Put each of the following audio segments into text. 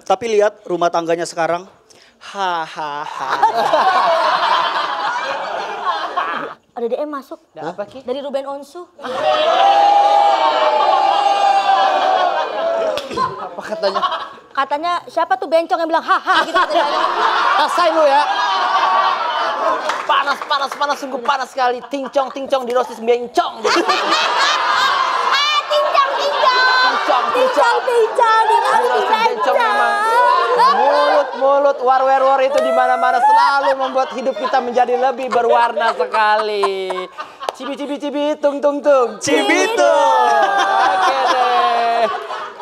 Tapi lihat rumah tangganya sekarang. Hahaha. Ada DM masuk. Apa Ki? Dari Ruben Onsu. Apa katanya? Katanya siapa tuh bencong yang bilang haha gitu katanya. Rasain lu ya. Panas, sungguh panas sekali. Tincong di rosis bencong. Tincang di rosis bencong. Mulut war itu di mana-mana selalu membuat hidup kita menjadi lebih berwarna sekali. Cibi, tung. Cibitung. Oke deh.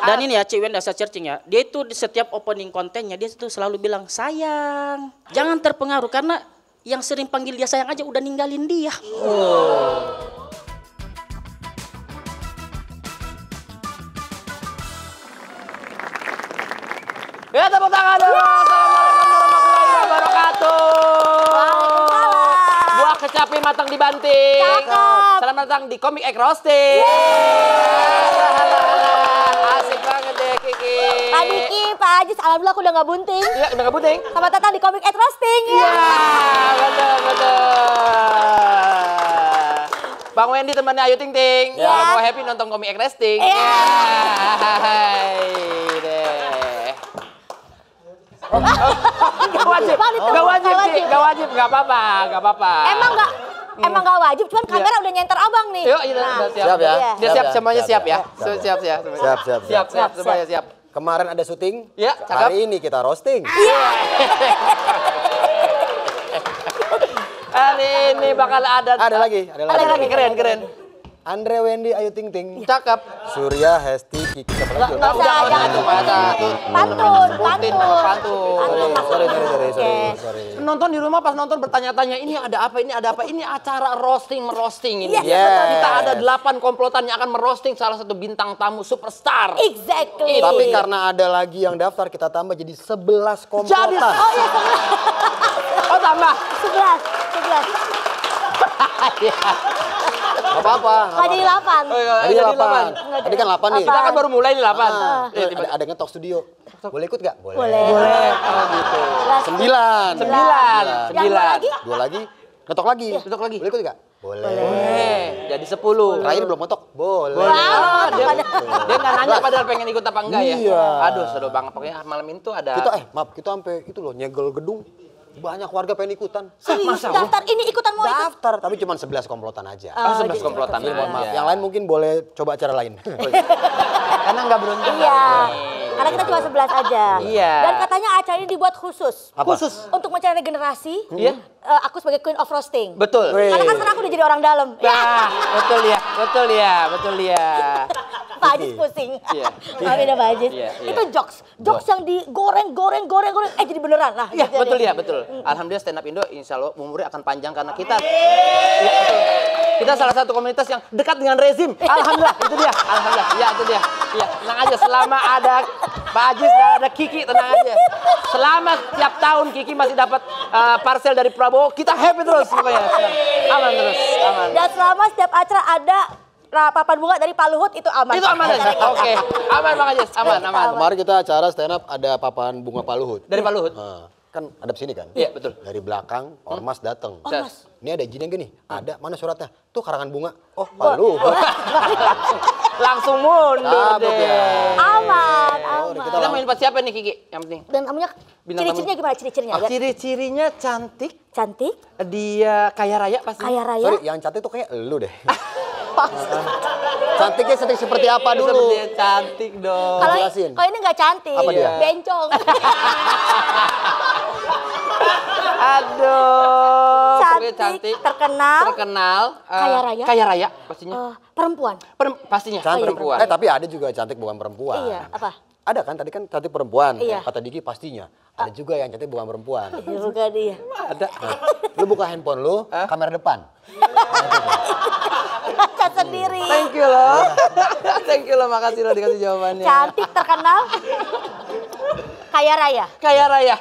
Dan ini ya, Ciwen dasar searching ya. Dia itu di setiap opening kontennya dia itu selalu bilang sayang. Jangan terpengaruh karena yang sering panggil dia sayang aja udah ninggalin dia. Ya tepuk tangan dulu. Assalamualaikum warahmatullahi wabarakatuh. Buah kecapi matang dibanting. Cakep. Selamat datang di Comic Egg Roasting. Asik banget deh Kiki. Pak Diki, Pak Ajis, alhamdulillah aku udah gak bunting. Iya, udah gak bunting? Selamat datang di Comic Egg Roasting. Iya, betul. Bang Wendy temannya Ayu Ting Ting. Ya. Mau happy nonton Comic Egg Roasting. Iya. Hai deh. Gak wajib, gak apa-apa. Emang gak wajib, cuman kamera udah nyenter abang nih. Yuk, udah siap ya. Iya. Dia siap, semuanya siap ya. Siap, semuanya siap. Kemarin ada syuting, Ya, cakep. hari ini kita roasting. Hari ini bakal ada Ada lagi. Keren. Andre, Wendy, Ayu Ting Ting, Cakep. Surya, Hesti, Kiki, siapa lagi? Nggak usah, jangan. Pantun. Sorry. Nonton di rumah pas nonton bertanya-tanya ini ada apa? Ini acara merosting ini. Yes. Kita ada 8 komplotan yang akan merosting salah satu bintang tamu superstar. Exactly. Tapi karena ada lagi yang daftar, kita tambah jadi 11 komplotan. Jadi Oh iya, oh tambah. 11. Gak apa-apa. Nggak jadi 8. Tadi 8. Tadi kan 8 nih. Kita kan baru mulai nih 8. Ada ngetok studio. Boleh ikut gak? Boleh. Boleh. Oh gitu. 9. 9. Yang dua lagi? 2 lagi. Ngetok lagi. Boleh ikut gak? Boleh. Jadi 10. Terakhir belum ngetok. Boleh. Dia nggak nanya padahal pengen ikut apa enggak ya. Iya. Aduh seru banget. Pokoknya malam itu ada. Kita sampai itu loh nyegel gedung. Banyak warga pengen ikutan. Serius, daftar ini ikutan mau ikut? Daftar, tapi cuma 11 komplotan aja. 11 komplotan. Mohon maaf. Yang lain mungkin boleh coba acara lain. Karena nggak beruntung. Iya. Karena kita cuma 11 aja. Iya. Dan katanya acara ini dibuat khusus. Apa? Khusus. Untuk mencari regenerasi. Iya. Aku sebagai Queen of Roasting. Betul. Wih. Karena kan sekarang aku udah jadi orang dalam. Nah, betul ya. Pak Ajis pusing. Iya. Maafin ya Pak Ajis. Iya. Itu jokes yang digoreng, jadi beneran. Nah, Iya, gitu betul deh. ya, betul. Alhamdulillah stand up Indo insya Allah umurnya akan panjang karena kita ya, betul. Kita salah satu komunitas yang dekat dengan rezim. Alhamdulillah, itu dia. Alhamdulillah. Ya, itu dia. Ya, tenang aja selama ada Pak Ajis dan ada Kiki, tenang aja. Selama tiap tahun Kiki masih dapat parcel dari Prabowo, kita happy terus pokoknya. Aman terus, aman. Dan selama setiap acara ada papan bunga dari Pak Luhut itu aman. Itu aman. Oke. Aman Bang Ajis, aman. Kemarin kita acara stand up ada papan bunga Pak Luhut. Dari Pak Luhut. Nah, kan ada di sini kan? Iya, betul. Dari belakang, Ormas datang. Ormas. Ini ada izinnya gini. Ada, mana suratnya? Tuh karangan bunga. Oh, Pak Luhut. Langsung mundur Cabut deh. ya. Aman. Kita main pas siapa nih Kiki? Yang penting. Dan namanya ciri-cirinya gimana ciri-cirinya? Ya? Ciri-cirinya cantik, Cantik, dia kaya raya pasti. kaya raya. Sorry, yang cantik tuh kayak elu deh. Cantiknya seperti apa dulu? Seperti dia cantik dong. Kalau jelasin. ini nggak cantik, Apa dia? bencong. Aduh, pokoknya cantik, terkenal, kaya raya pastinya. perempuan. Pastinya Cantik. perempuan. Tapi ada juga cantik bukan perempuan. Iya, apa? Ada kan, tadi kan cantik perempuan. Iya. Kata Diki pastinya. Ada juga yang cantik bukan perempuan. Ya, bukan dia. Ada. Lu buka handphone lu, kamera depan. Baca sendiri. Thank you loh. Thank you loh, makasih loh dikasih jawabannya. Cantik, terkenal, kaya raya. Kaya raya.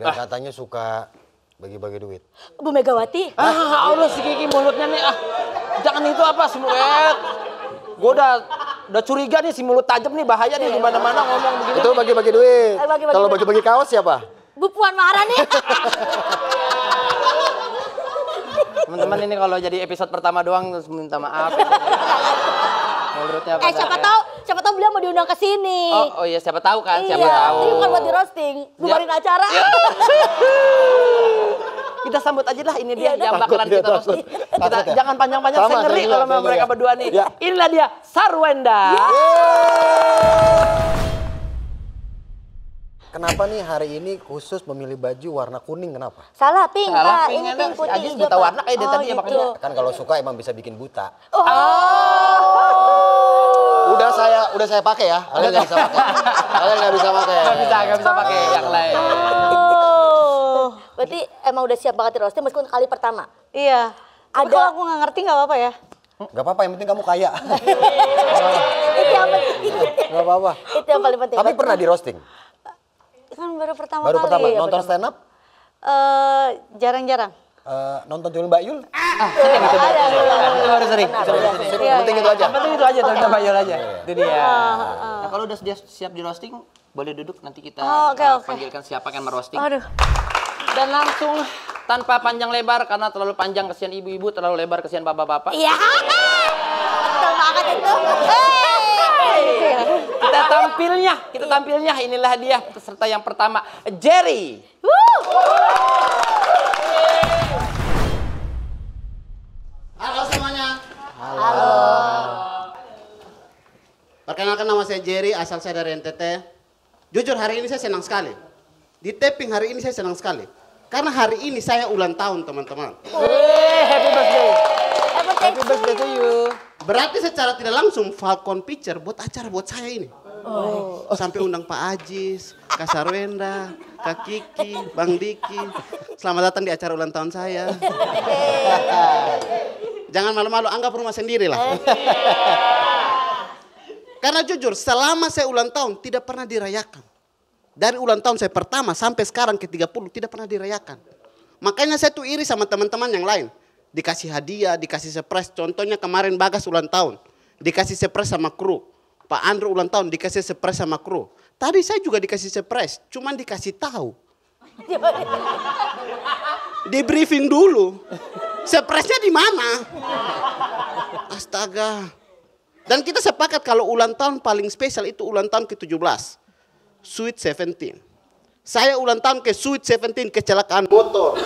Dan katanya suka bagi-bagi duit. Bu Megawati. Allah si Kiki mulutnya nih. Jangan itu apa, Smuet. Gue udah Udah curiga nih si mulut tajam nih, bahaya nih di mana-mana ngomong begini. Itu bagi-bagi duit. Bagi-bagi Kalau duit. bagi-bagi kaos siapa? Bu Puan Maharani. Teman-teman ini kalau jadi episode pertama doang terus minta maaf. Mulutnya Siapa tahu beliau mau diundang ke sini. Oh iya, siapa tahu kan, siapa Iya, tahu. ini bukan buat di roasting, bubarin acara. Kita sambut aja lah, ini dia Iya, yang bakalan takut, kita dia roasting. takut. Kita Takut ya? jangan panjang-panjang, Sama, saya ngeri saya kalau juga, sama saya mereka juga. berdua nih. Ya. Inilah dia, Sarwenda. Kenapa nih hari ini khusus memilih baju warna kuning, kenapa? Salah, pink, Salah, Pak. pink, Ini ada. pink putih Ajis hijau, buta Pak. warna kayak dia tadi ya, makanya. Kan kalau suka emang bisa bikin buta. Oh. Udah saya pakai ya. Kalian nggak bisa pakai. Kalian nggak bisa pakai. Nggak bisa pakai yang lain. Oh. Berarti emang udah siap banget di roasting meskipun kali pertama. Iya. Tapi Ada- kalau aku nggak ngerti nggak apa-apa ya. Gak apa-apa, yang penting kamu kaya. Itu yang penting. Gak apa-apa. Itu yang paling penting. Tapi pernah di roasting? Kan baru pertama Baru kali. pertama iya, nonton betul. stand up? Jarang-jarang. Nonton Tuyul Mbak Yul? Itu baru sering. Iya, Yang penting iya. itu aja. Yang penting itu aja, Tante Bayul aja. Itu dia. Nah, kalau udah dia siap di roasting, boleh duduk nanti kita Oh, oke, oke. panggilkan siapa yang merosting. Aduh. Dan langsung tanpa panjang lebar karena terlalu panjang kesian ibu-ibu, terlalu lebar kesian bapak-bapak. Iya. Betul banget itu. Kita tampilnya inilah dia peserta yang pertama, Jerry. Halo semuanya. Perkenalkan, nama saya Jerry, asal saya dari NTT. Jujur hari ini saya senang sekali. Di taping hari ini saya senang sekali. Karena hari ini saya ulang tahun, teman-teman. Happy birthday. Happy birthday to you. Berarti secara tidak langsung Falcon Picture buat acara buat saya ini. Sampai undang Pak Ajis, Kak Sarwenda, Kak Kiki, Bang Diki. Selamat datang di acara ulang tahun saya. Jangan malu-malu, anggap rumah sendiri lah. Karena jujur, selama saya ulang tahun tidak pernah dirayakan. Dari ulang tahun saya pertama sampai sekarang ke 30 tidak pernah dirayakan. Makanya saya tuh iri sama teman-teman yang lain. Dikasih hadiah, dikasih surprise. Contohnya kemarin Bagas ulang tahun. Dikasih surprise sama kru. Pak Andrew ulang tahun dikasih surprise sama kru. Tadi saya juga dikasih surprise. Cuman dikasih tahu. Di briefing dulu. Surprise-nya di mana? Astaga. Dan kita sepakat kalau ulang tahun paling spesial itu ulang tahun ke-17. Sweet 17. Saya ulang tahun ke Sweet 17 kecelakaan motor.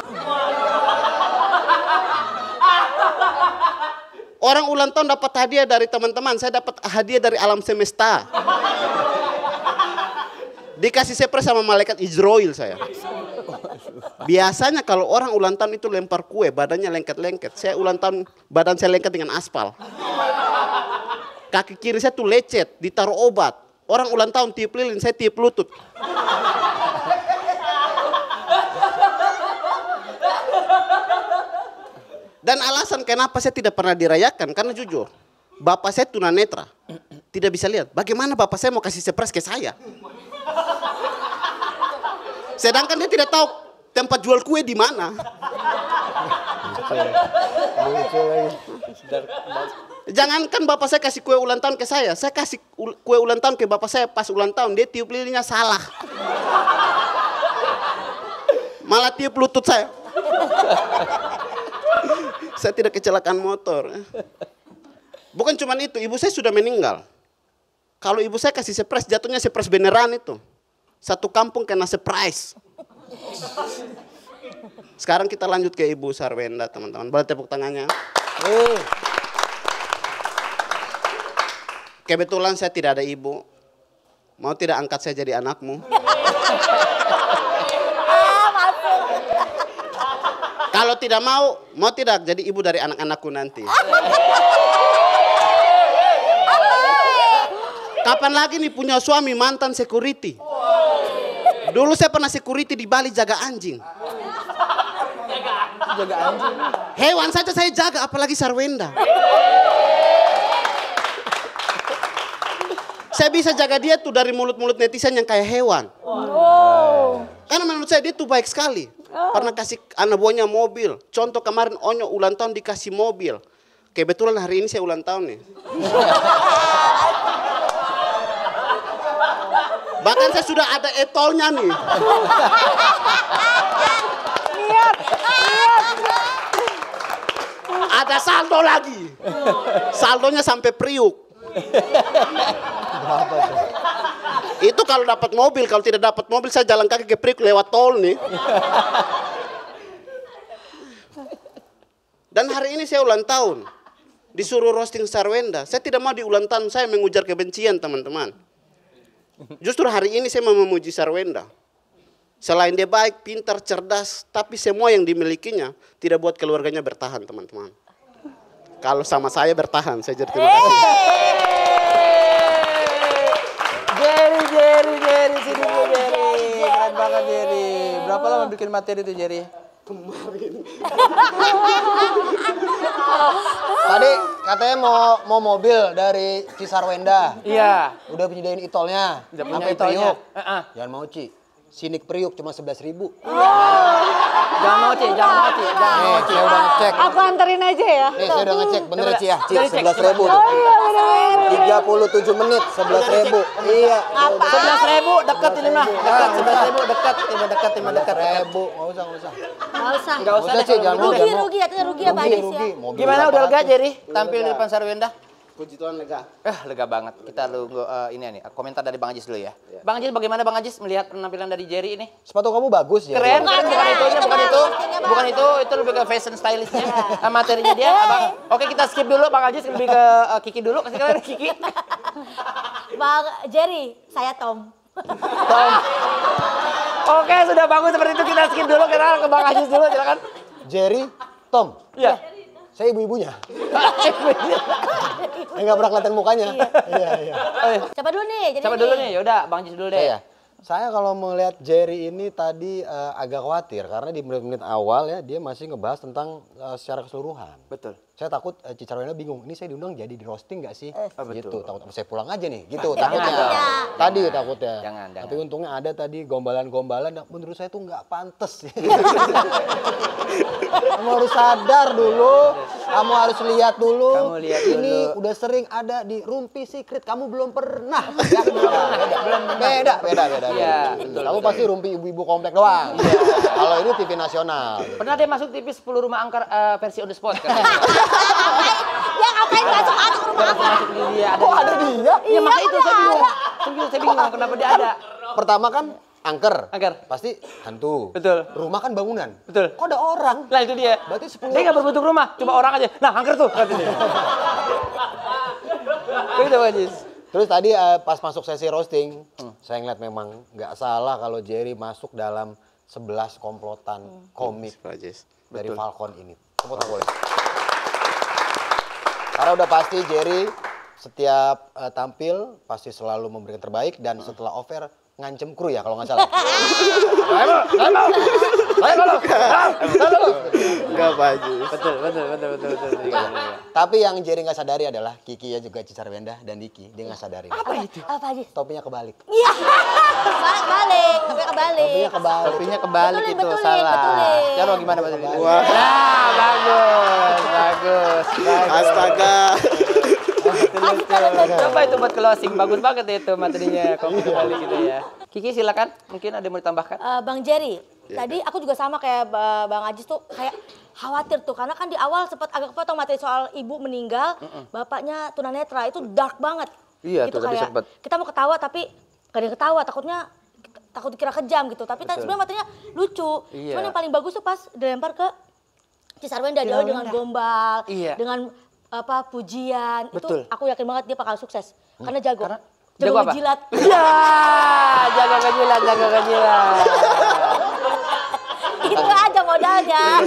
Orang ulang tahun dapat hadiah dari teman-teman, saya dapat hadiah dari alam semesta. Dikasih surprise sama malaikat Israel saya. Biasanya kalau orang ulang tahun itu lempar kue, badannya lengket-lengket. Saya ulang tahun, badan saya lengket dengan aspal. Kaki kiri saya tuh lecet, ditaruh obat. Orang ulang tahun tiup lilin, saya tiup lutut. Dan alasan kenapa saya tidak pernah dirayakan, karena jujur, bapak saya tunanetra, tidak bisa lihat. Bagaimana bapak saya mau kasih surprise ke saya? Sedangkan dia tidak tahu tempat jual kue di mana. Jangankan bapak saya kasih kue ulang tahun ke saya kasih kue ulang tahun ke bapak saya pas ulang tahun, dia tiup lilinnya salah. Malah tiup lutut saya. Saya tidak kecelakaan motor. Bukan cuma itu, ibu saya sudah meninggal. Kalau ibu saya kasih surprise, jatuhnya surprise beneran itu. Satu kampung kena surprise. Sekarang kita lanjut ke Ibu Sarwenda, teman-teman. Boleh tepuk tangannya. Kebetulan saya tidak ada ibu. Mau tidak angkat saya jadi anakmu? Kalau tidak mau tidak jadi ibu dari anak-anakku nanti. Kapan lagi nih punya suami mantan security? Dulu saya pernah security di Bali jaga anjing. Jaga anjing. Hewan saja saya jaga, apalagi Sarwenda. Saya bisa jaga dia tuh dari mulut-mulut netizen yang kayak hewan. Karena menurut saya dia tuh baik sekali. Pernah kasih anak buahnya mobil. Contoh kemarin Onyo ulang tahun dikasih mobil. Kebetulan hari ini saya ulang tahun nih. Bahkan saya sudah ada etolnya nih. Lihat. Ada saldo lagi. Saldonya sampai Priuk. Itu kalau dapat mobil, kalau tidak dapat mobil saya jalan kaki ke Priuk lewat tol nih. Dan hari ini saya ulang tahun. Disuruh roasting Sarwenda. Saya tidak mau di ulang tahun saya mengujar kebencian, teman-teman. Justru hari ini saya mau memuji Sarwenda. Selain dia baik, pintar, cerdas, tapi semua yang dimilikinya tidak buat keluarganya bertahan, teman-teman. Kalau sama saya bertahan, saya jadi terima kasih. Jerry, sini dulu Jerry. Keren banget Jerry. Berapa lama bikin materi itu Jerry? Tadi katanya mau mobil dari Cisarwenda. Iya. Udah penyediain itolnya. Udah punya Sampai itolnya. Priuk. Jangan mau Ci. Sinik Priuk cuma 11.000. Jangan mau Ci. Nih, saya udah ngecek. Aku anterin aja ya. Nih, saya udah ngecek. Bener Coba, Ci ya? Ci, dari cek, 11.000 coba. tuh. Oh iya bener. 37 menit, 11.000. Iya. 11.000 dekat ini mah. Dekat 11.000 dekat. Ini dekat. 11.000. Nggak usah. Nggak usah. Enggak usah Usah, deh. Ci, jangan mau. Rugi, artinya rugi ya Pak Ajis ya. Mobil Gimana udah lega 800. Jerry? Tampil di depan Sarwenda? Puji Tuhan lega. Lega banget. Kita nunggu ini nih komentar dari Bang Ajis dulu ya. Bang Ajis bagaimana Bang Ajis melihat penampilan dari Jerry ini? Sepatu kamu bagus ya. Keren, bukan itu. Bang. Bukan itu lebih ke fashion stylistnya. Materinya dia. Abang. Oke, kita skip dulu Bang Ajis lebih ke Kiki dulu. Kasih kalian Kiki. Bang Jerry, saya Tom. Tom. Oke, sudah bagus seperti itu kita skip dulu. Kita ke Bang Ajis dulu, silakan. Jerry, Tom. Iya. Saya ibu-ibunya. Enggak pernah kelihatan mukanya. Iya. Siapa dulu nih? Jadi Siapa dulu nih? Yaudah, Bang Ajis dulu deh. Saya kalau melihat Jerry ini tadi agak khawatir karena di menit-menit awal ya dia masih ngebahas tentang secara keseluruhan. Betul. Saya takut Cisarwenda bingung, ini saya diundang jadi di roasting nggak sih? betul. Gitu, takut saya pulang aja nih, gitu Jangan takutnya. dong. Tadi takutnya. Jangan. Tapi untungnya ada tadi gombalan-gombalan, yang menurut saya itu nggak pantas. Kamu harus sadar dulu, kamu harus lihat dulu. Kamu lihat Ini dulu. udah sering ada di Rumpi Secret, kamu belum pernah. Ya, beda. Iya, betul. Kamu pasti Rumpi ibu-ibu komplek doang. Kalau ini TV nasional. Pernah dia masuk TV 10 rumah angker versi on the spot kan? Ya ngapain masuk rumah apa? Masuk di dia. Kok ada dia? Iya, maka itu saya bingung. Saya bingung kenapa dia ada. Pertama kan angker. Angker. Pasti hantu. Betul. Rumah kan bangunan. Betul. Kok ada orang? Lah itu dia. Berarti 10. Dia nggak berbentuk rumah, cuma orang aja. Nah, angker tuh. Kata dia. Begitu Bang Ajis. Terus tadi pas masuk sesi roasting, saya ngeliat memang nggak salah kalau Jerry masuk dalam 11 komplotan komik dari Betul. Falcon ini. Tepuk tangan boleh. Karena udah pasti Jerry setiap tampil pasti selalu memberikan terbaik dan setelah offer ngancem kru ya kalau nggak salah. Enggak baju. Betul. Tapi yang Jerry nggak sadari adalah Kiki ya juga Cisarwenda dan Diki dia nggak sadari. Apa Ajis? Topinya kebalik. Iya. Balik. Topinya kebalik. Topinya kebalik Betulin, itu betulin, salah. betulin. Jaro gimana Pak? Wah. Nah, bagus. Astaga. Coba itu buat closing, bagus banget itu materinya. Kopi kembali gitu ya. Kiki silakan, mungkin ada yang mau ditambahkan? Bang Jerry, tadi aku juga sama kayak Bang Ajis tuh kayak khawatir tuh karena kan di awal sempat agak kepotong materi soal ibu meninggal, bapaknya tunanetra itu dark banget. Iya, Itu tuh tadi kayak sempet. kita mau ketawa tapi gak ada yang ketawa, takut dikira kejam gitu. Tapi sebenarnya materinya lucu. Iya. Cuman yang paling bagus tuh pas dilempar ke Cisarwenda dia dengan gombal, Iya. dengan pujian. Betul. Itu aku yakin banget dia bakal sukses karena jago. Karena jago jago apa? ngejilat. Iya, jago kejilat. Itu aja modalnya.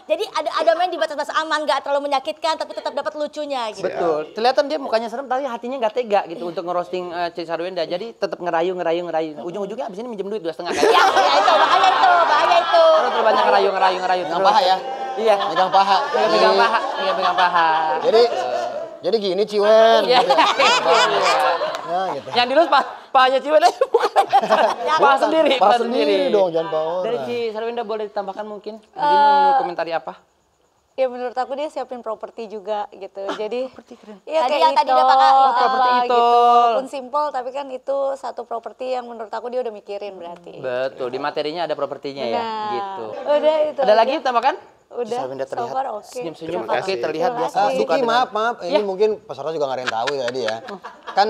Jadi ada main di batas-batas aman, nggak terlalu menyakitkan, tapi tetap dapat lucunya gitu. Betul. Kelihatan dia mukanya serem, tapi hatinya nggak tega gitu untuk ngerosting Cisarwenda. Jadi tetap ngerayu. Ujung-ujungnya abis ini minjem duit 2,5 kan? Ya itu, bahaya itu. Terus banyak ngerayu. Megang paha ya? Iya. Megang paha. Pegang paha. Jadi gini Ciwen. Iya. Ya gitu. Yang dilus pahanya Ciwen aja bukan. Paha sendiri. Paha sendiri dong, jangan paha Dari orang. Cisarwenda boleh ditambahkan mungkin? Jadi mau komentari apa? Ya menurut aku dia siapin properti juga gitu. Jadi Tadi iya kayak yang tadi udah kakak Itol, properti gitu. Itol. Walaupun simple tapi kan itu satu properti yang menurut aku dia udah mikirin berarti. Betul, di materinya ada propertinya ya, Nah, gitu. Udah itu. Ada aja. lagi tambahkan? Udah. Sarwenda So terlihat far oke. senyum-senyum, Terima oke kasih. terlihat Terima biasa. kasih. suka Diki, dengan- maaf, ini mungkin peserta juga nggak ada yang tahu ya tadi ya. Kan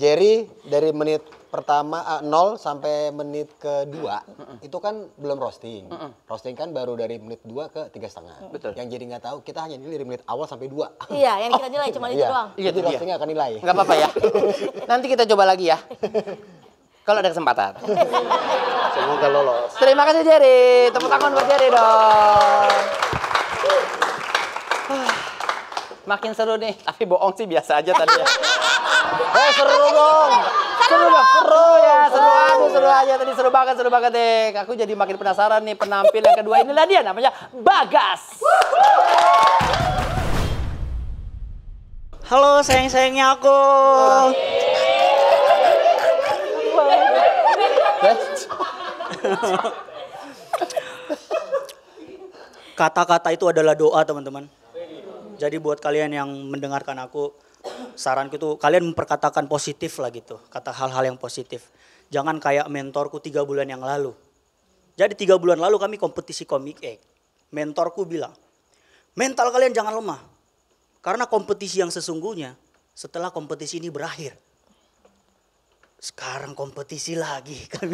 Jerry dari menit pertama 0 sampai menit kedua itu kan belum roasting. Roasting kan baru dari menit 2 ke 3,5. Betul. Yang Jerry nggak tahu kita hanya nilai dari menit awal sampai 2. Iya, yang kita nilai cuma itu doang. Iya, Jadi itu dia. roastingnya akan nilai. Nggak apa-apa ya. Nanti kita coba lagi ya. Kalau ada kesempatan. Semoga lolos. Terima kasih Jerry. Tepuk tangan buat Jerry dong. Makin seru nih, tapi bohong sih biasa aja tadi ya. Seru dong. Seru dong, seru ya, seru aduh seru aja tadi seru banget deh. Aku jadi makin penasaran nih penampil yang kedua inilah dia namanya Bagas. Halo sayang-sayangnya aku. Kata-kata itu adalah doa, teman-teman. Jadi buat kalian yang mendengarkan aku, saranku tuh kalian memperkatakan positif lah gitu. Kata hal-hal yang positif. Jangan kayak mentorku 3 bulan yang lalu. Jadi 3 bulan lalu kami kompetisi komik. Mentorku bilang, mental kalian jangan lemah. Karena kompetisi yang sesungguhnya setelah kompetisi ini berakhir. Sekarang kompetisi lagi kami.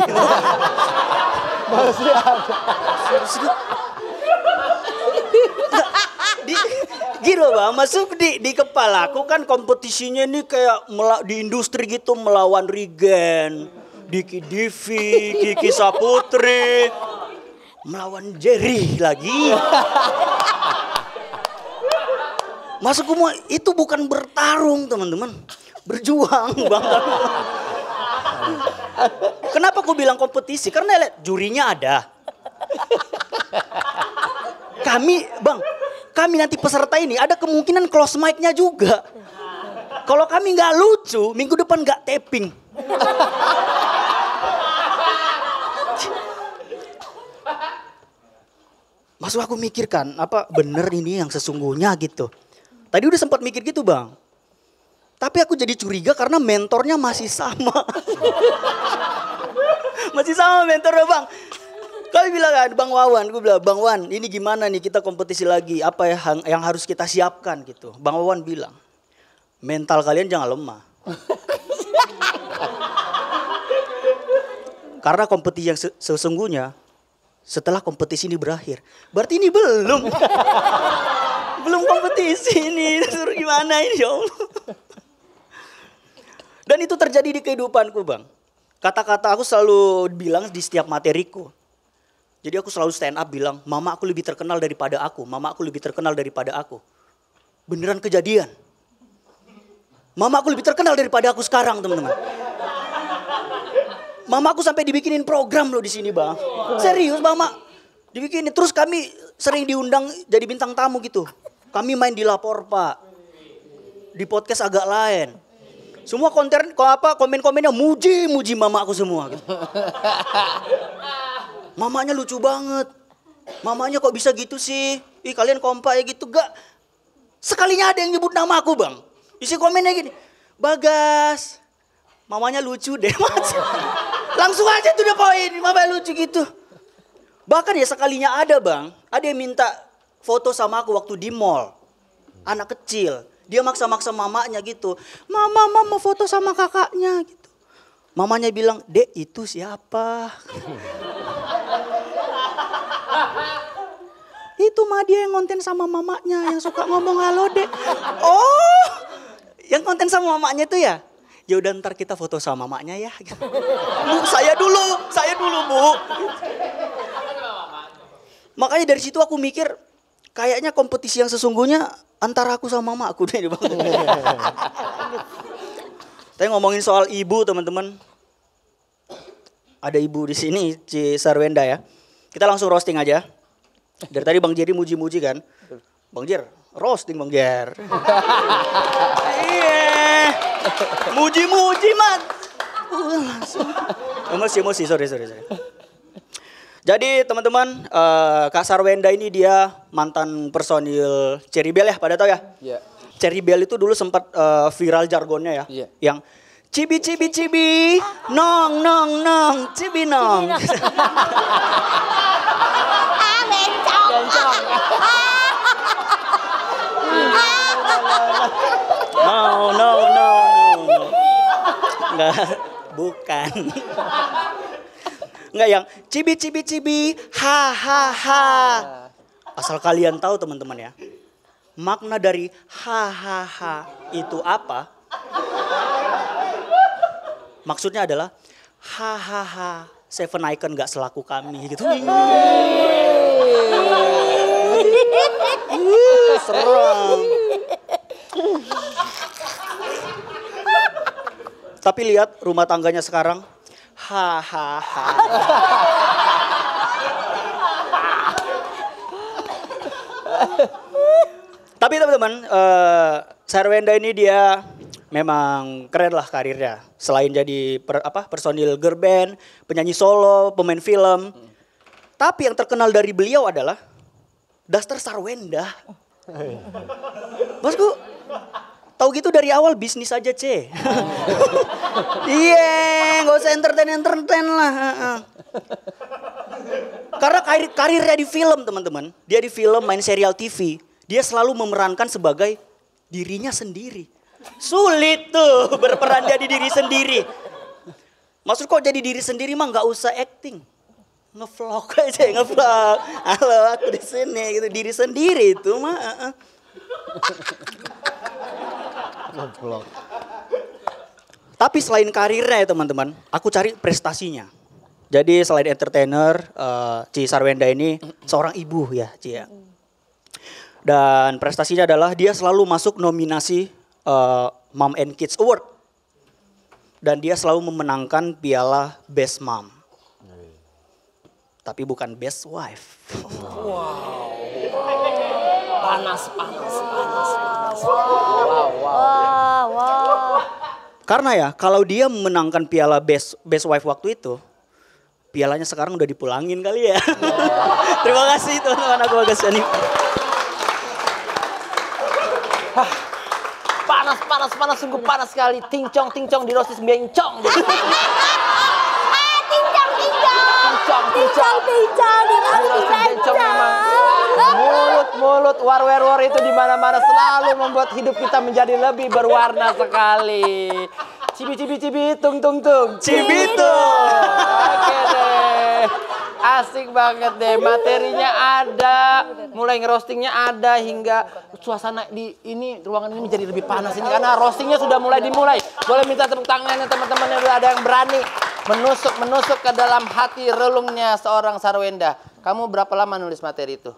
Masih ada. Gitu bang, masuk di kepala aku kan kompetisinya ini kayak di industri gitu melawan Regen, Diki Divi, Kiki Saputri, melawan Jerry lagi. Masuk semua itu bukan bertarung teman-teman, berjuang bang. Kenapa aku bilang kompetisi? Karena lihat jurinya ada. Kami nanti peserta ini ada kemungkinan close mic-nya juga. Kalau kami nggak lucu, minggu depan nggak taping. Masuk aku mikirkan, apa bener ini yang sesungguhnya gitu. Tadi udah sempat mikir gitu bang. Tapi aku jadi curiga karena mentornya masih sama. Masih sama mentornya bang. Kami bilang kan, Bang Wawan, gue bilang, Bang Wan, ini gimana nih kita kompetisi lagi, apa yang harus kita siapkan gitu. Bang Wawan bilang, mental kalian jangan lemah. Karena kompetisi yang sesungguhnya, setelah kompetisi ini berakhir, berarti ini belum. Belum kompetisi ini, suruh gimana ini ya Allah. Dan itu terjadi di kehidupanku bang. Kata-kata aku selalu bilang di setiap materiku. Jadi aku selalu stand up bilang, mama aku lebih terkenal daripada aku. Mama aku lebih terkenal daripada aku. Beneran kejadian. Mama aku lebih terkenal daripada aku sekarang teman-teman. Mama aku sampai dibikinin program loh di sini bang. Serius mama. Dibikinin. Terus kami sering diundang jadi bintang tamu gitu. Kami main di Lapor Pak. Di podcast agak lain. Semua komen-komennya muji mama aku semua gitu. Mamanya lucu banget. Mamanya kok bisa gitu sih? Ih kalian kompak ya gitu. Gak. Sekalinya ada yang nyebut nama aku bang. Isi komennya gini. Bagas. Mamanya lucu deh mas. Langsung aja tuh udah poin. Mamanya lucu gitu. Bahkan ya sekalinya ada bang. Ada yang minta foto sama aku waktu di mall. Anak kecil. Dia maksa-maksa mamanya gitu. Mama mau foto sama kakaknya gitu. Mamanya bilang, Dek itu siapa? Itu mah dia yang konten sama mamanya yang suka ngomong halo Dek. Oh, yang konten sama mamanya tuh ya? Ya udah ntar kita foto sama mamanya ya. Bu, saya dulu Bu. Makanya dari situ aku mikir, kayaknya kompetisi yang sesungguhnya antara aku sama mama aku deh. Tapi ngomongin soal ibu teman-teman. Ada ibu di sini, Ci Sarwenda ya. Kita langsung roasting aja. Dari tadi Bang Jerry muji-muji kan. Bang Jer, roasting Bang Jer. Iya. Muji-muji mat. Emosi, sorry. Jadi teman-teman, Kak Sarwenda ini dia mantan personil Cherry Bell ya, pada tahu ya? Iya. Cherry Bell itu dulu sempat viral jargonnya ya. Iya. Yang cibi cibi cibi, nong nong nong, cibi nong. Bencong. No. Enggak, bukan. Enggak yang cibi cibi cibi, ha ha ha. Asal kalian tahu teman-teman ya, makna dari ha ha ha itu apa? Maksudnya adalah ha ha ha, Seven Icon gak selaku kami gitu. Serem. Tapi lihat rumah tangganya sekarang. Hahaha. Tapi teman-teman, Sarwenda ini dia memang keren lah karirnya. Selain jadi personil girl band, penyanyi solo, pemain film. Tapi yang terkenal dari beliau adalah Daster Sarwenda. Bosku, tahu gitu dari awal bisnis aja, C. Iya, nggak usah entertain lah. Karena karirnya di film, teman-teman. Dia di film, main serial TV. Dia selalu memerankan sebagai dirinya sendiri. Sulit tuh berperan jadi diri sendiri. Maksud kok jadi diri sendiri mah nggak usah acting. Ngevlog aja, ngevlog. Halo, aku di sini gitu, diri sendiri itu mah. Ngevlog. Tapi selain karirnya ya teman-teman, aku cari prestasinya. Jadi selain entertainer, Ci Sarwenda ini seorang ibu ya, Ci ya. Dan prestasinya adalah dia selalu masuk nominasi Mom and Kids Award. Dan dia selalu memenangkan piala Best Mom. Tapi bukan Best Wife. Panas. Wow. Karena ya kalau dia memenangkan piala Best Wife waktu itu, pialanya sekarang udah dipulangin kali ya. Terima kasih teman-teman, aku Bagas Yani. Panas, sungguh panas sekali. Tincong di rosis bencong. Tincang di rosis Bencong memang. Mulut war itu di mana-mana selalu membuat hidup kita menjadi lebih berwarna sekali. Cibi, tung. Cibitung. Oke deh. Asik banget deh, materinya ada, mulai ngerostingnya ada hingga suasana di ini ruangan ini menjadi lebih panas ini karena roastingnya sudah mulai dimulai. Boleh minta tepuk tangannya teman-teman yang udah ada yang berani menusuk ke dalam hati relungnya seorang Sarwenda. Kamu berapa lama nulis materi itu?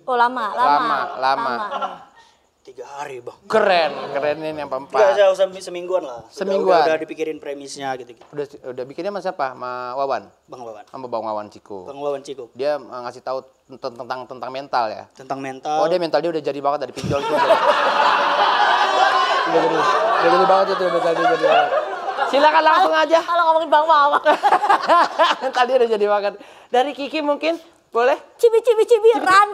Oh lama. 3 hari bang. Keren ini yang Enggak, keempat. saya usah semingguan lah. Semingguan. Udah dipikirin premisnya gitu. Udah bikinnya sama siapa? Sama Wawan? Bang Wawan. Sama Bang Wawan Ciko. Bang Wawan Ciko. Dia ngasih tahu tentang mental ya. Tentang mental. Oh dia mental dia udah jadi banget dari pinjol itu. Udah jadi banget itu mental dia jadi banget. Silakan langsung aja. Kalau ngomongin Bang Mama. Mental dia udah jadi banget. Dari Kiki mungkin boleh? Cibi, ran.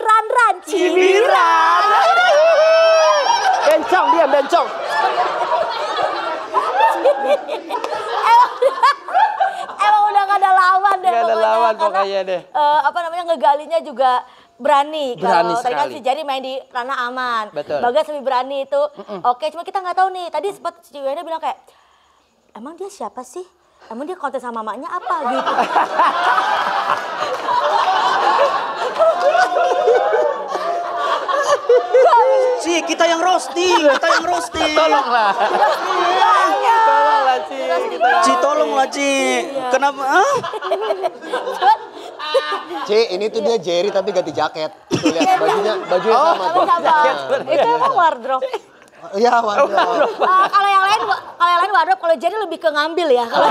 Cibiran. Bencong. Emang udah gak ada lawan deh Gak ada lawan pokoknya deh. Ngegalinya juga berani. Berani Kalau tadi kan sekali. si Jerry main di ranah aman. Betul. Bagas lebih berani itu. Oke, cuma kita nggak tahu nih. Tadi sempat si Wenda bilang kayak, emang dia siapa sih? Emang dia konten sama mamanya apa gitu? Ci, kita yang roasting. Tolonglah Ci. Tolonglah Ci. Kenapa? C, ini tuh dia Jerry tapi ganti jaket. Tuh, lihat bajunya sama tuh. Itu emang wardrobe. Iya, mantap. Kalau yang lain wardrobe, kalau Jerry lebih ke ngambil ya. Kalau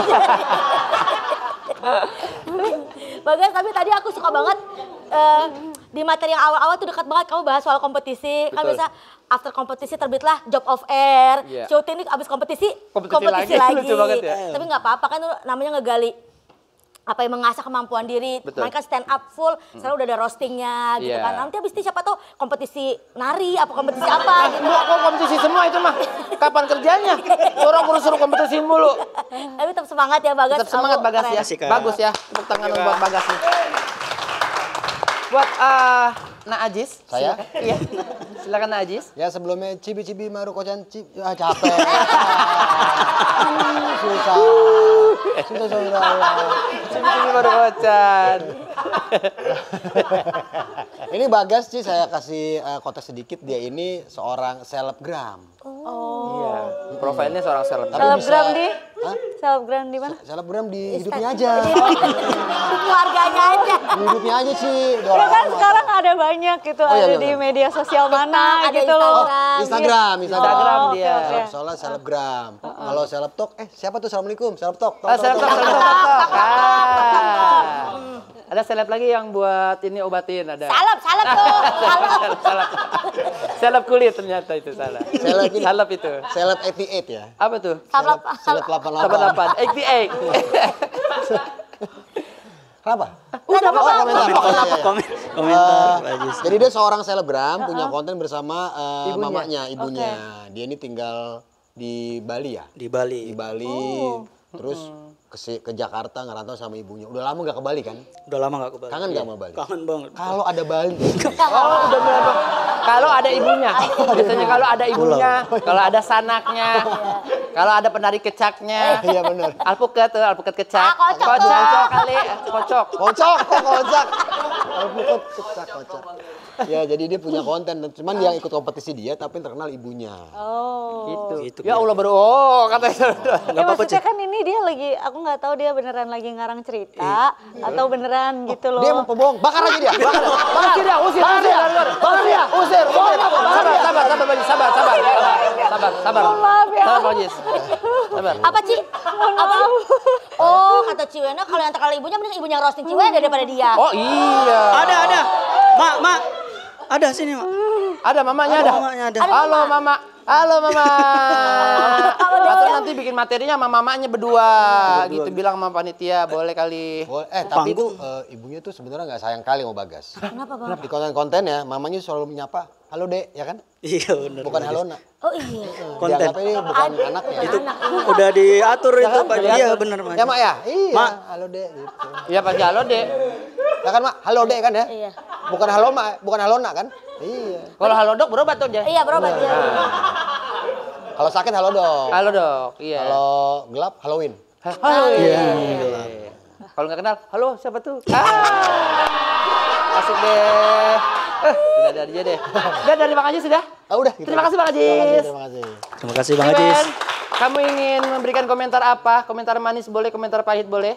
Bagas, tapi tadi aku suka banget di materi yang awal-awal tuh dekat banget kamu bahas soal kompetisi. Kan Betul. biasa after kompetisi terbitlah Job of Air. Iya. Syuting ini abis kompetisi Kompetisi lagi. Lucu banget ya. Tapi nggak apa-apa kan itu namanya ngegali apa yang mengasah kemampuan diri. Betul. Mereka stand up full, sekarang udah ada roastingnya gitu Iya. kan. Nanti habis itu siapa tahu kompetisi nari apa kompetisi apa gitu. Kok kompetisi semua itu mah? Kapan kerjanya? Orang suruh kompetisiin mulu. Tapi tetap semangat ya Bagas. Tetap semangat Kamu Bagas ya. keren. Kasih, Kak. Bagus ya. Tepuk tangan buat Bagas nih. Buat Nak Ajis. Saya? Silakan. Iya. Silakan Nak Ajis. Ya sebelumnya cibi-cibi maru kocan capek. Susah. Cibi-cibi baru kocan. Ini Bagas sih saya kasih konteks sedikit, dia ini seorang selebgram. Iya. Profilnya seorang seleb. Tapi Selebgram bisa- di? Hah? Selebgram di mana? Selebgram di hidupnya aja. Keluarganya aja. Di hidupnya aja sih. Udah Ya kan lama. sekarang ada banyak gitu, Oh, iya, ada iya, di iya. media sosial mana ada gitu loh. Instagram. Instagram Oh, dia. oke, oke. Soalnya selebgram. Kalau seleb talk, siapa tuh? Assalamualaikum. Seleb talk. Seleb tok. Ada seleb lagi yang buat ini obatin ada. Salep tuh. Salep. Seleb kulit ternyata itu salah. Seleb ini. Salep itu. Seleb 88 ya. Apa tuh? Seleb 88. 88. 88. Kenapa? Udah apa? Komentar Pak Ajis. Jadi dia seorang selebgram, punya konten bersama Ibunya. ibunya. Dia ini tinggal di Bali ya? Di Bali. Di Bali, terus ke Jakarta ngerantau sama ibunya. Udah lama gak ke Bali kan? Udah lama gak ke Bali. Kangen gak sama Bali? Kangen banget. Kalau ada Bali, Oh, udah berapa? Kalau ada ibunya. Biasanya kalau ada ibunya, kalau ada sanaknya, kalau ada penari kecaknya. iya bener. Alpukat kecak. kocok tuh. Kocok kali, kocok. Kocak, kok kocak. Alpukat kocak, kocak. Ya jadi dia punya konten, cuman yang ikut kompetisi dia tapi yang terkenal ibunya. Gitu. Gitu, Ya Kak. Allah baru oh katanya. Ya maksudnya kan ini dia lagi, aku nggak tahu dia beneran lagi ngarang cerita atau beneran gitu loh. Dia mau pembohong, bakar aja dia. Bakar. Usir dia, usir dia. Usir. Sabar. Maaf ya. Sabar, Jis. Sabar. Apa Ci? Apa? Oh kata Ciwena kalau yang terkenal ibunya mending ibunya roasting Ciwena daripada dia. Oh iya. Ada. Mak. Ada sini, Mak. Ada mamanya ada. Mamanya ada. Halo mama. Atau nanti bikin materinya sama mamanya berdua gitu, bilang sama panitia boleh kali. Tapi itu Panggung. ibunya tuh sebenarnya nggak sayang kali sama Bagas. Kenapa Bang? Di konten-konten ya, mamanya selalu menyapa, halo Dek, ya kan? Iya benar. Bukan halo Nak. Oh iya. Konten. Dianggapnya ini bukan anaknya. Itu udah diatur Ya itu kan? Pak. Udah Iya diatur. benar, Mak. Ya Mak ya? Iya, Mak. halo Dek gitu. Iya pasti halo deh. Ya kan Mak, halo Dek kan ya? Iya. Bukan halo Mak, bukan halo Nak kan? Iya. Kalau halo dok berobat tuh aja. Iya berobat ya. Kalau sakit halo Dok. Halo dok, iya. Kalau gelap Halloween. Halo. Iya. Kalau nggak kenal, halo siapa tuh? Asik deh. Udah dari aja deh. Udah dari Bang Ajis sudah? Udah. Gitu. Terima kasih Bang Ajis. Terima kasih. Terima kasih Bang Ajis. Steven, kamu ingin memberikan komentar apa? Komentar manis boleh, komentar pahit boleh?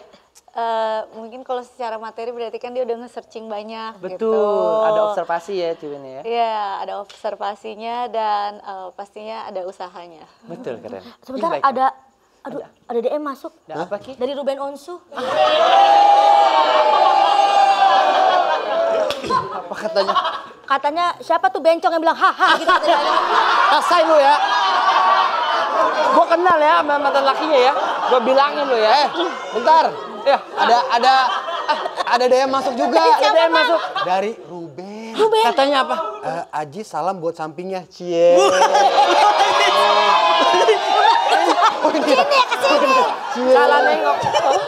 Mungkin kalau secara materi berarti kan dia udah nge-searching banyak gitu. Betul, ada observasi ya Ciwin ya. Iya, ada observasinya dan pastinya ada usahanya. Betul, keren. Sebentar Ih, baik. ada DM masuk. Ada apa Ki? Dari Ruben Onsu. Apa katanya? Katanya siapa tuh bencong yang bilang haha gitu katanya. Rasain lu ya. Gua kenal ya sama mantan lakinya ya. Gua bilangin lu ya. Bentar. Ya, Ada DM masuk juga. ada yang masuk. Dari Ruben. Katanya apa? Aji salam buat sampingnya. Cie. Salah nengok.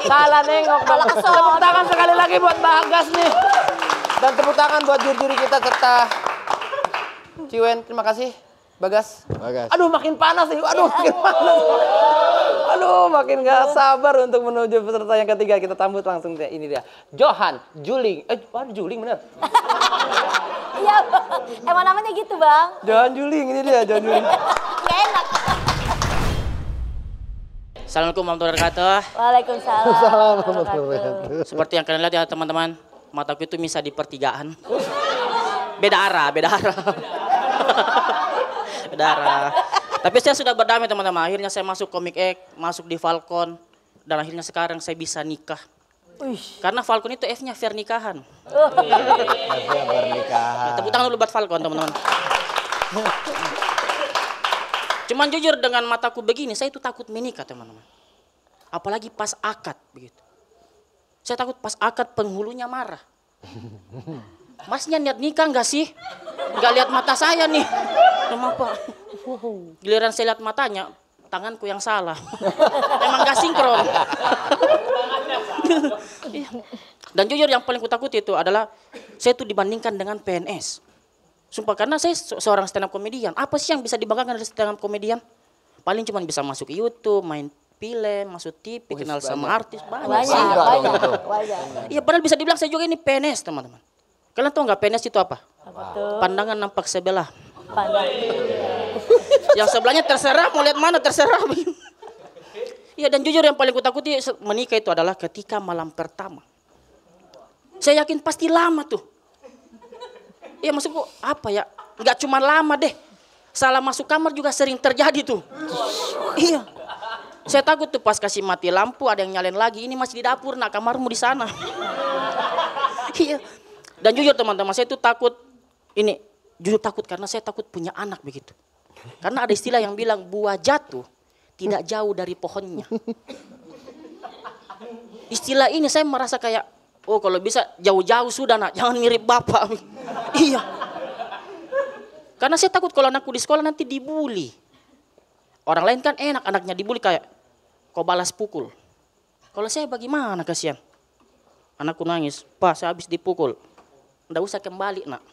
Salah nengok. Salah kesel. Tepuk tangan sekali lagi buat Bagas nih. Dan tepuk tangan buat juri-juri kita serta Ciwen, terima kasih. Bagas. Bagas. Aduh makin panas nih. Aduh makin panas. Aduh makin gak sabar untuk menuju peserta yang ketiga. Kita sambut langsung deh. Ini dia. Johan Juling. Juling bener. Iya, emang namanya gitu Bang. Johan Juling, ini dia Johan Juling. Gak enak. Assalamualaikum warahmatullahi wabarakatuh. Waalaikumsalam. Wabarakatuh. Seperti yang kalian lihat ya teman-teman, mataku itu bisa di pertigaan. Beda arah. Beda arah. Tapi saya sudah berdamai teman-teman. Akhirnya saya masuk Komik X, masuk di Falcon, dan akhirnya sekarang saya bisa nikah. Karena Falcon itu F-nya fair nikahan. Pernikahan. Tepuk tangan dulu buat Falcon teman-teman. Cuman jujur dengan mataku begini, saya itu takut menikah teman-teman. Apalagi pas akad begitu. Saya takut pas akad penghulunya marah. Masnya niat nikah nggak sih? Nggak lihat mata saya nih. Emang Pak. Giliran saya lihat matanya, tanganku yang salah. Emang nggak sinkron. Dan jujur yang paling kutakuti itu adalah saya tuh dibandingkan dengan PNS. Sumpah, karena saya seorang stand up komedian. Apa sih yang bisa dibanggakan dari stand up komedian? Paling cuma bisa masuk YouTube, main film, masuk TV, kenal sama artis, banyak. Iya, padahal bisa dibilang saya juga ini PNS, teman-teman. Kalian tahu nggak PNS itu apa? Pandangan nampak sebelah. Yang sebelahnya terserah, mau lihat mana terserah. Iya, dan jujur yang paling kutakuti menikah itu adalah ketika malam pertama. Saya yakin pasti lama tuh. Iya, maksudku apa ya? Nggak cuma lama deh. Salah masuk kamar juga sering terjadi tuh. Iya. Saya takut tuh pas kasih mati lampu ada yang nyalain lagi. Ini masih di dapur, nah kamarmu di sana. Iya. Dan jujur teman-teman, saya tuh takut. Ini jujur takut karena saya takut punya anak begitu. Karena ada istilah yang bilang buah jatuh tidak jauh dari pohonnya. Istilah ini saya merasa kayak, oh kalau bisa jauh-jauh sudah nak, jangan mirip bapak. Iya. Karena saya takut kalau anakku di sekolah nanti dibully. Orang lain kan enak anaknya dibully kayak, kau balas pukul. Kalau saya bagaimana kasihan? Anakku nangis, Pak saya habis dipukul. Nggak usah kembali nak.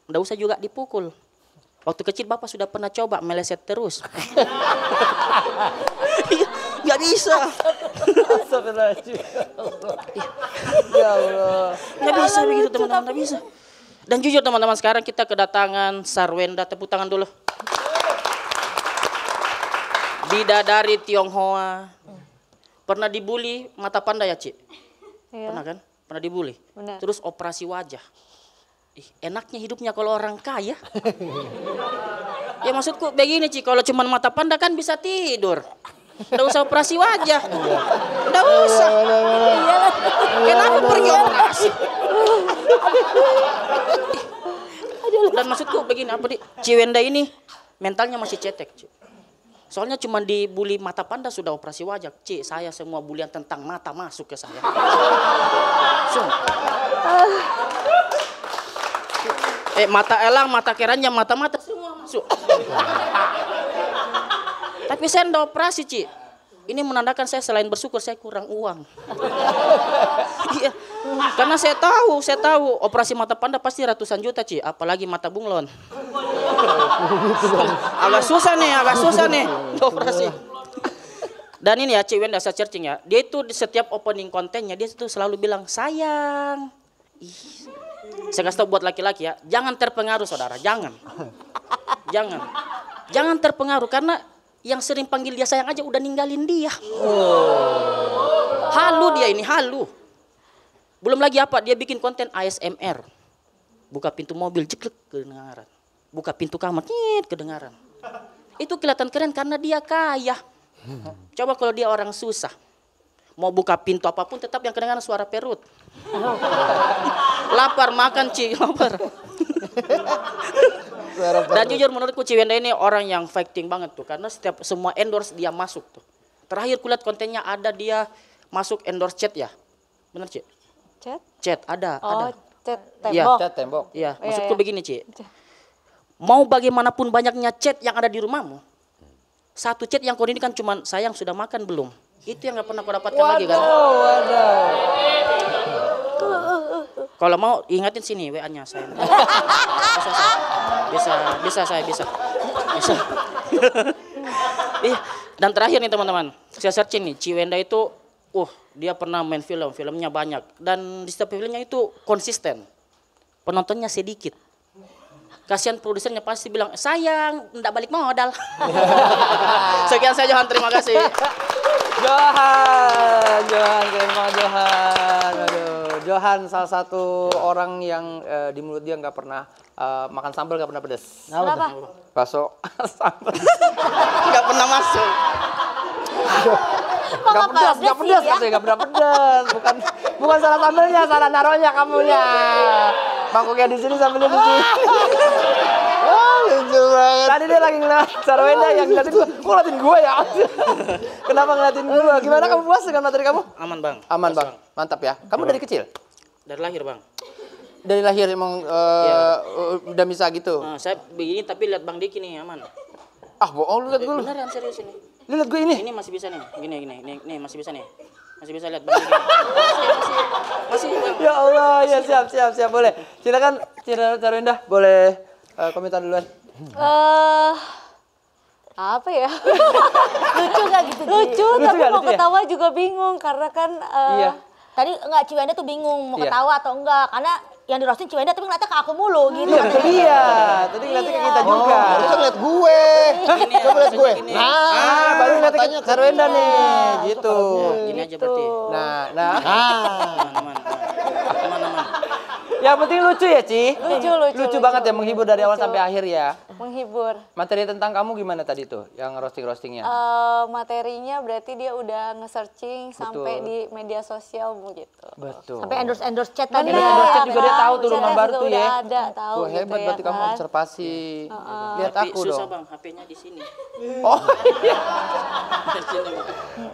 Nggak usah juga dipukul. Waktu kecil bapak sudah pernah coba meleset terus. Nggak bisa. Ya Allah. Nggak bisa begitu teman-teman, nggak bisa. Dan jujur teman-teman, sekarang kita kedatangan Sarwenda, tepuk tangan dulu. Bidadari Tionghoa. Pernah dibully mata panda ya, Ci? Iya. Pernah kan? Pernah dibully. Benar. Terus operasi wajah. Enaknya hidupnya kalau orang kaya. Ya maksudku begini, Ci, kalau cuma mata panda kan bisa tidur. Nggak usah operasi wajah. Nggak usah. Kenapa pergi operasi? Dan maksudku begini, apa di Ciwenda ini mentalnya masih cetek, Ci. Soalnya cuma dibully mata panda sudah operasi wajah. Ci, saya semua bulian tentang mata masuk ke saya. Mata elang, mata keranjang, mata-mata semua masuk. Tapi saya ndak operasi, Ci. Ini menandakan saya selain bersyukur saya kurang uang. Iya. Karena saya tahu operasi mata panda pasti ratusan juta, Ci, apalagi mata bunglon. agak susah nih operasi. Dan ini ya Ciwenda saya searching ya. Dia itu di setiap opening kontennya dia itu selalu bilang sayang. Saya kasih tahu buat laki-laki ya, jangan terpengaruh saudara, jangan terpengaruh karena yang sering panggil dia sayang aja udah ninggalin dia. Halu dia ini, halu. Belum lagi apa, dia bikin konten ASMR. Buka pintu mobil, jeklek, kedengaran. Buka pintu kamar, nyet, kedengaran. Itu kelihatan keren karena dia kaya. Coba kalau dia orang susah. Mau buka pintu apapun tetap yang kedengaran suara perut. Lapar makan, Ci, lapar. Dan jujur menurutku Ciwenda ini orang yang fighting banget tuh. Karena semua endorse dia masuk tuh. Terakhir kulihat kontennya ada dia masuk endorse chat ya. Bener, Ci? Chat ada. Chat tembok. Iya, Cat tembok. Iya, maksudku begini, Ci. Mau bagaimanapun banyaknya chat yang ada di rumahmu. Satu chat yang kau ini kan cuma sayang sudah makan belum. Itu yang gak pernah kau dapatkan lagi kan. Kalau mau ingatin sini WA-nya saya. Bisa. Iya. Dan terakhir nih teman-teman, saya searching nih Ciwenda itu, dia pernah main filmnya banyak dan di setiap filmnya itu konsisten. Penontonnya sedikit. Kasihan produsernya pasti bilang, sayang, enggak balik modal. Sekian saya Johan, terima kasih. Johan, terima Johan. Aduh, Johan salah satu orang yang di mulut dia nggak pernah makan sambal, nggak pernah pedas. Kenapa? Bakso sambal. Nggak pernah masuk. Nggak pedas katanya, nggak pernah pedas. Bukan salah sambelnya, salah naruhnya kamunya. Mangkuknya di sini, sambelnya di sini. Lucu banget. Tadi dia lagi ngeliat Sarwenda yang ngeliatin gua. Kok ngeliatin gua ya? Kenapa ngeliatin gua? Gimana kamu puas dengan materi kamu? Aman bang. Aman bang, mantap ya. Kamu dari kecil? Dari lahir bang. Dari lahir emang udah bisa gitu? Saya begini tapi lihat Bang Diki nih aman. Ah bohong, lu liat gue. Beneran serius ini. Lu liat gue ini? Ini masih bisa nih. Gini. Nih masih bisa nih. Masih bisa lihat Bang Diki. Masih Bang. Ya Allah, ya siap boleh. Silakan Sarwenda, boleh komentar duluan. Apa ya? Lucu gak gitu? Lucu, tapi nggak, mau lucu ya? ketawa juga bingung karena kan Iya. Tadi enggak Ciwenda tuh bingung mau Iya. ketawa atau enggak karena yang di roasting Ciwenda tapi ngeliatnya ke aku mulu gitu. Iya betul dia. Tadi ngeliatnya ke kita juga. Harusnya ngeliat gue. Coba lihat gue. Ah, baru ngeliatnya ke Sarwenda nih, gitu. Gini aja berarti. Nah. Aman. Yang penting lucu ya, Ci? Lucu Banget ya, menghibur dari awal sampai akhir ya. menghibur. Materi tentang kamu gimana tadi tuh, yang roasting-roastingnya? Materinya berarti dia udah nge-searching sampai di media sosial gitu. Betul. Sampai endorse chat Bener, tadi. Endorse chat juga dia tahu tuh chatnya rumah baru juga tuh ya. udah ada, tahu Wah, gitu hebat ya berarti kamu kan. observasi. Lihat Tapi aku susah dong. Bang, HP-nya di sini. Oh, iya.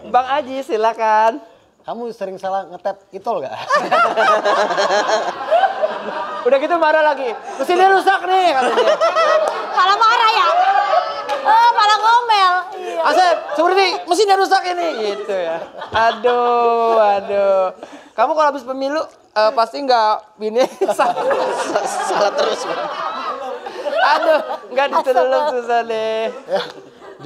Bang Aji, silakan. Kamu sering salah ngetap itol gak? Udah gitu marah lagi. Mesinnya rusak nih, kata dia. Malah marah ya. Malah ngomel. Iya. Asep, seperti mesinnya rusak ini, gitu ya. Aduh. Kamu kalau habis pemilu pasti nggak ini Salah terus Bang. Aduh, nggak ditolong susah deh.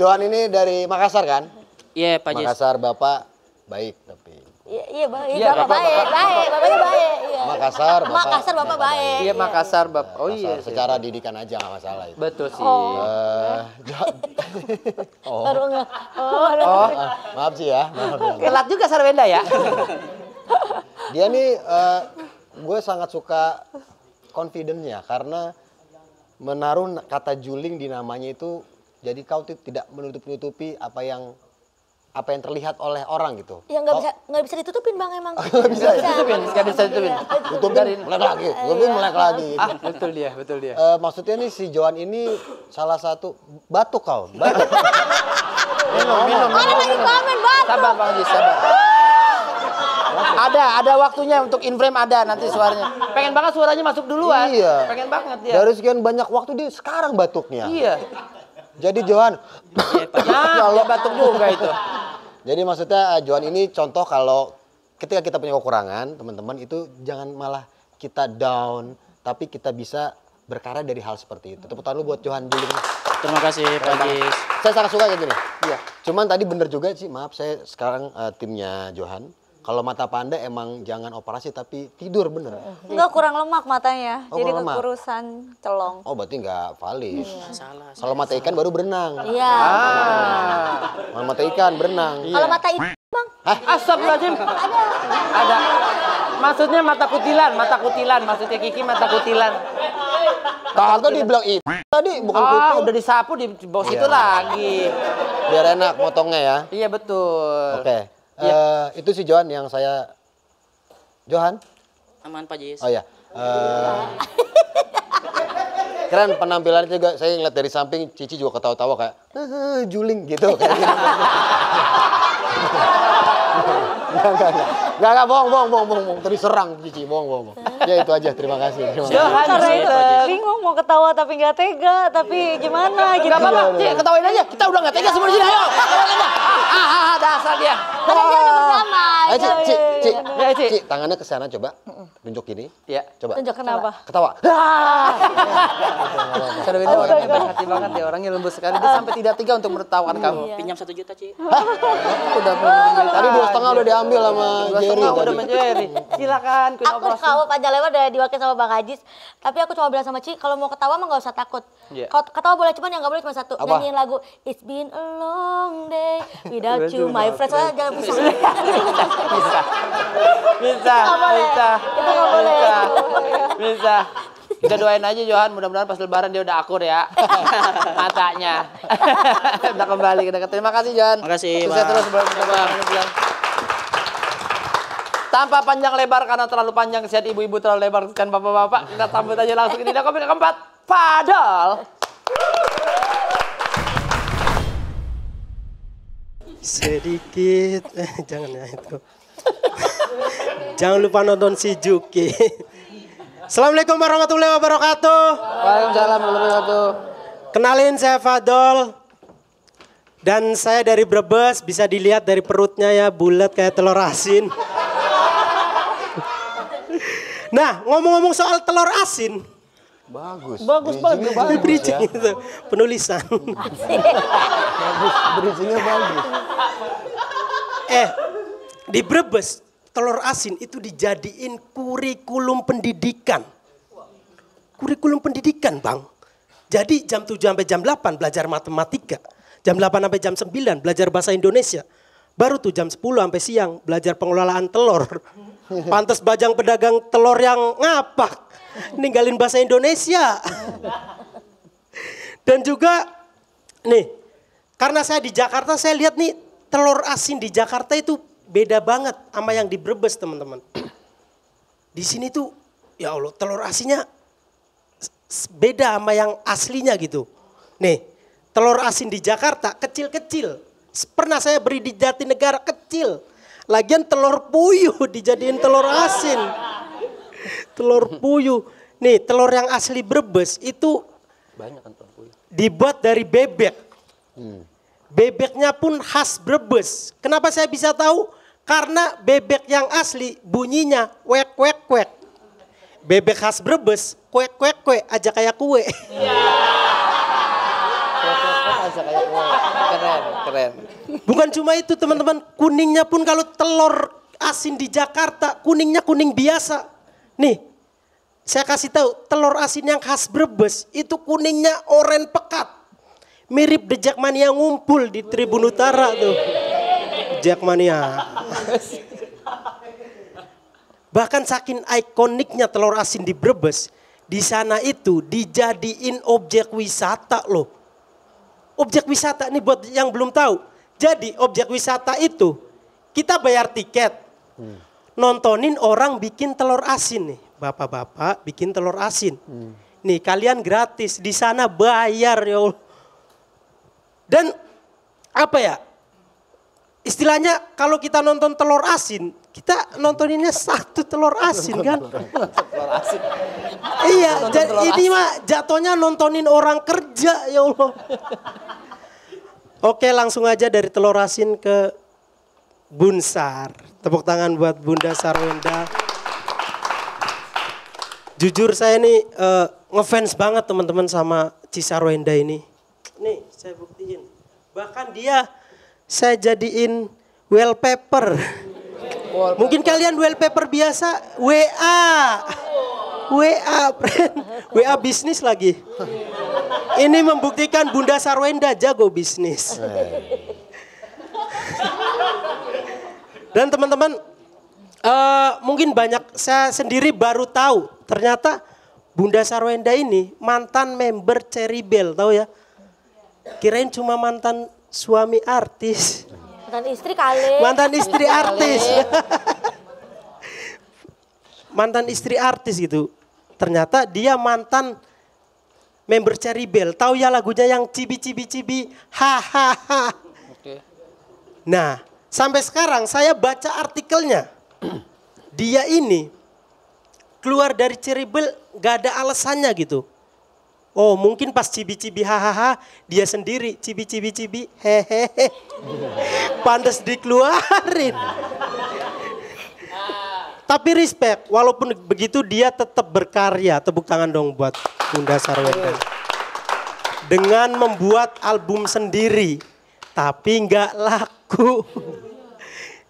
Johan ini dari Makassar kan? Iya Pak Jis. Makassar Bapak baik tapi. Iya, baik. Iya, Bapak baik. Bapaknya baik. Iya. Makassar Bapak. Makassar Bapak baik. Iya Makassar, Bab. Oh iya. Makassar, secara didikan aja nggak masalah itu. Betul sih. Baru nggak. Maaf sih ya. Maaf ya. Kelat juga Sarwenda ya. Dia nih gue sangat suka confidence-nya karena menaruh kata juling di namanya itu jadi kau tidak menutup-nutupi apa yang terlihat oleh orang gitu. Ya nggak bisa ditutupin Bang emang. Nggak bisa ya? Nggak bisa ditutupin. Tutupin melek lagi, tutupin melek lagi. Ah, betul dia. Maksudnya nih si Johan ini salah satu batuk kau. Batuk. Minum. Orang lagi komen batuk. Sabar Bang Haji, sabar. Ada waktunya untuk in frame ada nanti suaranya. Pengen banget suaranya masuk duluan. Iya. Pengen banget dia. Dari sekian banyak waktu dia sekarang batuknya. Iya. Jadi Johan, Kalau batuk juga itu. jadi maksudnya Johan ini contoh kalau ketika kita punya kekurangan, teman-teman itu jangan malah kita down, tapi kita bisa berkarya dari hal seperti itu. Tepuk tangan lu buat Johan Juling. Terima kasih Pak Jis. Saya sangat suka kayak gini. Iya. Cuman tadi bener juga sih, maaf saya sekarang timnya Johan. Kalau mata panda emang jangan operasi tapi tidur bener. Enggak, kurang lemak matanya. Oh, Jadi kurang lemak. kekurusan celong. Oh berarti nggak valid. Salah. Kalau mata ikan baru berenang. Iya. Kalau mata ikan berenang. Kalau mata itu Bang. Astagfirullahaladzim. Ada. Maksudnya mata kutilan. Maksudnya Kiki mata kutilan. Kagak dibilang itu tadi bukan kutil. Udah disapu di bawah situ lagi. Biar enak motongnya ya. Iya betul. Oke. Itu si Johan yang saya. Johan? Aman Pak Jis. Oh ya. Keren penampilannya juga. Saya ngeliat dari samping Cici juga ketawa-tawa kayak juling gitu. Kayak gitu. Enggak, bohong. Tadi serang Cici, bohong. Ya itu aja, terima kasih. Johan Bingung mau ketawa tapi nggak tega, tapi gimana gitu. Gak apa-apa, Ci, ketawain aja. Kita udah gak tega semua di sini, ayo. Ketawain aja. Dasar dia. Karena dia udah bersama. Ci, tangannya ke sana coba. Tunjuk gini. Iya. Coba. Tunjuk kenapa? Ketawa. Sarwenda orangnya baik hati banget ya, orangnya lembut sekali. Dia sampai tidak tega untuk menertawakan kamu. Pinjam 1 juta Ci. Udah Tadi 2,5 udah diambil sama Jerry udah tadi. sama Jerry. Silakan, Queen Aku Operasi. kalau panjang lebar udah diwakil sama Bang Ajis. Tapi aku cuma bilang sama Ci, kalau mau ketawa mah nggak usah takut. Iya. Kalau ketawa boleh, cuman yang nggak boleh cuma satu. Apa? Nyanyiin lagu It's been a long day without you my friend. Soalnya jangan pusing. Bisa. Kita doain aja Johan, mudah-mudahan pas lebaran dia udah akur ya. Matanya. Udah kembali ke dekat. Terima kasih Johan. Makasih, Sukses Bang. terus buat Bang. Tanpa panjang lebar karena terlalu panjang kesian ibu-ibu terlalu lebar kesian bapak-bapak. Kita sambut aja langsung ini komik keempat. Fadal Sedikit, jangan ya itu. Jangan lupa nonton si Juki. Assalamualaikum warahmatullahi wabarakatuh. Waalaikumsalam warahmatullahi wabarakatuh. Kenalin, saya Fadol. Dan saya dari Brebes, bisa dilihat dari perutnya ya, bulat kayak telur asin. Nah, ngomong-ngomong soal telur asin. Bagus. Bagus banget. Ini bridging itu, penulisan. Bridgingnya bagus. Di Brebes, telur asin itu dijadiin kurikulum pendidikan. Kurikulum pendidikan, Bang. Jadi jam 7 sampai jam 8 belajar matematika. Jam 8 sampai jam 9 belajar bahasa Indonesia. Baru tuh jam 10 sampai siang belajar pengelolaan telur. Pantes Bajang pedagang telur yang ngapak. Ninggalin bahasa Indonesia. Dan juga nih, karena saya di Jakarta, saya lihat nih telur asin di Jakarta itu beda banget sama yang di Brebes, teman-teman. Di sini tuh, ya Allah, telur asinnya beda sama yang aslinya gitu. Nih, telur asin di Jakarta kecil-kecil. Pernah saya beri di Jatinegara kecil. Lagian telur puyuh dijadiin telur asin. Telur puyuh. Nih, telur yang asli Brebes itu Banyak kan telur puyuh. dibuat dari bebek. Bebeknya pun khas Brebes. Kenapa saya bisa tahu? Karena bebek yang asli bunyinya wek wek wek. Bebek khas Brebes, kwek kwek kwek aja kayak kue. Keren. Bukan cuma itu, teman-teman, kuningnya pun kalau telur asin di Jakarta kuningnya kuning biasa. Nih, saya kasih tahu, telur asin yang khas Brebes itu kuningnya oranye pekat. Mirip The Jackmania ngumpul di Tribun Utara tuh. Jackmania. Bahkan saking ikoniknya telur asin di Brebes, di sana itu dijadiin objek wisata loh. Objek wisata nih buat yang belum tahu. Jadi objek wisata itu kita bayar tiket. Nontonin orang bikin telur asin nih. Bapak-bapak bikin telur asin. Nih kalian gratis, di sana bayar ya Allah. Dan apa ya? Istilahnya kalau kita nonton telur asin, kita nontoninnya satu telur asin kan? Telur asin. Iya, ini mah jatuhnya nontonin orang kerja ya Allah. Oke, langsung aja dari telur asin ke Bunsar. Tepuk tangan buat Bunda Sarwenda. Jujur saya nih ngefans banget teman-teman sama Ci Sarwenda ini. Nih, saya buktiin. Bahkan dia saya jadiin wallpaper. Mungkin kalian wallpaper biasa WA, friend. WA bisnis lagi. Ini membuktikan Bunda Sarwenda jago bisnis. Dan teman-teman, mungkin banyak, saya sendiri baru tahu. Ternyata Bunda Sarwenda ini mantan member Cherry Bell, tahu ya? Kirain cuma mantan suami artis. Mantan istri kali. Mantan istri artis. Mantan istri artis gitu. Ternyata dia mantan member Cherry Bell. Tahu ya lagunya yang cibi cibi cibi hahaha. Oke. Nah, sampai sekarang saya baca artikelnya. Dia ini keluar dari Cherry Bell gak ada alasannya gitu. Oh, mungkin pas cibi-cibi hahaha dia sendiri cibi-cibi hehehe. Pantes dikeluarin. Tapi respect, walaupun begitu dia tetap berkarya. Tepuk tangan dong buat Bunda Sarwenda. Dengan membuat album sendiri, tapi nggak laku.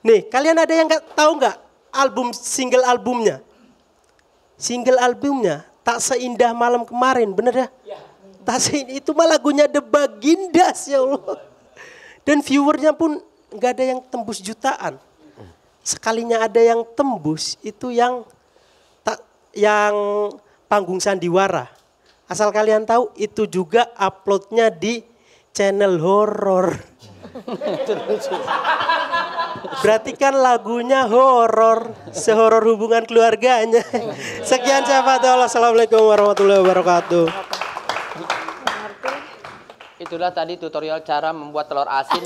Nih, kalian ada yang tahu nggak single albumnya? Single albumnya Tak Seindah Malam Kemarin, bener ya? Tak seindah, itu mah lagunya The Bagindas ya Allah. Dan viewernya pun nggak ada yang tembus jutaan. Sekalinya ada yang tembus itu yang panggung sandiwara. Asal kalian tahu itu juga uploadnya di channel horor. Berarti kan lagunya horor, sehoror hubungan keluarganya. Sekian saya Fadol. Assalamualaikum warahmatullahi wabarakatuh. Itulah tadi tutorial cara membuat telur asin.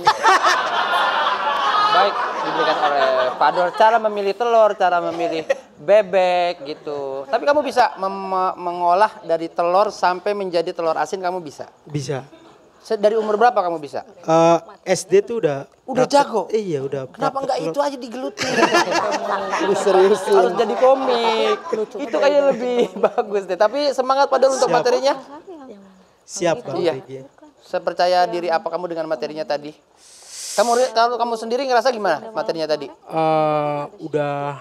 Baik, diberikan oleh Fadol. Cara memilih telur, cara memilih bebek gitu. Tapi kamu bisa mengolah dari telur sampai menjadi telur asin, kamu bisa? Bisa. Dari umur berapa kamu bisa? SD tuh udah jago? Iya, udah. Kenapa enggak itu aja digelutin? Seriusin. Harus jadi komik. Itu kayaknya lebih bagus deh. Tapi semangat Fadol untuk materinya. Siap, Bang. Iya. Sepercaya diri apa kamu dengan materinya tadi? Kalau kamu sendiri ngerasa gimana materinya tadi? Udah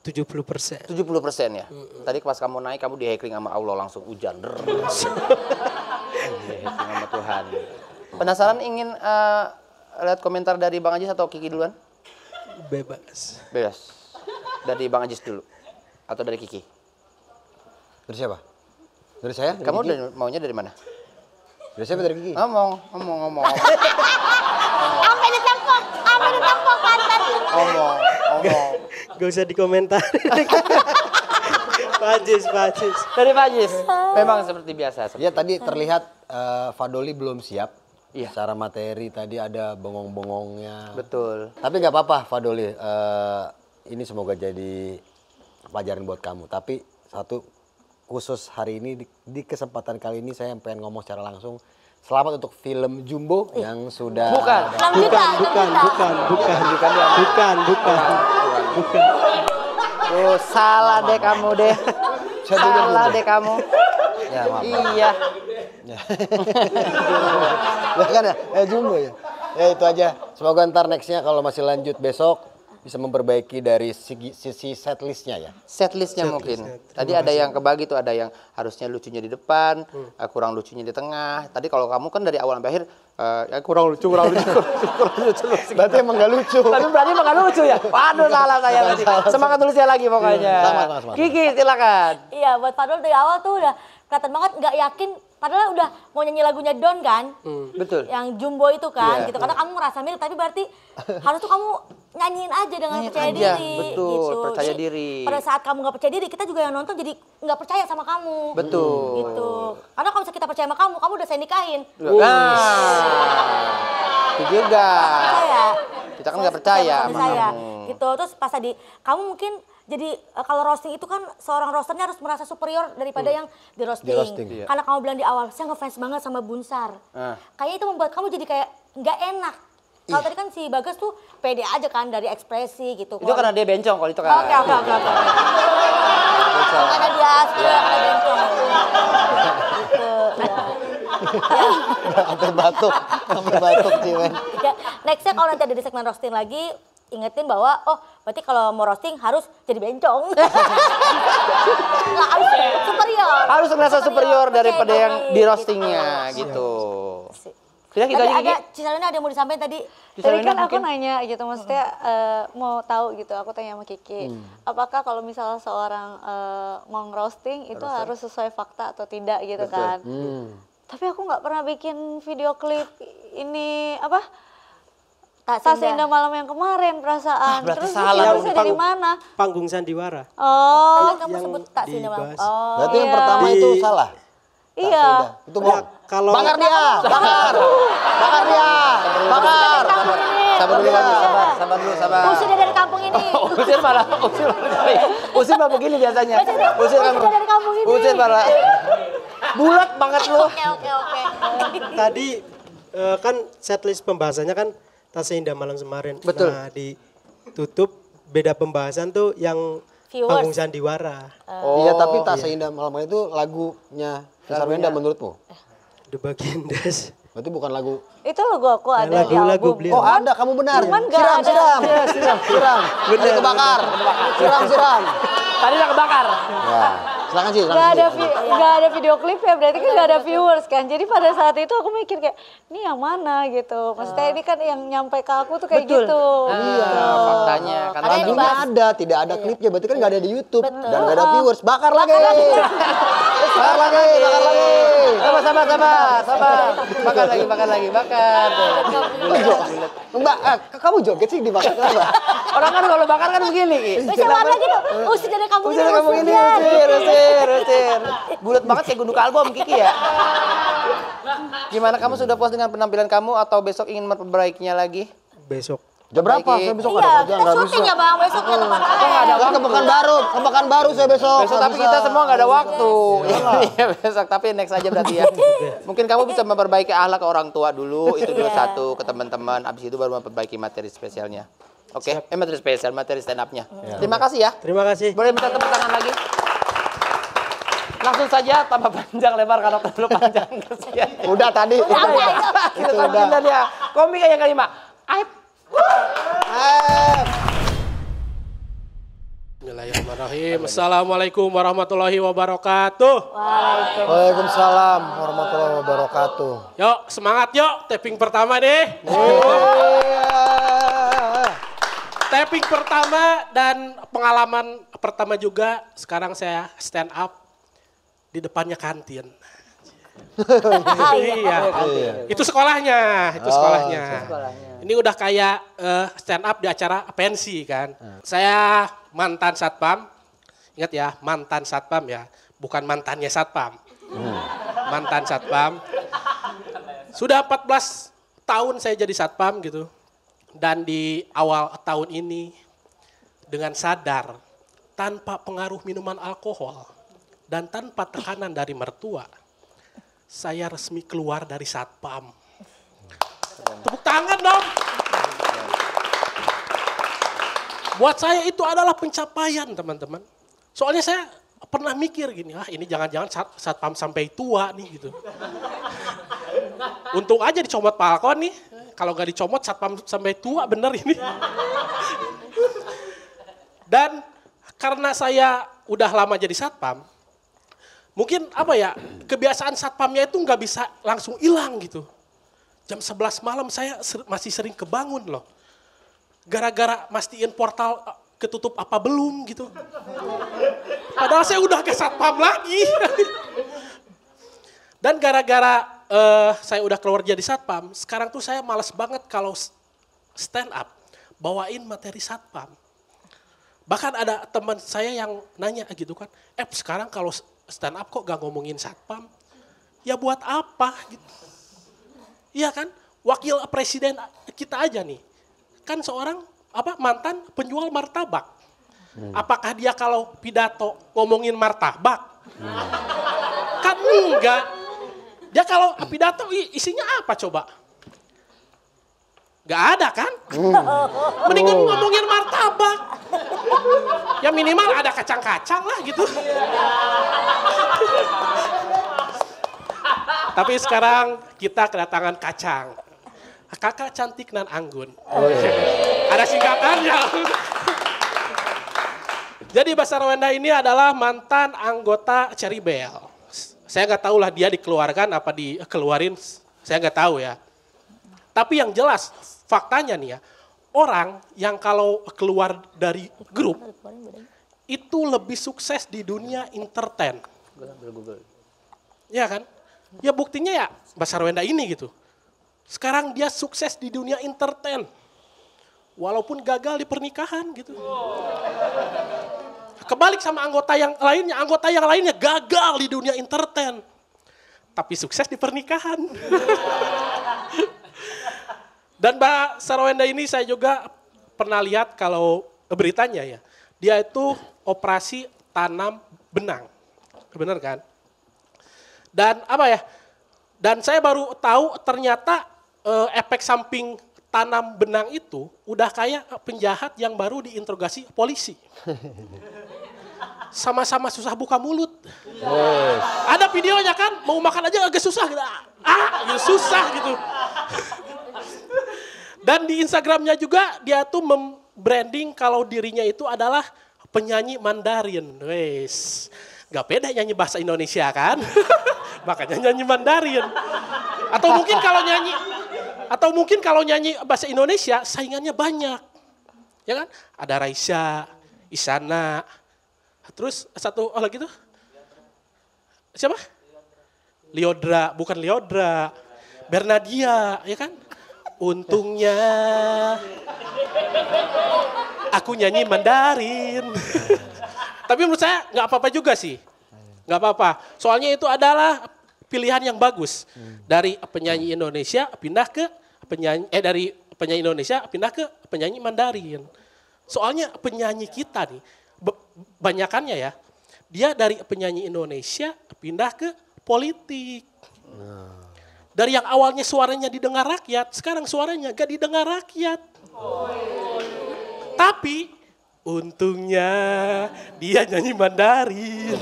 70%. 70% ya? Tadi pas kamu naik, kamu di-heckling sama Allah, langsung hujan. Di-heckling sama Tuhan. Penasaran ingin lihat komentar dari Bang Ajis atau Kiki duluan? Bebas. Bebas. Dari Bang Ajis dulu? Atau dari Kiki? Dari siapa? Dari saya? Dari Kamu Kiki? maunya dari mana? Dari siapa, dari Kiki? Ngomong. Sampai ditempok pantat. Ngomong. Gak usah dikomentarin. Pak Ajis. Dari Pak Ajis, memang seperti biasa. Ya tadi terlihat Fadoli belum siap. Iya. Secara materi tadi ada bengong-bengongnya. Betul. Tapi nggak apa-apa Fadoli. Ini semoga jadi pelajaran buat kamu. Tapi satu khusus hari ini di kesempatan kali ini saya pengen ngomong secara langsung. Selamat untuk film Jumbo yang sudah. Bukan. Oh, salah deh kamu deh. Salah deh kamu. Ya, maaf. Iya. Bahkan ya, Jumbo ya. Ya itu aja. Semoga ntar nextnya kalau masih lanjut besok bisa memperbaiki dari sisi setlistnya ya. Setlistnya mungkin. Tadi ada yang kebagi tuh, ada yang harusnya lucunya di depan, kurang lucunya di tengah. Tadi kalau kamu kan dari awal sampai akhir kurang lucu. Berarti emang gak lucu. Tapi berarti emang gak lucu ya? Waduh, salah saya tadi. Semangat tulisnya lagi pokoknya. Semangat. Kiki, silakan. Iya, buat Fadol dari awal tuh udah kelihatan banget nggak yakin. Padahal udah mau nyanyi lagunya Don kan, Betul. yang Jumbo itu kan, Iya. gitu. Karena kamu ngerasa mirip, tapi berarti harus tuh kamu nyanyiin aja dengan Nyanyiin percaya aja, diri. betul, Gitu. percaya Jadi, diri. Pada saat kamu nggak percaya diri, kita juga yang nonton jadi nggak percaya sama kamu. Betul. Gitu. Karena kalau misalnya kita percaya sama kamu udah saya nikahin. Nah, itu juga. Percaya. Kita kan nggak percaya sama sama saya. kamu. Gitu. Terus pas tadi kamu mungkin jadi kalau roasting itu kan seorang roasternya harus merasa superior daripada yang di roasting. Di roasting, iya. Karena kamu bilang di awal, saya ngefans banget sama Bunsar. Kayaknya itu membuat kamu jadi kayak nggak enak. Kalau tadi kan si Bagas tuh pede aja kan dari ekspresi gitu. Itu karena dia bencong kalau itu kan. Oke. Karena dia ada bencong. Gitu. Sampai batuk Ciwen. Ya, nextnya kalau nanti ada di segmen roasting lagi, ingetin bahwa berarti kalau mau roasting harus jadi bencong. Lah, harus superior. Harus merasa superior daripada yang di roastingnya gitu. Kita Tadi aja ada Kiki. Cisalina ada yang mau disampaikan tadi. Tadi kan aku nanya gitu, maksudnya mau tahu gitu, aku tanya sama Kiki, apakah kalau misalnya seorang mau roasting itu harus sesuai fakta atau tidak gitu kan? Tapi aku nggak pernah bikin video klip ini apa? Tas Indah Malam yang kemarin perasaan. berarti Terus salah harusnya dari mana? Panggung Sandiwara. Oh, Tadi kamu sebut tak sini Bang. dibahas. Oh. Berarti yang iya. pertama itu salah. iya. Itu bohong. Kalau Bakar dia. Bakar Sabar dulu, sabar dulu. Usir dia dari kampung ini. Usir malah begini biasanya. Usir kan. Usir dari kampung ini. Usir malah. Bulat banget lu. Oke. tadi kan setlist pembahasannya kan Tas Indah Malam kemarin. Betul. Nah, ditutup beda pembahasan tuh yang Viewers. Panggung Sandiwara. Iya, tapi Tak Seindah Malam itu lagunya Cesar Wenda menurutmu? The Bagindas. Berarti bukan lagu. Itu lagu aku ada di Lagu-lagu album. beliau. Oh, ada, kamu benar. Cuman nggak Siram. Nanti kebakar. Siram. Tadi udah kebakar. Ya, silakan sih. Nggak ada video klip ya, berarti kan nggak ada viewers kan. Jadi pada saat itu aku mikir kayak, ini yang mana gitu. Maksudnya ini kan yang nyampe ke aku tuh kayak gitu. Iya, faktanya. Karena Ada yang Lagunya dibahas. ada, tidak ada klipnya. Berarti kan nggak ada di YouTube dan nggak ada viewers. Bakar lagi. Bakar lagi. Sabar. Bakar lagi. Mbak, kamu joget sih dibakar kenapa? Orang kan kalau bakar kan begini, Ki. Usir lagi dong. Usir dari kampung ini. Usir. Bulat banget kayak gunung kalbom, Kiki ya. Gimana, kamu sudah puas dengan penampilan kamu atau besok ingin memperbaikinya lagi? Besok. Jam berapa? Saya besok ada Iya, kerja, kita nggak bisa. syuting ya Bang, besok ya tempat lain. Saya ke Pekanbaru saya besok. Besok nggak tapi bisa. kita semua nggak ada waktu. Iya besok, tapi next aja berarti ya. Mungkin kamu bisa memperbaiki akhlak ke orang tua dulu, itu dulu satu, ke teman-teman. Abis itu baru memperbaiki materi spesialnya. Oke, materi spesial, materi stand up-nya. Terima kasih ya. Terima kasih. Boleh minta tepuk tangan lagi? Langsung saja tambah panjang lebar karena terlalu panjang. Kesian. Udah tadi. Kita sambil dan ya. Komika yang kelima. Aib. Bismillahirrahmanirrahim. Assalamualaikum warahmatullahi wabarakatuh. Waalaikumsalam warahmatullahi wabarakatuh. Yuk, semangat yuk. Tapping pertama deh. Tapping pertama dan pengalaman pertama juga. Sekarang saya stand up di depannya kantin. Iya. Itu sekolahnya, itu sekolahnya. Ini udah kayak stand up di acara pensi kan. Saya mantan satpam. Ingat ya, mantan satpam ya, bukan mantannya satpam. Mantan satpam. Sudah 14 tahun saya jadi satpam gitu. Dan di awal tahun ini dengan sadar tanpa pengaruh minuman alkohol dan tanpa tekanan dari mertua, saya resmi keluar dari satpam. Tepuk tangan dong. Buat saya itu adalah pencapaian teman-teman. Soalnya saya pernah mikir gini, ini jangan-jangan satpam sampai tua nih gitu. Untung aja dicomot Pak Alkon nih. Kalau nggak dicomot satpam sampai tua bener ini. Dan karena saya udah lama jadi satpam, mungkin kebiasaan satpamnya itu nggak bisa langsung hilang gitu. Jam 11 malam saya masih sering kebangun loh. Gara-gara mastiin portal ketutup apa belum gitu. Padahal saya udah ke satpam lagi. Dan gara-gara saya udah keluar jadi satpam, sekarang tuh saya malas banget kalau stand up bawain materi satpam. Bahkan ada teman saya yang nanya gitu kan, sekarang kalau stand up kok gak ngomongin satpam? Ya buat apa gitu. Iya kan, wakil presiden kita aja nih, kan seorang mantan penjual martabak. Apakah dia kalau pidato ngomongin martabak? Kan enggak. Dia kalau pidato isinya apa coba? Gak ada kan? Mendingan ngomongin martabak. Ya minimal ada kacang-kacang lah gitu. Tapi sekarang kita kedatangan kacang. Kakak cantik nan anggun. Ada singkatannya. Jadi Basar Wenda ini adalah mantan anggota Cherry Bell. Saya nggak tahu lah dia dikeluarkan apa dikeluarin, saya nggak tahu ya. Tapi yang jelas faktanya nih ya, orang yang kalau keluar dari grup itu lebih sukses di dunia entertain. Ya kan? Ya buktinya ya Basar Wenda ini gitu. Sekarang dia sukses di dunia entertain. Walaupun gagal di pernikahan gitu. Kebalik sama anggota yang lainnya gagal di dunia entertain. Tapi sukses di pernikahan. Dan Mbak Sarwenda ini saya juga pernah lihat kalau beritanya ya. Dia itu operasi tanam benang. Benar kan? Dan Dan saya baru tahu ternyata efek samping tanam benang itu udah kayak penjahat yang baru diinterogasi polisi. Sama-sama susah buka mulut. Ada videonya kan, mau makan aja agak susah gitu. Susah gitu. Dan di Instagramnya juga dia tuh membranding kalau dirinya itu adalah penyanyi Mandarin. Wes, gak beda nyanyi bahasa Indonesia kan? Makanya nyanyi Mandarin. Atau mungkin kalau nyanyi bahasa Indonesia saingannya banyak. Ya kan? Ada Raisa, Isana, terus satu lagi tuh. Siapa? Liodra, bukan Liodra. Bernadia, ya kan? Untungnya aku nyanyi Mandarin. Tapi menurut saya nggak apa-apa juga sih. Nggak apa-apa. Soalnya itu adalah pilihan yang bagus. Dari penyanyi Indonesia pindah ke dari penyanyi Indonesia pindah ke penyanyi Mandarin. Soalnya penyanyi kita nih, banyakannya ya, dia dari penyanyi Indonesia pindah ke politik. Dari yang awalnya suaranya didengar rakyat, sekarang suaranya gak didengar rakyat. Tapi untungnya dia nyanyi Mandarin.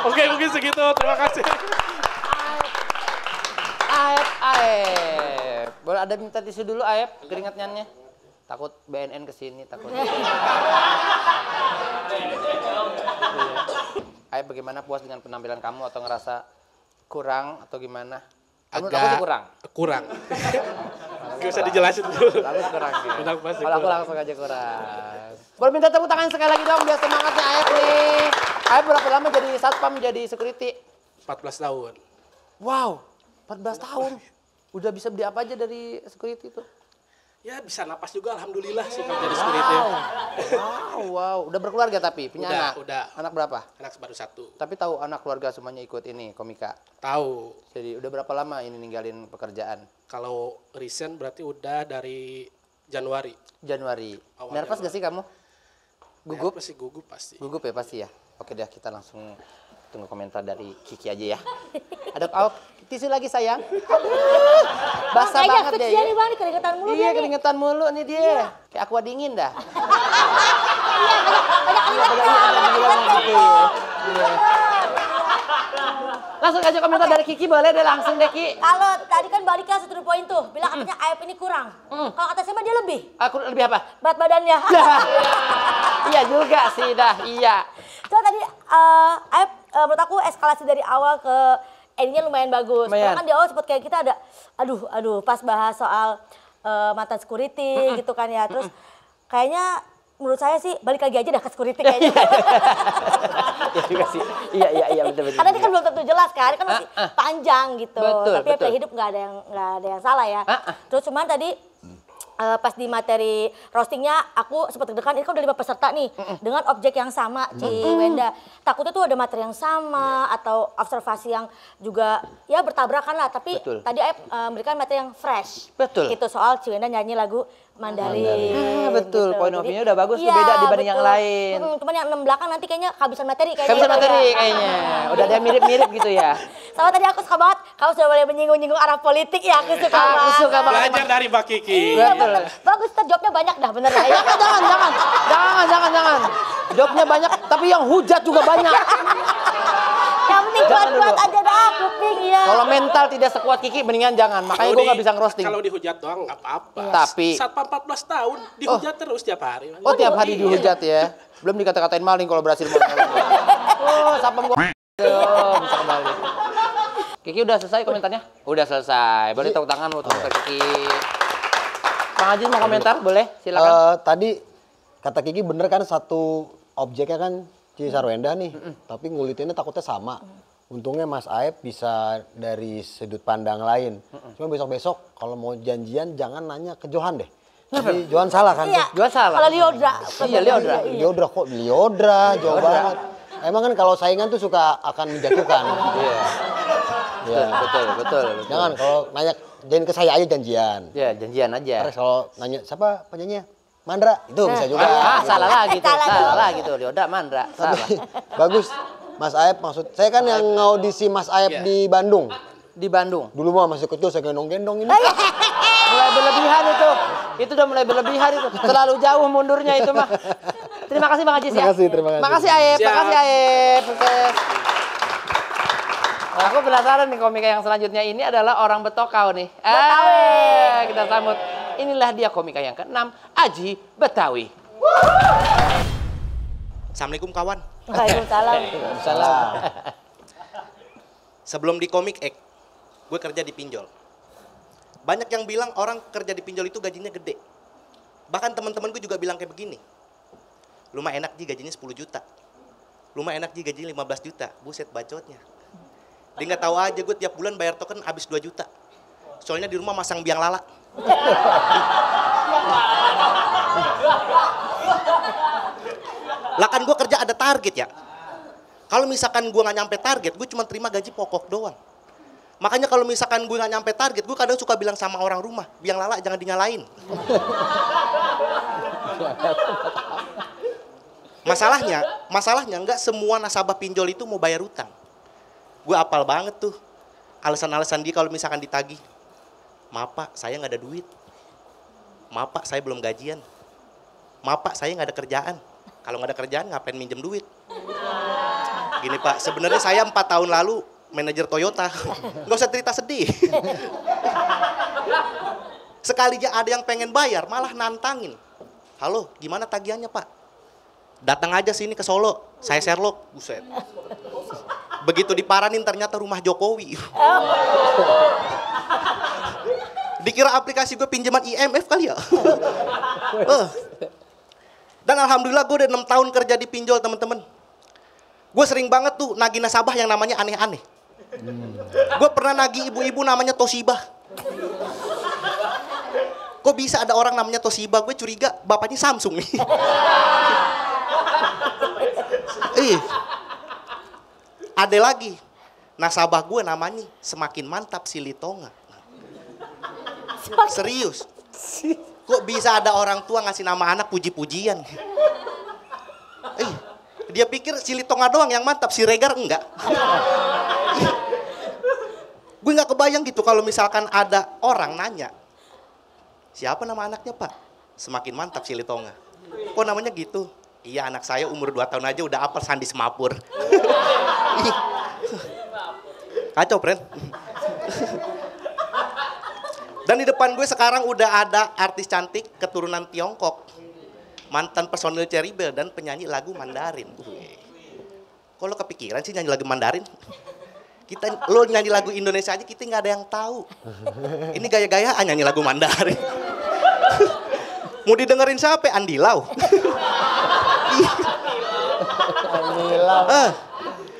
Oke, mungkin segitu. Terima kasih. Aep. Boleh ada minta tisu dulu Aep, keringatnya. Takut BNN kesini, takut. Aep, bagaimana, puas dengan penampilan kamu atau ngerasa kurang atau gimana? Kamu aku sih kurang. Kurang. Gak usah dijelasin dulu. Aku kurang ya. Pasti Kalau aku langsung aja kurang. Boleh minta tepuk tangan sekali lagi dong biar semangatnya Aep nih. Aep berapa lama jadi satpam, jadi security? 14 tahun. Wow, 14 tahun. Udah bisa beli apa aja dari security itu? Ya bisa napas juga alhamdulillah sih kalau jadi security. Wow. Udah berkeluarga tapi? Punya anak? Udah. Anak berapa? Anak baru 1. Tapi tahu anak keluarga semuanya ikut ini, komika? Tahu. Jadi udah berapa lama ini ninggalin pekerjaan? Kalau recent berarti udah dari Januari. Nervous gak sih kamu? Gugup? Pasti gugup pasti. Gugup ya pasti ya? Oke deh, kita langsung tunggu komentar dari Kiki aja ya. Ada tisu lagi sayang. Basah banget deh. Iya, Bang, keringetan mulu Iya, keringetan mulu nih dia. Iya. Kayak aqua dingin dah. Langsung aja komentar dari Kiki, boleh deh langsung deh Ki. Kalau tadi kan baliknya 1 poin tuh, bilang katanya Aep ini kurang. Kalau kata saya mah dia lebih. Aku lebih apa? Berat badannya. Iya juga sih dah, iya. Soalnya tadi Aep menurut aku eskalasi dari awal ke endingnya lumayan bagus. Karena kan di awal sempat kayak kita ada, aduh pas bahas soal mantan security gitu kan ya. Terus kayaknya menurut saya sih balik lagi aja dah ke security kayaknya. Iya juga sih. Iya betul. Karena ini kan belum tentu jelas kan masih panjang gitu. Betul, tapi ya hidup nggak ada yang salah ya. Terus cuman tadi pas di materi roastingnya aku sempat deg-degan, ini kan udah 5 peserta nih dengan objek yang sama Ci Wenda. Takutnya tuh ada materi yang sama atau observasi yang juga ya bertabrakan lah, tapi tadi Aep memberikan materi yang fresh. Betul. Gitu soal Ci Wenda nyanyi lagu Mandarin. Betul, gitu. point of view-nya udah bagus, beda dibanding yang lain. Cuman yang 6 belakang nanti kayaknya kehabisan materi kayaknya. Kehabisan materi kayaknya. Udah ada yang mirip-mirip gitu ya. Sama tadi aku suka banget, kamu sudah boleh menyinggung-nyinggung arah politik ya, aku suka banget. Aku suka banget. Belajar dari Mbak Kiki. Iya, bagus, jawabnya banyak dah bener ya. Jangan. Jawabnya banyak, tapi yang hujat juga banyak. Yang penting kuat-kuat aja dah, kuping ya. Kalau mental tidak sekuat Kiki, mendingan jangan. Makanya gue gak bisa ngerosting. Kalau dihujat doang nggak apa-apa. Tapi Satpam 14 tahun dihujat terus tiap hari. oh tiap hari dihujat ya. Belum dikata-katain maling kalau berhasil maling. Oh, satpam gue bisa kembali. Kiki udah selesai komentarnya? Udah selesai. Boleh tepuk tangan untuk Kiki. Bang Aziz mau komentar? Boleh? Silakan. Tadi kata Kiki bener kan, satu objeknya kan Ci Sarwenda nih, tapi ngulitinnya takutnya sama. Untungnya Mas Aep bisa dari sudut pandang lain. Cuma besok-besok kalau mau janjian jangan nanya ke Johan deh. Tapi Johan salah kan? Iya. Johan salah. Kalau Liodra. Iya, Liodra. Liodra kok Liodra, jauh banget. Emang kan kalau saingan tuh suka akan menjatuhkan. Iya. Betul. Jangan kalau nanya, jangan ke saya aja janjian. Ya, janjian aja. Terus kalau nanya siapa penyanyinya? Mandra, itu bisa juga. Gitu. Salah lagi tuh. Liodra Mandra. Salah. Bagus. Mas Aep maksud saya kan yang ngaudisi Mas Aep di Bandung. Di Bandung. Dulu mah masih kecil saya gendong-gendong ini. Mulai berlebihan itu. Itu udah mulai berlebihan itu. Terlalu jauh mundurnya itu mah. Terima kasih Bang Ajis ya. Terima kasih. Makasih Aep, makasih Aep. Sukses. Nah, aku penasaran nih, komika yang selanjutnya ini adalah orang Betokau nih. Kita sambut. Inilah dia komika yang ke-6, Aji Betawi. Assalamualaikum kawan. Waalaikumsalam. Salam. Sebelum di Komik X, gue kerja di pinjol. Banyak yang bilang orang kerja di pinjol itu gajinya gede. Bahkan teman-teman gue juga bilang kayak begini. Lu mah enak Ji gajinya 10 juta. Lu mah enak Ji gajinya 15 juta. Buset bacotnya. Dia nggak tahu aja gue tiap bulan bayar token habis 2 juta. Soalnya di rumah masang biang lala. Lah kan gue kerja ada target ya. Kalau misalkan gue nggak nyampe target, gue cuma terima gaji pokok doang. Makanya kalau misalkan gue nggak nyampe target, gue kadang suka bilang sama orang rumah, biang lala jangan dinyalain. Masalahnya nggak semua nasabah pinjol itu mau bayar utang. Gue apal banget tuh alasan-alasan dia kalau misalkan ditagih. Maaf Pak, saya nggak ada duit. Maaf Pak, saya belum gajian. Maaf Pak, saya nggak ada kerjaan. Kalau nggak ada kerjaan ngapain minjem duit? Gini Pak, sebenarnya saya 4 tahun lalu manajer Toyota. Nggak usah cerita sedih. Sekali aja ada yang pengen bayar, malah nantangin. Halo, gimana tagihannya Pak? Datang aja sini ke Solo, saya Sherlock. Buset. Begitu diparanin ternyata rumah Jokowi. Dikira aplikasi gue pinjaman IMF kali ya. Dan alhamdulillah gue udah 6 tahun kerja di pinjol teman-teman. Gue sering banget tuh nagih nasabah yang namanya aneh-aneh. Gue pernah nagih ibu-ibu namanya Toshiba. Kok bisa ada orang namanya Toshiba? Gue curiga bapaknya Samsung nih. Ada lagi nasabah gue namanya semakin mantap Silitonga. Serius. Kok bisa ada orang tua ngasih nama anak puji-pujian? Dia pikir Silitonga doang yang mantap, si Regar enggak. Gue nggak kebayang gitu kalau misalkan ada orang nanya, siapa nama anaknya Pak? Semakin mantap Silitonga. Kok namanya gitu? Iya, anak saya umur 2 tahun aja udah apel Sandi Semapur. Kacau, friend. Dan di depan gue sekarang udah ada artis cantik keturunan Tiongkok. Mantan personil Cherry Bell dan penyanyi lagu Mandarin. Kok lo kepikiran sih nyanyi lagu Mandarin? Lo nyanyi lagu Indonesia aja kita nggak ada yang tahu. Ini gaya-gayaan nyanyi lagu Mandarin. Mau didengerin siapa? Andi Lau.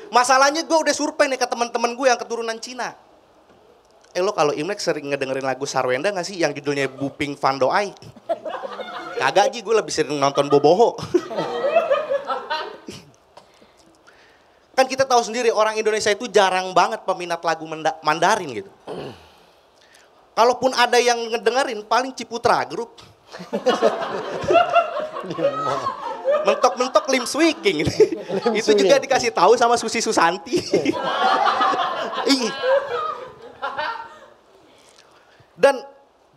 Masalahnya gue udah survei nih ke teman-teman gue yang keturunan Cina. Lo kalau Imlek sering ngedengerin lagu Sarwenda gak sih yang judulnya Buping Van Doai? Kagak Ji, gue lebih sering nonton Boboho. Kan kita tahu sendiri orang Indonesia itu jarang banget peminat lagu Mandarin gitu. Kalaupun ada yang ngedengerin paling Ciputra Group. Mentok-mentok Lim Swicking. Itu juga dikasih tahu sama Susi Susanti. Dan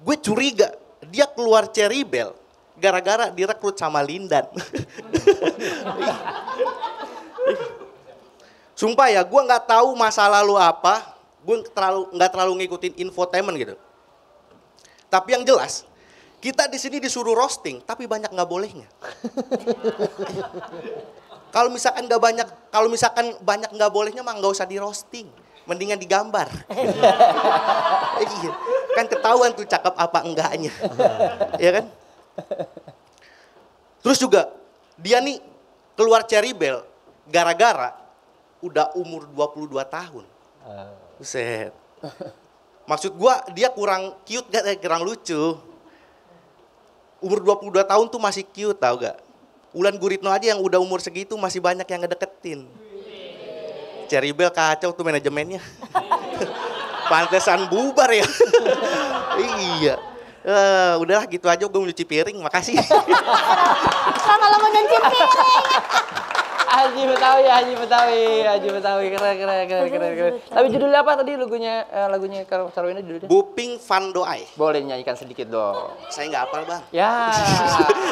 gue curiga dia keluar Cherry Bell gara-gara direkrut sama Lindan. Sumpah ya, gue nggak tahu masa lalu apa, gue nggak terlalu ngikutin infotainment gitu. Tapi yang jelas, kita di sini disuruh roasting, tapi banyak nggak bolehnya. Kalau misalkan banyak nggak bolehnya, mah nggak usah di roasting, mendingan digambar. Kan ketahuan tuh cakep apa enggaknya, ya kan? Terus juga dia nih keluar Cherry Bell gara-gara udah umur 22 tahun. Buset. Maksud gua dia kurang cute gak, kurang lucu. Umur 22 tahun tuh masih cute tau gak? Ulan Guritno aja yang udah umur segitu masih banyak yang ngedeketin. Cherry Bell kacau tuh manajemennya. Pantesan bubar ya. Iya. Udahlah gitu aja, gue mau nyuci piring, makasih. Kalau mau nyuci piring. Haji Betawi, keren. Tapi judulnya apa tadi lagunya Sarwenda judulnya? Buping Van Doai. Boleh nyanyikan sedikit dong. Saya nggak hafal bang. Ya.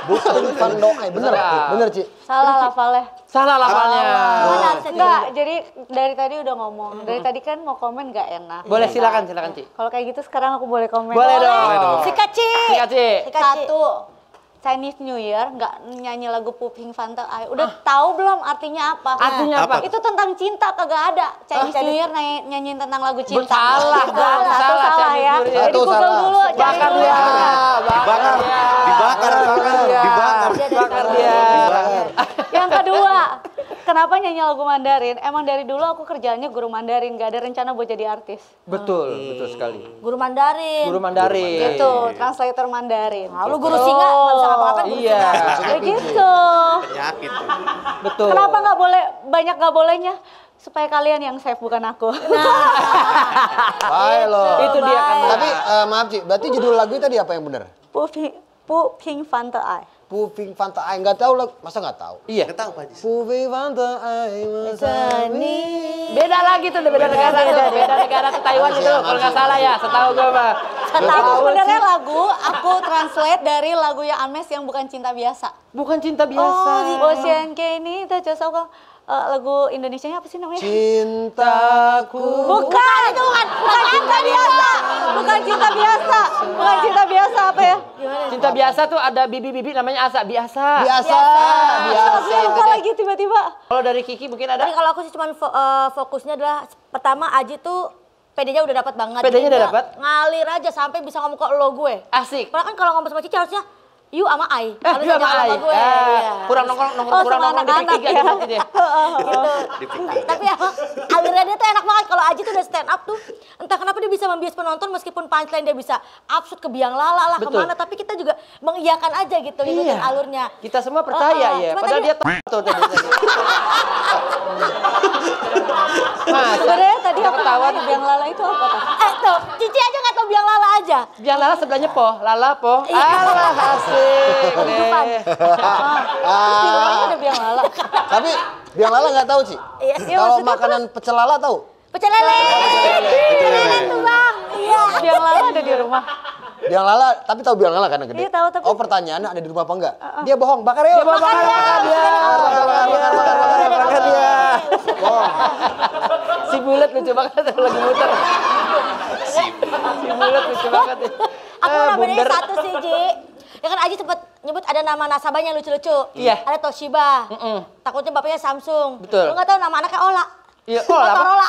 Buping Van Doai, bener Ci? Salah lafalnya. Salah lafalnya. Enggak, jadi dari tadi udah ngomong. Dari tadi kan mau komen gak enak. Boleh silakan Ci. Kalau kayak gitu sekarang aku boleh komen. Boleh dong. Sikat Ci. Satu, Chinese New Year nggak nyanyi lagu Puping Van Doai. Udah tahu belum artinya apa? Artinya apa? Itu tentang cinta kagak ada. Chinese New Year nyanyiin tentang lagu cinta. Salah dong, salah ya. Jadi Google dulu. Bakar dia. Dibakar dia. Yang kedua, kenapa nyanyi lagu Mandarin? Emang dari dulu aku kerjaannya guru Mandarin, gak ada rencana buat jadi artis. Betul sekali. Guru Mandarin. Itu, translator Mandarin. Lalu guru singa nggak bisa ngapa-ngapain. Iya. Kayak gitu. Penyakit. Betul. Kenapa nggak boleh, banyak nggak bolehnya? Supaya kalian yang save bukan aku. Baik loh. Itu dia kan. Tapi maaf Ci, berarti judul lagu tadi apa yang benar? Pu Pink Fanta Ai. Puping Fanta Ai, nggak tahu lah, masa nggak tahu? Iya. Nggak tahu Pak Haji. Puping Fanta Ai, Beda lagi tuh, beda negara tuh. Beda negara tuh Taiwan itu, kalau nggak salah ya, setahu gue mah. Tapi sebenarnya lagu aku translate dari lagu yang Ames yang bukan cinta biasa. Bukan cinta biasa. Oh, di Ocean Kini itu jasa lagu Indonesianya apa sih namanya? Cintaku. Bukan, itu bukan cinta biasa. Bukan cinta biasa. Bukan cinta biasa apa ya? Cinta biasa tuh ada bibi-bibi namanya Asa, biasa. Biasa. Lupa lagi tiba-tiba. Kalau dari Kiki mungkin ada? Jadi kalau aku sih cuman fokusnya adalah pertama Aji tuh PD-nya udah dapat banget. PD-nya udah Dia dapat? Ngalir aja sampai bisa ngomong ke lo gue. Asik. Padahal kan kalau ngomong sama Cici harusnya you sama Ai. Yuk Harusnya sama jangan Ai. sama gue. Iya. Kurang nongkrong kurang sama nongkrong di anak-anak tiga ya. gitu dia. Gitu. Tapi ya, alirannya dia tuh enak banget. Kalau Aji tuh udah stand up tuh, entah kenapa dia bisa membias penonton meskipun punchline dia bisa absurd ke biang lala lah Betul. kemana. Tapi kita juga mengiyakan aja gitu, ngikutin alurnya. Kita semua percaya ya, Cuma padahal tadi- dia tuh tadi. Masa? Sebenarnya tadi Udah aku ketahuan. nanya biang lala itu apa tuh? Tuh, Cici aja nggak tahu biang lala aja. Biang lala sebelahnya po, lala po. Alah asik deh. Filmnya ada biang lala. Tapi biang lala nggak tahu Ci. Iya. Kalau makanan pecel lala tahu? Pecel lele. Pecel lele tuh bang. Iya. Biang lala ada di rumah. Biang lala, tapi tahu biang lala kan yang gede? Iya, tahu, tapi- Oh pertanyaannya ada di rumah apa enggak? Dia bohong, bakar yuk. Dia bakar dia. Bakar dia. Si bulat lucu banget lagi muter. Si bulat lucu banget. Aku namanya Bundar. satu sih, Ji. Ya kan Aji sempat nyebut ada nama nasabahnya lucu-lucu. Iya. Ada Toshiba. Takutnya bapaknya Samsung. Betul. Lu nggak tahu nama anaknya Ola. Iya, oh apa? Motorola.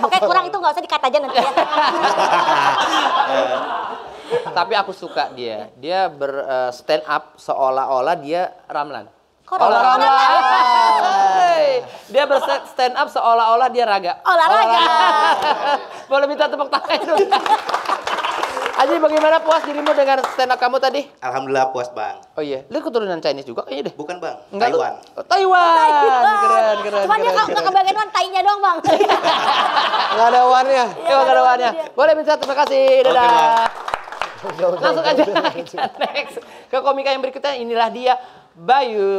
Oke, kurang itu nggak usah dikat aja nanti ya. Tapi aku suka dia. Dia stand up seolah-olah dia Ramlan. Kok Olahraga. Ramlan? Dia stand up seolah-olah dia raga. Olahraga. Boleh minta tepuk tangan itu. Aji, bagaimana puas dirimu dengan stand up kamu tadi? Alhamdulillah puas Bang. Oh iya, lu keturunan Chinese juga kayaknya deh. Bukan Bang, Enggak, lu- Taiwan. Oh, Taiwan. Keren. Cuman dia nggak kebagian wan tainya doang bang. Nggak ada warnanya. Iya, nggak ada warnanya. Boleh minta terima kasih. Dadah. Langsung aja next ke komika yang berikutnya. Inilah dia Bayu.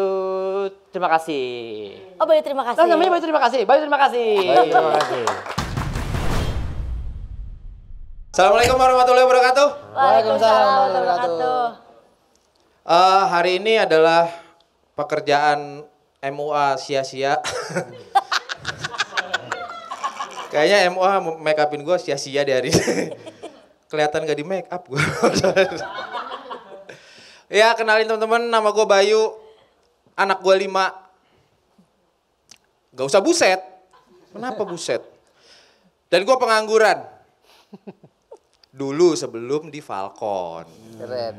Terima kasih. Oh Bayu terima kasih. Oh, namanya Bayu terima kasih. Bayu terima kasih. Terima kasih. Assalamualaikum warahmatullahi wabarakatuh. Waalaikumsalam warahmatullahi wabarakatuh. Hari ini adalah pekerjaan MUA sia-sia. Kayaknya MUA make upin gue sia-sia di hari ini. Kelihatan gak di make up gue. Ya kenalin teman-teman, nama gue Bayu. Anak gue 5. Gak usah buset. Kenapa buset? Dan gue pengangguran. Dulu sebelum di Falcon. Keren.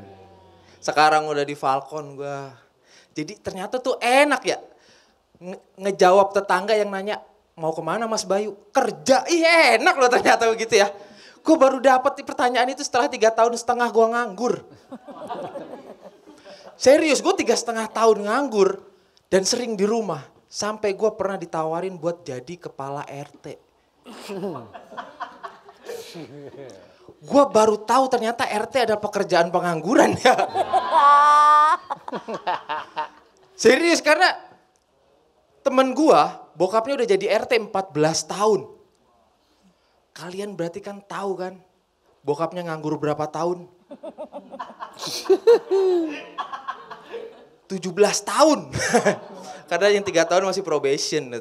Sekarang udah di Falcon gua. Jadi ternyata tuh enak ya. Ngejawab tetangga yang nanya, mau kemana Mas Bayu? Kerja, enak loh ternyata begitu ya. Gue baru dapat pertanyaan itu setelah 3,5 tahun gue nganggur. Serius, gue 3,5 tahun nganggur dan sering di rumah. Sampai gue pernah ditawarin buat jadi kepala RT. Gue baru tahu ternyata RT ada pekerjaan pengangguran ya. Serius karena temen gue bokapnya udah jadi RT 14 tahun. Kalian berarti kan tahu kan bokapnya nganggur berapa tahun? 17 tahun. Karena yang 3 tahun masih probation.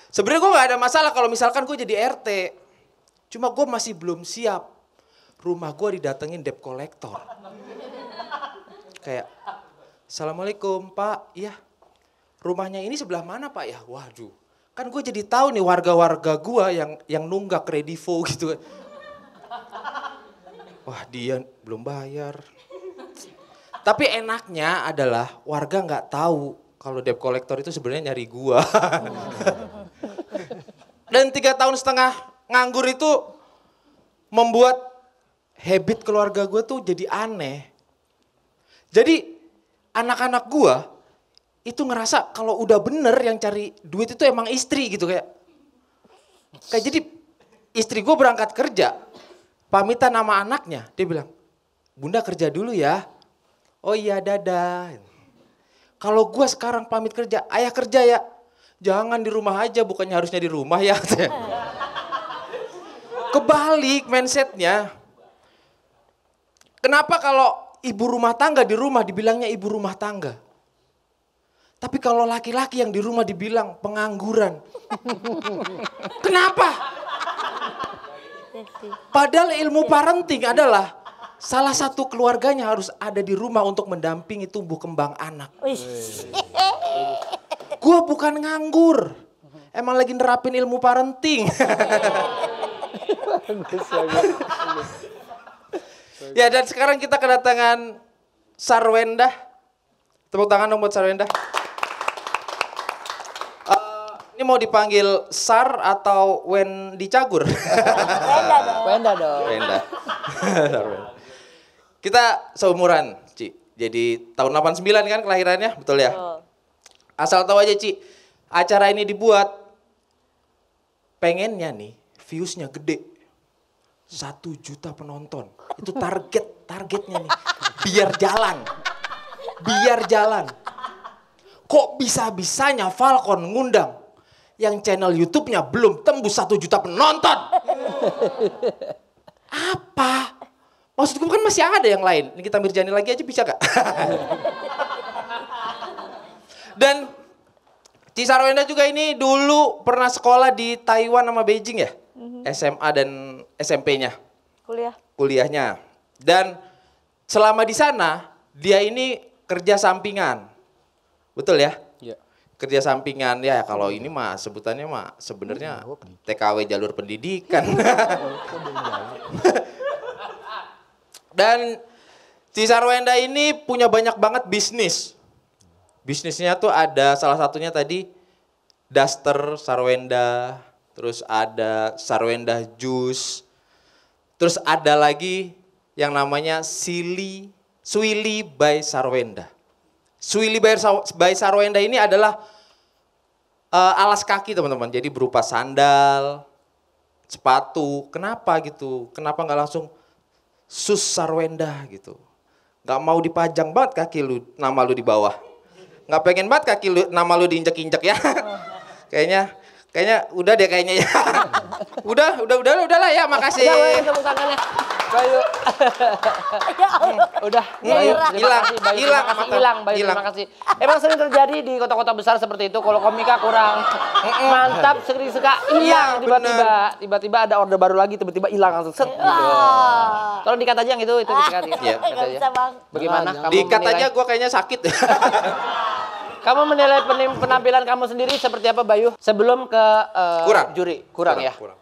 Sebenarnya gue gak ada masalah kalau misalkan gue jadi RT. Cuma gue masih belum siap. Rumah gue didatengin debt collector. Kayak, Assalamualaikum Pak, iya. Rumahnya ini sebelah mana Pak ya? Waduh, kan gue jadi tahu nih warga-warga gue yang nunggak kredivo gitu. Wah dia belum bayar. Tapi enaknya adalah warga nggak tahu kalau debt collector itu sebenarnya nyari gue. Dan 3,5 tahun nganggur itu membuat habit keluarga gue tuh jadi aneh. Jadi anak-anak gue itu ngerasa kalau udah bener yang cari duit itu emang istri gitu kayak jadi istri gue berangkat kerja, pamitan sama anaknya, dia bilang, Bunda kerja dulu ya. Oh iya dadah. Kalau gue sekarang pamit kerja, ayah kerja ya. Jangan di rumah aja, bukannya harusnya di rumah ya. Kebalik mindsetnya. Kenapa kalau ibu rumah tangga di rumah dibilangnya ibu rumah tangga? Tapi kalau laki-laki yang di rumah dibilang pengangguran. Kenapa? Padahal ilmu parenting adalah salah satu keluarganya harus ada di rumah untuk mendampingi tumbuh kembang anak. Gue bukan nganggur. Emang lagi nerapin ilmu parenting. Ya dan sekarang kita kedatangan Sarwenda. Tepuk tangan dong buat Sarwenda. Ini mau dipanggil Sar atau Wendy Cagur? Wenda dong. Wenda. Kita seumuran, Ci. Jadi tahun 89 kan kelahirannya, betul ya? Asal tahu aja, Ci. Acara ini dibuat pengennya nih viewsnya gede. 1 juta penonton. Itu targetnya nih. Biar jalan. Kok bisa-bisanya Falcon ngundang yang channel YouTube-nya belum tembus 1 juta penonton? Apa? Maksudku kan masih ada yang lain. Nikita Mirjani lagi aja bisa gak? Dan Ci Sarwenda juga ini dulu pernah sekolah di Taiwan sama Beijing ya? SMA dan SMP-nya. Kuliahnya. Dan selama di sana dia ini kerja sampingan. Betul ya? Iya. Kerja sampingan ya kalau ini mah sebutannya mah sebenarnya TKW jalur pendidikan. Dan Ci Sarwenda ini punya banyak banget bisnis. Bisnisnya tuh ada salah satunya tadi Duster Sarwenda, terus ada Sarwenda Juice, terus ada lagi yang namanya Swili by Sarwenda. Swili by Sarwenda ini adalah alas kaki teman-teman, jadi berupa sandal, sepatu. Kenapa gitu? Kenapa nggak langsung Sus Sarwenda gitu? Nggak mau dipajang banget kaki lu, nama lu di bawah. Nggak pengen banget kaki lu, nama lu diinjek-injek ya. Kayaknya udah deh kayaknya ya. udah lah ya, makasih. Tepuk tangannya. Bayu. Udah. Hilang. Bayu, terima kasih. Emang sering terjadi di kota-kota besar seperti itu kalau komika kurang mantap, sering suka hilang tiba-tiba ada order baru lagi tiba-tiba hilang langsung set gitu. Tolong dikat aja yang itu dikat. Iya. Bagaimana kamu dikat aja gua kayaknya sakit. Kamu menilai penampilan kamu sendiri seperti apa, Bayu? Sebelum ke juri, kurang ya? Kurang.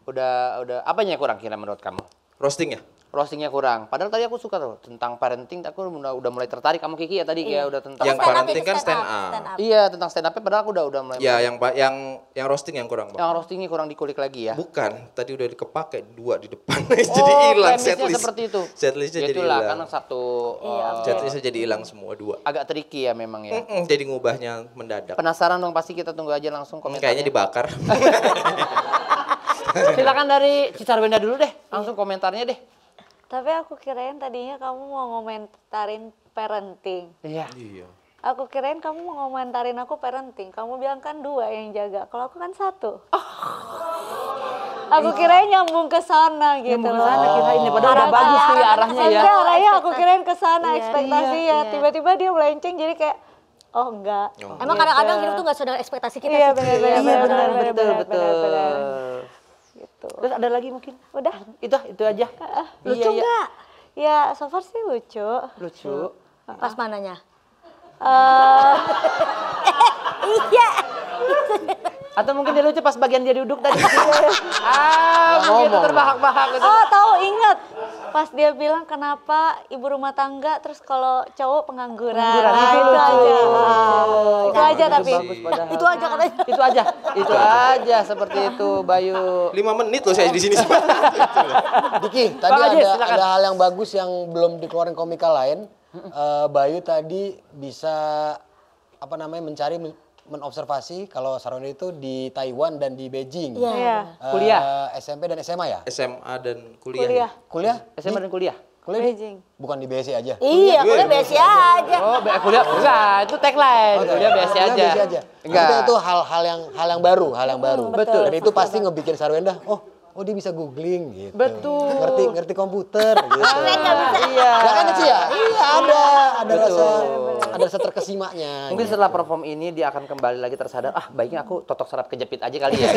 Udah apanya kurang kira menurut kamu? Roastingnya? Roastingnya kurang. Padahal tadi aku suka tuh tentang parenting, aku udah mulai tertarik. Kamu Kiki ya tadi kayak udah tentang yang parenting kan stand up. Iya, tentang stand up-nya padahal aku udah mulai. Ya, yang roasting yang kurang, Bang. Yang roastingnya kurang dikulik lagi ya? Bukan, tadi udah dikepake 2 di depan. Jadi hilang setlist. Seperti itu. Setlistnya jadi itulah, hilang. karena satu setlistnya jadi hilang semua 2. Agak tricky ya memang ya. Jadi ngubahnya mendadak. Penasaran dong, pasti kita tunggu aja langsung komentarnya. Kayaknya dibakar. Silakan dari Ci Sarwenda dulu deh, langsung komentarnya deh. Tapi aku kirain tadinya kamu mau ngomentarin parenting. Iya. Aku kirain kamu mau ngomentarin aku parenting. Kamu bilang kan 2 yang jaga, kalau aku kan 1. Aku kirain nyambung ke sana gitu. Nyambung ke sana kirain ya, padahal udah bagus tuh ya arahnya ya. Arahnya aku kirain ke sana ekspektasi ya. Tiba-tiba dia melenceng jadi kayak oh enggak. Emang kadang-kadang hidup tuh nggak sesuai ekspektasi kita. Iya sih. Betul. Gitu. Terus ada lagi mungkin? Udah. Itu aja. Lucu nggak? Ya so far sih lucu. Lucu. Pas mananya? Iya. Atau mungkin dia lucu pas bagian dia duduk tadi. Mungkin itu terbahak-bahak gitu. Oh tahu, ingat. Pas dia bilang kenapa ibu rumah tangga terus kalau cowok pengangguran. Itu aja. Itu aja tapi. Itu aja katanya. Itu aja seperti itu, Bayu. 5 menit loh saya di sini. Diki, tadi ada hal yang bagus yang belum dikeluarin komika lain. Bayu tadi bisa mencari menobservasi kalau Sarwenda itu di Taiwan dan di Beijing. Iya. Kuliah. SMP dan SMA ya? SMA dan kuliah. Kuliah? SMA dan kuliah. Kuliah Beijing. bukan di BSI aja. Iya, kuliah biasa aja. Oh, kuliah enggak, itu tagline. Kuliah biasa Kuliah aja. BSI aja. Enggak. Maksudnya itu hal yang baru. Betul. Dan itu pasti ngebikin Sarwenda, oh dia bisa googling gitu. Betul. Ngerti komputer gitu. Iya. Ya kan itu ya? Iya ada rasa terkesimanya. Mungkin setelah perform ini dia akan kembali lagi tersadar, baiknya aku totok serap kejepit aja kali ya.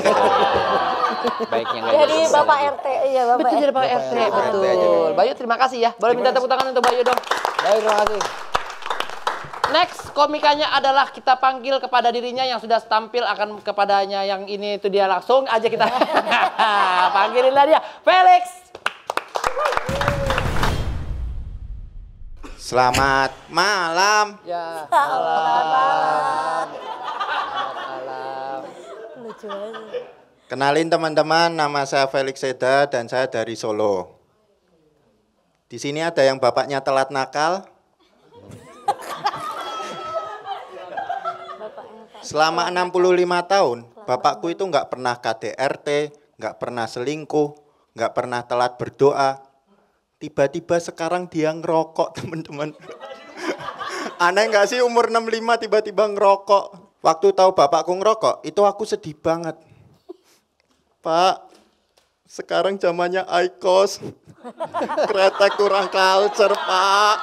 Baiknya enggak Jadi Bapak RT, iya Bapak. Betul, jadi Pak RT, betul. Bayu terima kasih ya. Boleh minta tepuk tangan untuk Bayu dong. Baik, terima kasih. Next komikanya adalah kita panggil kepada dirinya yang sudah tampil akan kepadanya yang ini itu dia langsung aja kita panggilinlah dia, Felix. Selamat malam. Ya. Malam. Lucu banget. Kenalin teman-teman, nama saya Felix Seda dan saya dari Solo. Di sini ada yang bapaknya telat nakal. Selama 65 tahun, bapakku itu nggak pernah KDRT, nggak pernah selingkuh, nggak pernah telat berdoa. Tiba-tiba sekarang dia ngerokok, teman-teman. Aneh nggak sih umur 65 tiba-tiba ngerokok? Waktu tahu bapakku ngerokok, itu aku sedih banget. Pak, sekarang zamannya IQOS. Kretek kurang culture, Pak.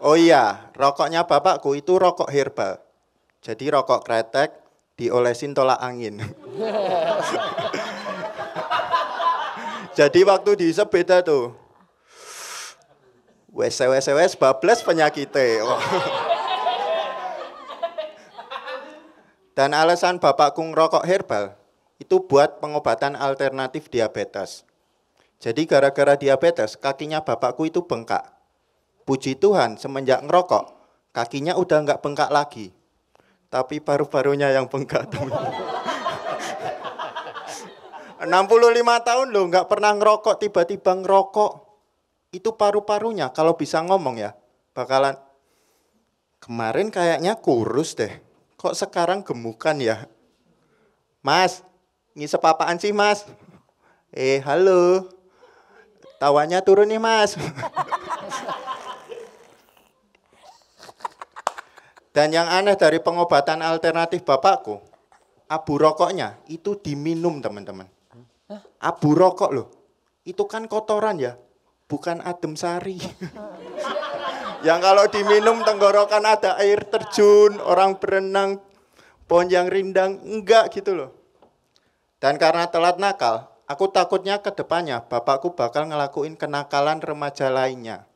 Oh iya, rokoknya bapakku itu rokok herbal. Jadi rokok kretek diolesin tolak angin. Jadi waktu dihisap beda tuh. Wes bablas penyakitnya. Oh. Dan alasan bapakku ngerokok herbal itu buat pengobatan alternatif diabetes. Jadi gara-gara diabetes kakinya bapakku itu bengkak. Puji Tuhan semenjak ngerokok kakinya udah nggak bengkak lagi. Tapi paru-parunya yang bengkak. 65 tahun loh nggak pernah ngerokok, tiba-tiba ngerokok. Itu paru-parunya kalau bisa ngomong ya bakalan kemarin kayaknya kurus deh. Kok sekarang gemukan ya? Mas, ngisep apaan sih mas? Halo. Tawanya turun nih mas. Dan yang aneh dari pengobatan alternatif bapakku, abu rokoknya itu diminum teman-teman. Abu rokok loh, itu kan kotoran ya, bukan adem sari. Yang kalau diminum tenggorokan ada air terjun, orang berenang, pohon yang rindang, enggak gitu loh. Dan karena telat nakal, aku takutnya ke depannya bapakku bakal ngelakuin kenakalan remaja lainnya.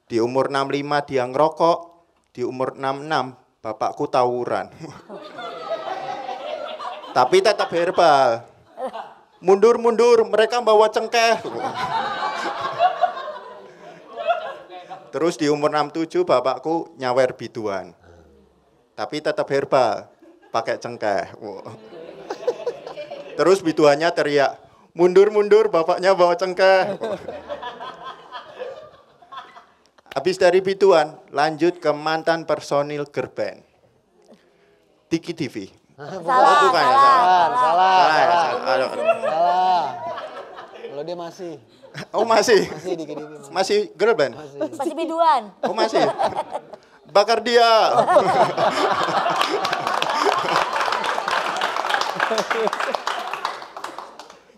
Di umur 65 dia ngerokok, di umur 66 bapakku tawuran. Tapi tetap herbal. Mundur-mundur, mereka bawa cengkeh. Terus di umur 67 bapakku nyawer biduan. Tapi tetap herbal, pakai cengkeh. Terus biduannya teriak, mundur-mundur, bapaknya bawa cengkeh. Habis dari biduan, lanjut ke mantan personil girl band. Tiki TV. Salah. Kalau dia masih. Oh masih? Masih di KDV. Masih girl band? Masih biduan. Oh masih? Bakar dia.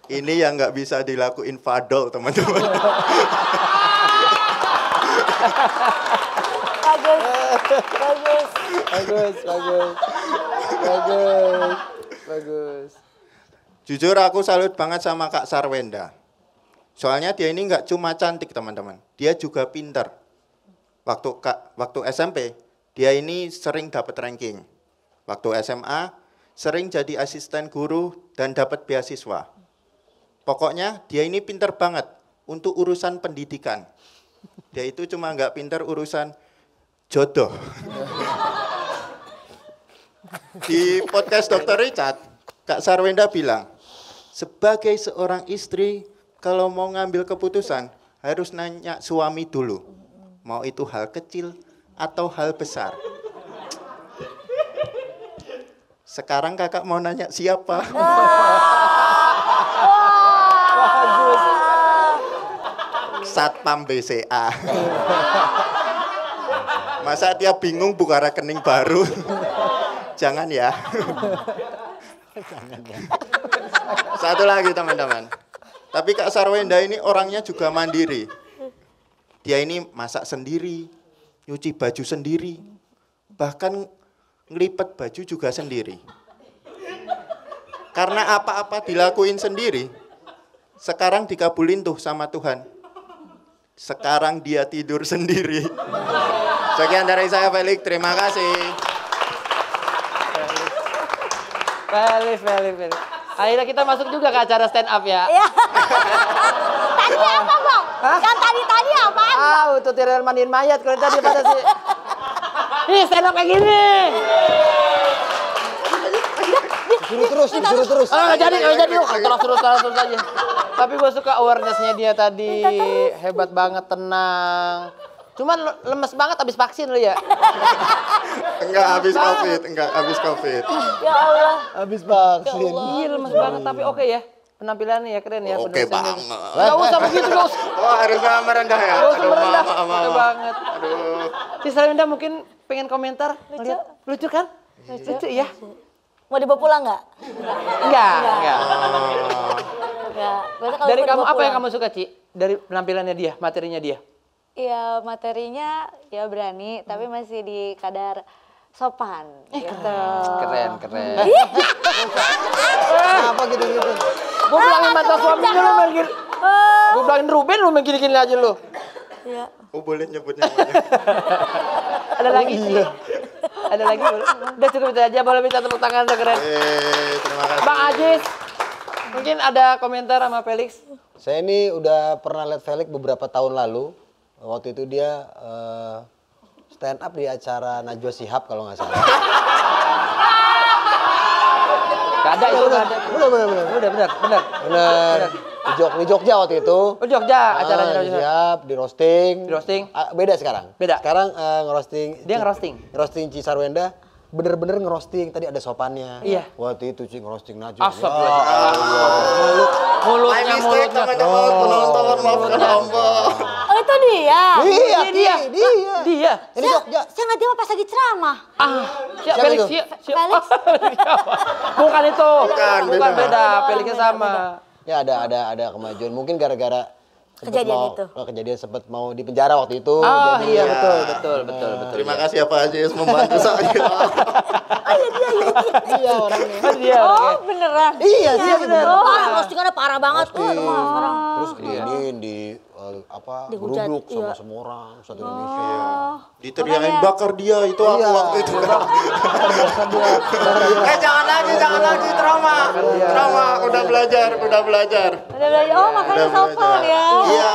Ini yang nggak bisa dilakuin Fadol, teman-teman. Bagus. Jujur aku salut banget sama Kak Sarwenda. Soalnya dia ini nggak cuma cantik teman-teman, dia juga pinter. Waktu SMP, dia ini sering dapat ranking. Waktu SMA, sering jadi asisten guru dan dapat beasiswa. Pokoknya dia ini pinter banget untuk urusan pendidikan. Dia itu cuma nggak pinter urusan jodoh. Di podcast Dr. Richard, Kak Sarwenda bilang, sebagai seorang istri, kalau mau ngambil keputusan, harus nanya suami dulu. Mau itu hal kecil atau hal besar. Sekarang kakak mau nanya siapa? Satpam BCA. Masa dia bingung buka rekening baru? Jangan ya. Satu lagi teman-teman. Tapi Kak Sarwenda ini orangnya juga mandiri. Dia ini masak sendiri, nyuci baju sendiri, bahkan ngelipet baju juga sendiri. Karena apa-apa dilakuin sendiri, sekarang dikabulin tuh sama Tuhan. Sekarang dia tidur sendiri. Sekian dari saya Felix, terima kasih. Felix. Akhirnya kita masuk juga ke acara stand up ya. Tadi apa Bang? Yang tadi apaan? Tutorial mandiin mayat kalau tadi pada sih. Nih stand up kayak gini. Disuruh terus. Nggak jadi. Terus aja. Tapi gue suka awareness-nya dia tadi. Hebat banget, tenang. Cuman lemes banget abis vaksin lu ya? Enggak habis COVID. Ya Allah. Habis vaksin. Iya lemes banget, tapi oke ya. Penampilannya ya keren ya. Oke banget. Gak usah begitu, gak usah. Oh harusnya merendah ya? Gak usah merendah, maaf. oke banget. Aduh. Si Sarwenda mungkin pengen komentar. Lucu kan? Lucu ya? Mau dibawa pulang nggak? Enggak. Dari kamu apa yang kamu suka Ci? Dari penampilannya dia, materinya dia? Iya, materinya ya berani, tapi masih di kadar sopan gitu. Keren. Kenapa gitu? Gue bilangin mantan suaminya lu main gini. Gue bilangin Ruben lu main gini-gini aja lu. Iya. Oh boleh nyebutnya namanya. Ada lagi Ci? Ada lagi? Udah cukup itu aja, boleh minta tepuk tangan, udah keren. Terima kasih. Bang Ajis, mungkin ada komentar sama Felix? Saya ini udah pernah lihat Felix beberapa tahun lalu. Waktu itu dia stand up di acara Najwa Shihab kalau nggak salah. Gak ada itu, gak ada. Bener. Di Jogja waktu itu. Oh Jogja, acaranya Najwa Shihab, di roasting. Beda sekarang. Sekarang ngerosting. Dia ngerosting? Ngerosting Ci Sarwenda. Bener-bener ngerosting, tadi ada sopannya. Iya. Waktu itu Ci ngerosting Najwa. Mulutnya. Oh itu dia? Dia. Ini Jogja. Saya nggak dia pas lagi ceramah. Siapa Felix? Felix. Bukan itu. Bukan beda. Felixnya sama. Ya ada kemajuan. Mungkin gara-gara kejadian sempat mau di penjara waktu itu. Iya betul. Terima kasih ya Pak Ajis membantu saya. Iya orangnya. Oh beneran? Iya dia beneran. Parah, postingannya parah banget. Terus di geruduk sama semua orang satu Indonesia. Diteriakin bakar dia itu aku waktu itu. Jangan lagi trauma. Udah belajar. Oh makanya sopan ya. Iya.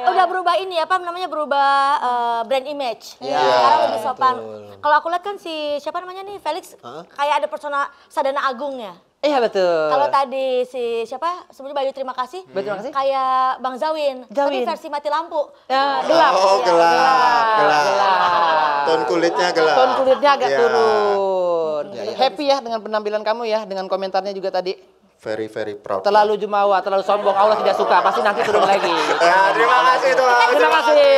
Udah berubah ini apa namanya berubah brand image. Sekarang lebih sopan. Kalau aku lihat kan si siapa namanya nih Felix kayak ada persona Sadana Agungnya. Iya betul. Kalau tadi si siapa sebelumnya Bayu terima kasih. Kayak Bang Zawin. Tapi versi mati lampu. Ya, gelap. Oh gelap. Ton kulitnya agak turun. Happy ya dengan penampilan kamu ya, dengan komentarnya juga tadi. Very proud. Terlalu jumawa, terlalu sombong, Allah tidak suka. Pasti nanti turun lagi. Terima kasih Tuhan. Terima kasih.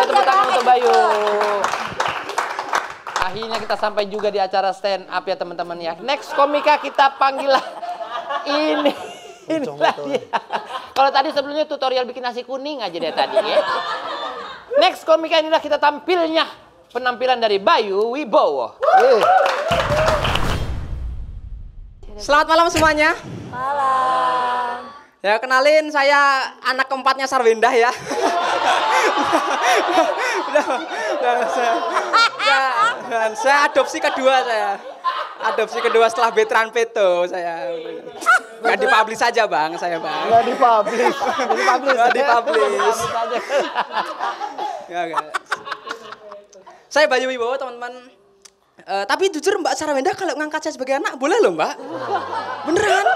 Tepuk tangan untuk Bayu. Akhirnya kita sampai juga di acara stand up ya teman-teman ya. Next komika kita panggil ini. Inilah dia. Kalau tadi sebelumnya tutorial bikin nasi kuning aja dia tadi ya. Next komika inilah kita tampilnya. Penampilan dari Bayu Wibowo. Selamat malam semuanya. Malam. Ya kenalin saya anak keempatnya Sarwenda ya. Dan saya adopsi kedua saya. Adopsi kedua setelah Betran Peto saya. Nggak dipublish saja bang, saya bang. Nggak dipublish. Ya, saya Bayu Wibowo teman-teman. Tapi jujur Mbak Sarwenda kalau ngangkat saya sebagai anak boleh loh Mbak. Beneran.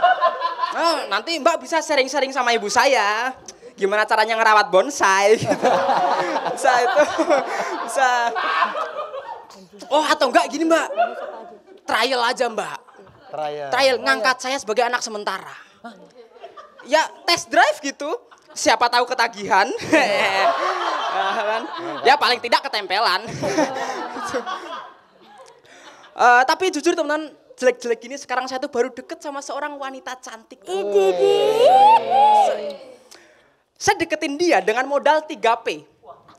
Nanti Mbak bisa sharing-sharing sama ibu saya. gimana caranya ngerawat bonsai. Bisa itu. Bisa. Oh atau enggak gini Mbak. Trial aja Mbak. Trial ngangkat saya sebagai anak sementara. Ya test drive gitu. Siapa tahu ketagihan. Ya paling tidak ketempelan. Tapi jujur teman-teman, jelek-jelek gini sekarang saya tuh baru deket sama seorang wanita cantik. Saya deketin dia dengan modal 3P.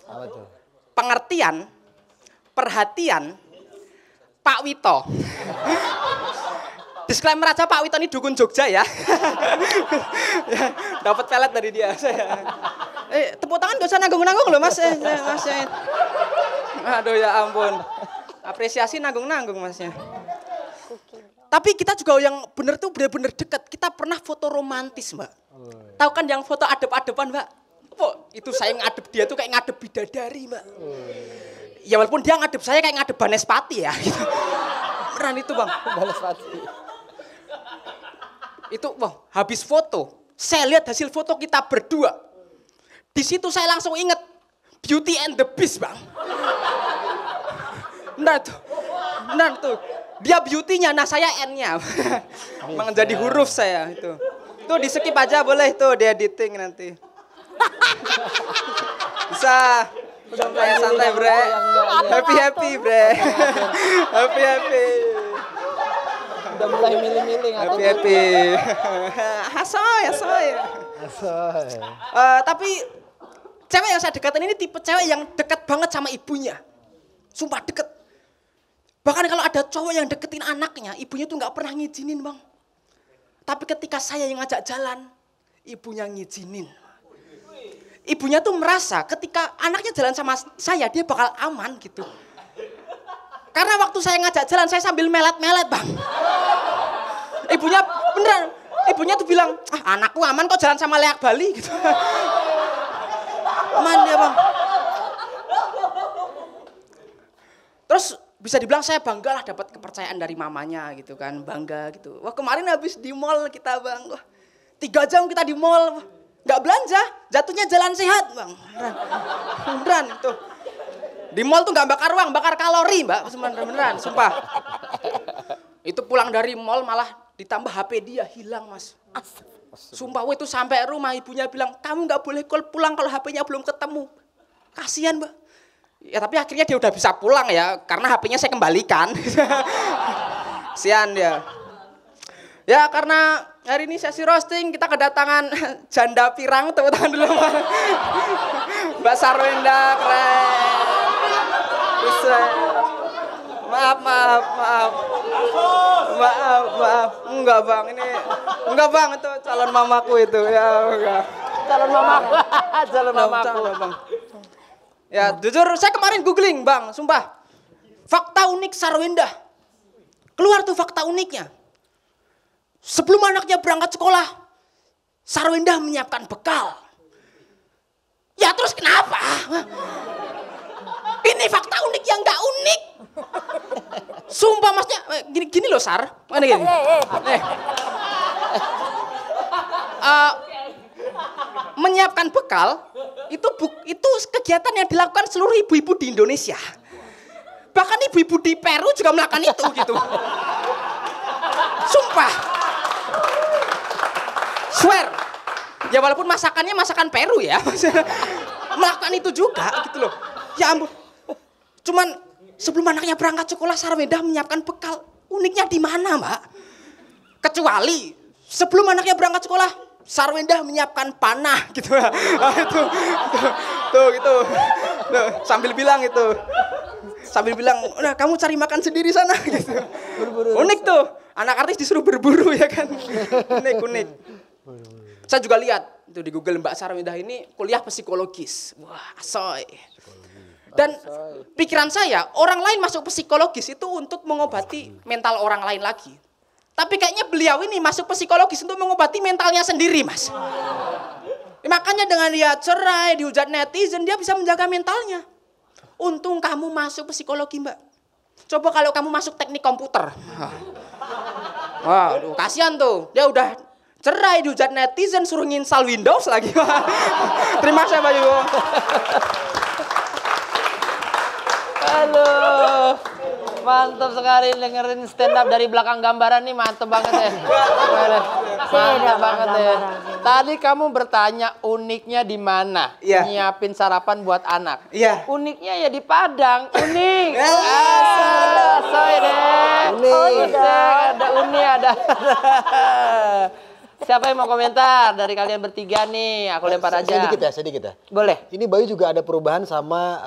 Apa tuh? Pengertian, perhatian, Pak Wito. Disclaimer aja Pak Wito ini dukun Jogja ya. Dapat pelet dari dia saya. Tepuk tangan gak usah nanggung-nanggung loh Mas. Mas. Aduh ya ampun. Apresiasi nanggung-nanggung Masnya. Tapi kita juga yang bener tuh bener-bener deket. Kita pernah foto romantis Mbak. Tahu kan yang foto adep-adepan Mbak? Oh, itu saya ngadep dia tuh kayak ngadep bidadari Mbak. Ya walaupun dia ngadep saya kayak ngadep Banespati ya. Gitu. Beneran itu Bang. Banespati. Itu wah, habis foto, saya lihat hasil foto kita berdua. Di situ saya langsung inget Beauty and the Beast Bang. Nah tuh. Dia beauty-nya, nah saya N-nya. Menjadi huruf saya itu. Tuh di skip aja boleh tuh di editing nanti. Bisa. Santai bre. Happy bre. Happy. Udah mulai milih-milih. Happy. Asoy. Tapi cewek yang saya deketin ini tipe cewek yang deket banget sama ibunya. Sumpah deket. Bahkan kalau ada cowok yang deketin anaknya, ibunya tuh nggak pernah ngizinin Bang. Tapi ketika saya yang ngajak jalan, ibunya ngizinin. Ibunya tuh merasa ketika anaknya jalan sama saya, dia bakal aman gitu. Karena waktu saya ngajak jalan, saya sambil melet-melet Bang. Ibunya beneran, ibunya tuh bilang, anakku aman kok jalan sama leak Bali gitu. Aman dia Bang. Terus bisa dibilang saya bangga lah dapat kepercayaan dari mamanya gitu kan, bangga gitu. Wah kemarin habis di mall kita Bang, wah 3 jam kita di mall, nggak belanja, jatuhnya jalan sehat Bang. Beneran itu. Di mall tuh nggak bakar uang, bakar kalori Mbak, beneran, sumpah. Itu pulang dari mall malah ditambah HP dia hilang Mas. Sumpah, itu sampai rumah ibunya bilang, kamu nggak boleh pulang kalau HP-nya belum ketemu. Kasihan Mbak. Ya tapi akhirnya dia udah bisa pulang ya, karena HP-nya saya kembalikan. Sian dia. Ya karena hari ini sesi roasting kita kedatangan janda pirang, tepuk tangan dulu Mbak Sarwenda, keren. Bisa. Maaf. Enggak Bang, enggak Bang, itu calon mamaku itu ya. Enggak. Calon mamaku. Bang. Ya jujur saya kemarin googling Bang, sumpah. Fakta unik Sarwenda. Keluar tuh fakta uniknya. Sebelum anaknya berangkat sekolah, Sarwenda menyiapkan bekal. Ya terus kenapa? Ini fakta unik yang gak unik. Sumpah Masnya, gini loh Sar. Mana gini? Menyiapkan bekal itu kegiatan yang dilakukan seluruh ibu-ibu di Indonesia. Bahkan ibu-ibu di Peru juga melakukan itu gitu. Sumpah. Swear. Ya walaupun masakannya masakan Peru ya. Melakukan itu juga gitu loh. Ya ampun. Cuman sebelum anaknya berangkat sekolah Sarwenda menyiapkan bekal. Uniknya di mana Mbak? Kecuali sebelum anaknya berangkat sekolah Sarwenda menyiapkan panah gitu. Tuh, sambil bilang itu. Sambil bilang, "Udah kamu cari makan sendiri sana." gitu. Unik tuh. Anak artis disuruh berburu ya kan. Unik. Saya juga lihat itu di Google Mbak Sarwenda ini kuliah psikologis. Wah, asoy. Dan pikiran saya, orang lain masuk psikologis itu untuk mengobati mental orang lain lagi. Tapi kayaknya beliau ini masuk psikologis untuk mengobati mentalnya sendiri, Mas. Makanya dengan dia cerai, dihujat netizen, dia bisa menjaga mentalnya. Untung kamu masuk psikologi, Mbak. Coba kalau kamu masuk teknik komputer. Waduh, kasihan tuh. Dia udah cerai, dihujat netizen, suruh nginstal Windows lagi. Terima kasih Bayu. Halo. Mantap sekali dengerin stand up dari belakang gambaran nih, mantap banget ya. Mantap banget ya. Tadi kamu bertanya uniknya di mana? Iya. Nyiapin sarapan buat anak. Iya. Uniknya ya di Padang, unik. Soy deh. Unik. Ada unik, ada. Siapa yang mau komentar dari kalian bertiga nih? Aku lempar aja. Sedikit ya. Boleh. Ini Bayu juga ada perubahan sama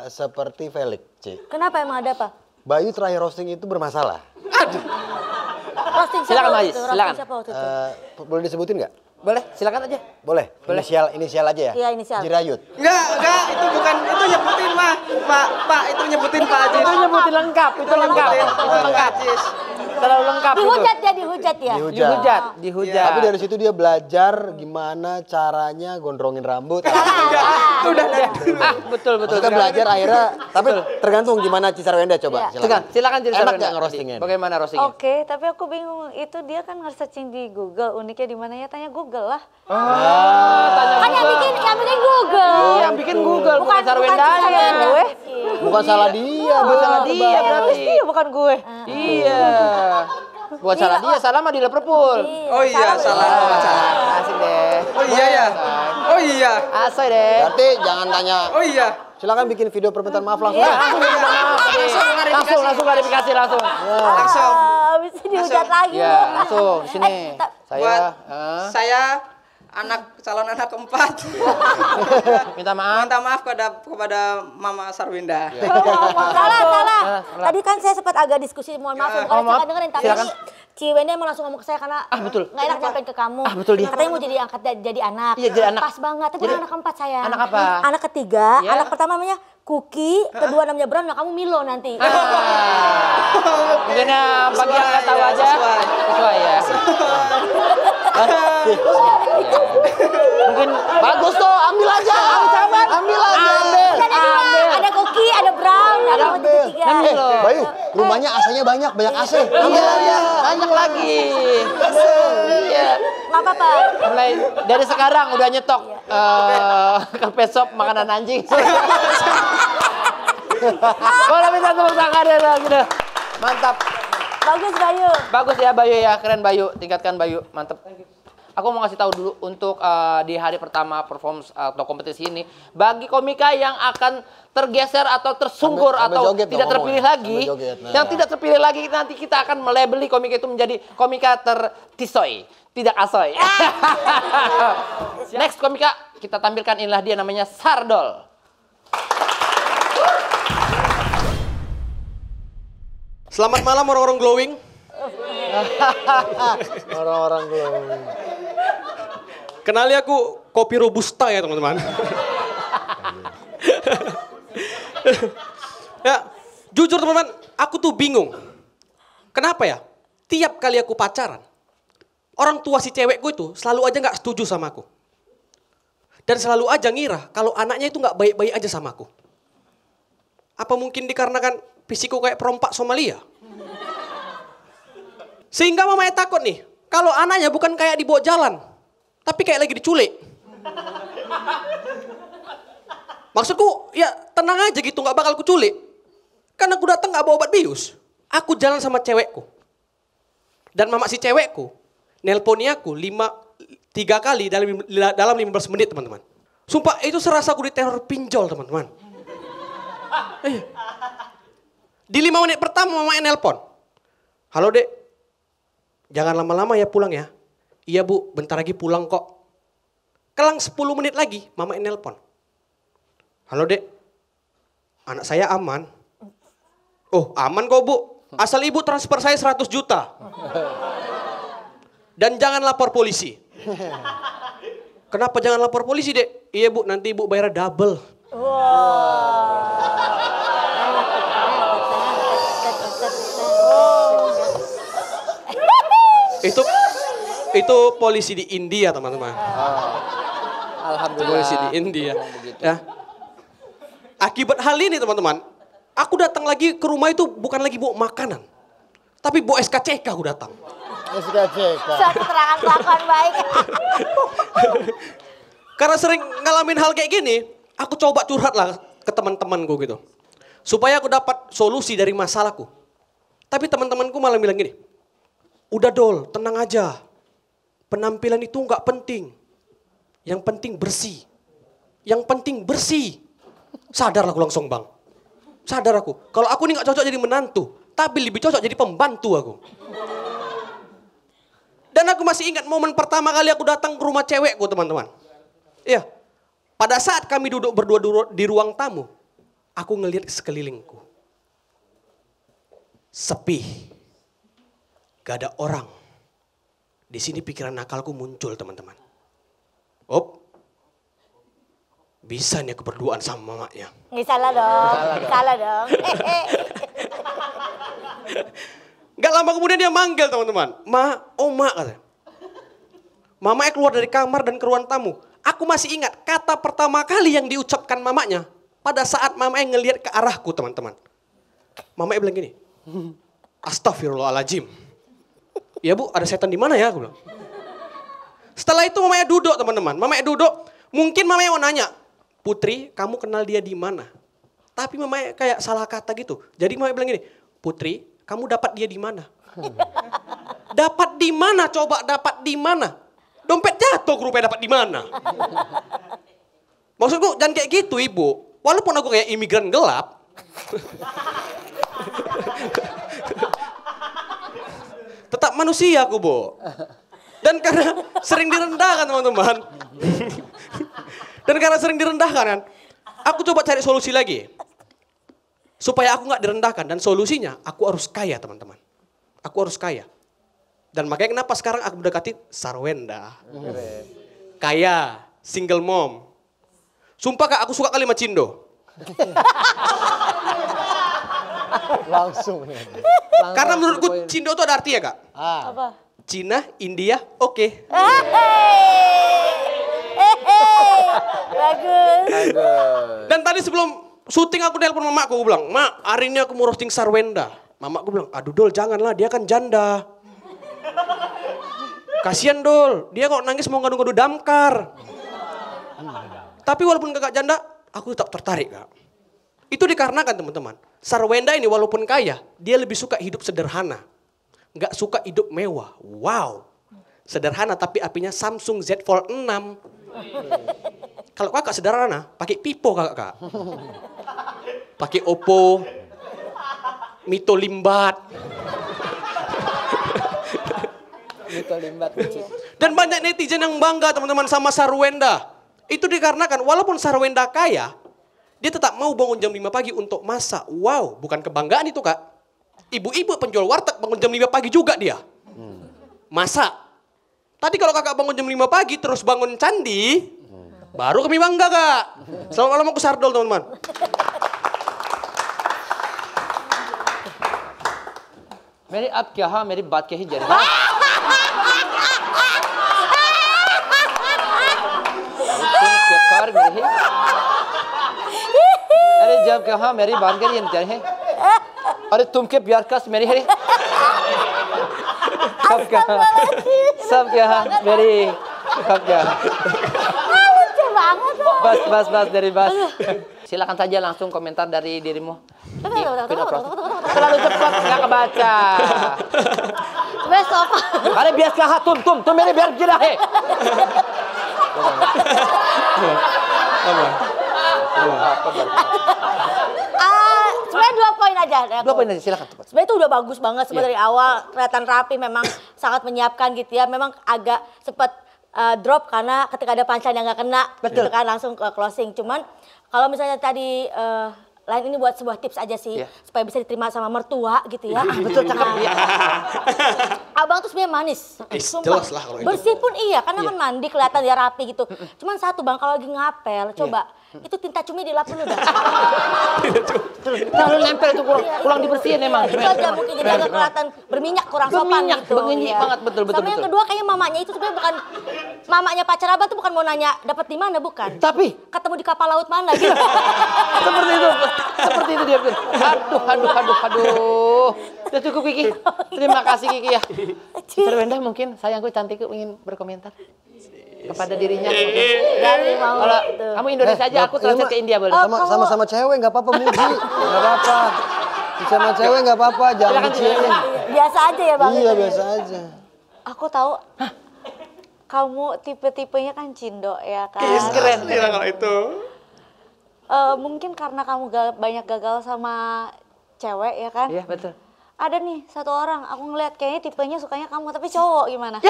seperti Felix, Ci. Kenapa emang ada apa? Bayu terakhir roasting itu bermasalah. Roasting siapa Silakan, waktu Majis, itu? silakan. Roasting siapa waktu itu? Boleh disebutin nggak? Boleh, silakan aja. Boleh. Inisial aja ya? Iya, inisial. Jirayut. Enggak, itu bukan, itu nyebutin mah. Pak, itu nyebutin Pak Ajis. Itu nyebutin lengkap, itu lengkap. Itu lengkap. Terlalu lengkap itu. Dihujat ya? Dihujat. Tapi dari situ dia belajar gimana caranya gondrongin rambut. Itu udah dari dulu. Betul. Kita belajar akhirnya, tapi tergantung gimana Cisarwenda coba. Silakan Enak nggak ngerostingnya? Bagaimana roastingnya? Oke, tapi aku bingung. Itu dia kan nge-searching di Google. Uniknya di mana ya? Tanya Google lah. Tanya Kan yang bikin Google. Yang bikin Google bukan Sarwenda Gue? Bukan salah dia. Bukan salah dia berarti. Iya, bukan gue. Iya. Bukan salah dia, salah mah di Liverpool. Oh iya, salah. Asik deh. Oh iya ya. Oh iya. Asik deh. Berarti jangan tanya. Oh iya. Silakan bikin video permintaan maaf langsung. Langsung klarifikasi langsung. Langsung. Bisa dihujat lagi. Ya, langsung di sini. Saya calon anak keempat. Minta maaf. Minta maaf kepada Mama Sarwenda. Salah. Tadi kan saya sempat agak diskusi, mohon maaf. Kalau saya dengerin, tapi Ci Wenda mau langsung ngomong ke saya karena betul. nggak enak nyampein ke kamu. Betul dia. Katanya mau jadi anak. Iya, jadi anak. Pas banget, itu anak keempat saya. Anak apa? Anak ketiga, anak pertama namanya Cookie, kedua namanya Brown, nah kamu Milo nanti. Mungkin bagi yang nggak tahu aja. Sesuai ya. Mungkin bagus tuh, ambil aja. Ambil aja. Ada Cookie, ada Brown, ada tiga. Bayu, rumahnya AC-nya banyak AC. Iya, banyak lagi. Iya. Nggak apa-apa. Mulai dari sekarang udah nyetok ke pesop makanan anjing. Boleh minta tepuk tangan ya gitu. Mantap. Bagus Bayu. Bagus ya Bayu ya, keren Bayu. Tingkatkan Bayu, mantap. Aku mau ngasih tahu dulu untuk di hari pertama perform atau kompetisi ini, bagi komika yang akan tergeser atau tersungkur atau tidak terpilih lagi, yang tidak terpilih lagi nanti kita akan melabeli komika itu menjadi komika tertisoy, tidak asoy. Next komika kita tampilkan, inilah dia namanya Sardol. Selamat malam orang-orang glowing. Orang-orang glowing. Kenali aku kopi robusta ya teman-teman. Ya, jujur teman-teman, aku tuh bingung. Kenapa ya? Tiap kali aku pacaran, orang tua si cewekku itu selalu aja nggak setuju sama aku. Dan selalu aja ngira kalau anaknya itu nggak baik-baik aja sama aku. Apa mungkin dikarenakan fisikku kayak perompak Somalia? Sehingga mamanya takut nih, kalau anaknya bukan kayak dibawa jalan, tapi kayak lagi diculik. Maksudku, ya tenang aja gitu, gak bakal kuculik. Karena aku datang gak bawa obat bius. Aku jalan sama cewekku. Dan mama si cewekku, nelponi aku 3 kali dalam 15 menit teman-teman. Sumpah itu serasa aku diteror pinjol teman-teman. Di 5 menit pertama mamanya nelpon. Halo dek, jangan lama-lama ya pulang ya. Iya bu, bentar lagi pulang kok. Kelang 10 menit lagi mama nelpon. Halo dek, anak saya aman. Oh aman kok bu, asal ibu transfer saya 100 juta. Dan jangan lapor polisi. Kenapa jangan lapor polisi dek? Iya bu, nanti ibu bayar double. Itu polisi di India teman-teman. Alhamdulillah. Polisi di India. Ya. Akibat hal ini teman-teman, aku datang lagi ke rumah itu bukan lagi bawa makanan, tapi bawa SKCK aku datang. SKCK. Keterangan kelakuan baik. Karena sering ngalamin hal kayak gini, aku coba curhat lah ke teman-temanku gitu. Supaya aku dapat solusi dari masalahku. Tapi teman-temanku malah bilang gini, udah Dol, tenang aja. Penampilan itu nggak penting. Yang penting bersih. Yang penting bersih. Sadar aku langsung bang. Sadar aku. Kalau aku ini nggak cocok jadi menantu. Tapi lebih cocok jadi pembantu aku. Dan aku masih ingat momen pertama kali aku datang ke rumah cewekku teman-teman. Iya. Pada saat kami duduk berdua di ruang tamu. Aku ngelihat sekelilingku. Sepi. Gak ada orang. Di sini pikiran nakalku muncul teman-teman. Bisa nih aku berduaan sama mamanya. Nggak salah dong. Salah dong. Gak lama kemudian dia manggil teman-teman. Ma, katanya. Mamanya keluar dari kamar dan ke ruang tamu. Aku masih ingat kata pertama kali yang diucapkan mamanya. Pada saat mamanya ngelihat ke arahku teman-teman. Mamanya bilang gini. Astagfirullahaladzim. Ya bu, ada setan di mana ya? Aku bilang. Setelah itu mamanya duduk teman-teman. Mamanya duduk, mungkin mamanya mau nanya. Putri, kamu kenal dia di mana? Tapi mamanya kayak salah kata gitu. Jadi mamanya bilang gini. Putri, kamu dapat dia di mana? Dapat di mana? Coba dapat di mana? Dompet jatuh rupanya dapat di mana? Maksudku jangan kayak gitu ibu. Walaupun aku kayak imigran gelap. Tetap manusia aku bu. Dan karena sering direndahkan teman-teman. Dan karena sering direndahkan kan. Aku coba cari solusi lagi. Supaya aku gak direndahkan. Dan solusinya aku harus kaya teman-teman. Aku harus kaya. Dan makanya kenapa sekarang aku mendekati Sarwenda. Kaya, single mom. Sumpah kak, aku suka kalimat Cindo. Langsung. Karena menurutku Cindo itu ada artinya kak. Apa? Cina, India, oke. Bagus. Dan tadi sebelum syuting aku nelpon mamaku, aku bilang, Mak, hari ini aku mau roasting Sarwenda. Mamaku bilang, aduh Dol janganlah, dia kan janda. Kasian Dol, dia kok nangis mau ngadu-ngadu damkar. Tapi walaupun kakak janda, aku tetap tertarik kak. Itu dikarenakan teman-teman, Sarwenda ini walaupun kaya, dia lebih suka hidup sederhana. Nggak suka hidup mewah. Wow, sederhana tapi apinya Samsung Z Fold 6. Kalau kakak sederhana, pakai Pipo kakak. Pakai Oppo, Mito Limbat. Dan banyak netizen yang bangga teman-teman sama Sarwenda. Itu dikarenakan walaupun Sarwenda kaya, dia tetap mau bangun jam 5 pagi untuk masak. Wow, bukan kebanggaan itu kak. Ibu-ibu penjual warteg bangun jam 5 pagi juga dia. Masak. Tadi kalau kakak bangun jam 5 pagi terus bangun candi, baru kami bangga kak. Selamat malam aku Sardol teman-teman. मेरी अब क्या हाँ मेरी बात क्या ही जरिए तुम क्या कार मेरी है अरे जब क्या हाँ मेरी बात करिए जरिए है अरे तुम के प्यार का मेरी है सब क्या मेरी सब क्या bas dari bas. Silakan saja langsung komentar dari dirimu. Terlalu cepat nggak kebaca. Besok. Ada biasa tum ini biar gila he. Sebenarnya 2 poin aja. 2 poin aja silakan. Sebenarnya itu udah bagus banget sebenarnya dari awal, kelihatan rapi, memang sangat menyiapkan gitu ya. Memang agak sempat drop karena ketika ada punchline yang nggak kena, gitu kan langsung ke closing. Cuman kalau misalnya tadi lain ini buat sebuah tips aja sih, supaya bisa diterima sama mertua gitu ya. Betul, cakep. Abang tuh sebenarnya manis. Sumpah. Jelas lah kalau itu. Bersih pun iya, karena kan mandi kelihatan dia rapi gitu. Cuman satu bang, kalau lagi ngapel, coba itu tinta cumi dilap dulu dah. Terlalu nempel itu kurang dibersihin emang. Itu aja mungkin jadi agak kelihatan berminyak, kurang sopan gitu. Berminyak banget, betul. Sama yang kedua kayaknya mamanya itu sebenarnya bukan mamanya pacar abang tuh bukan mau nanya dapat di mana, bukan. Tapi ketemu di kapal laut mana gitu. Seperti itu dia. Aduh. Udah cukup Kiki. Terima kasih Kiki ya. Sister Wenda mungkin sayangku cantikku ingin berkomentar kepada dirinya. Kalau kamu Indonesia aja, aku translate ke India boleh. Sama cewek nggak apa-apa Muji, nggak apa-apa. Sama cewek nggak apa-apa, jangan dicielin. Biasa aja ya Bang. Iya biasa aja. Aku tahu. Kamu tipe-tipenya kan cindo ya kan? Keren. Kalau itu. Mungkin karena kamu banyak gagal sama cewek ya kan? Iya betul. Ada nih satu orang, aku ngeliat kayaknya tipenya sukanya kamu, tapi cowok gimana?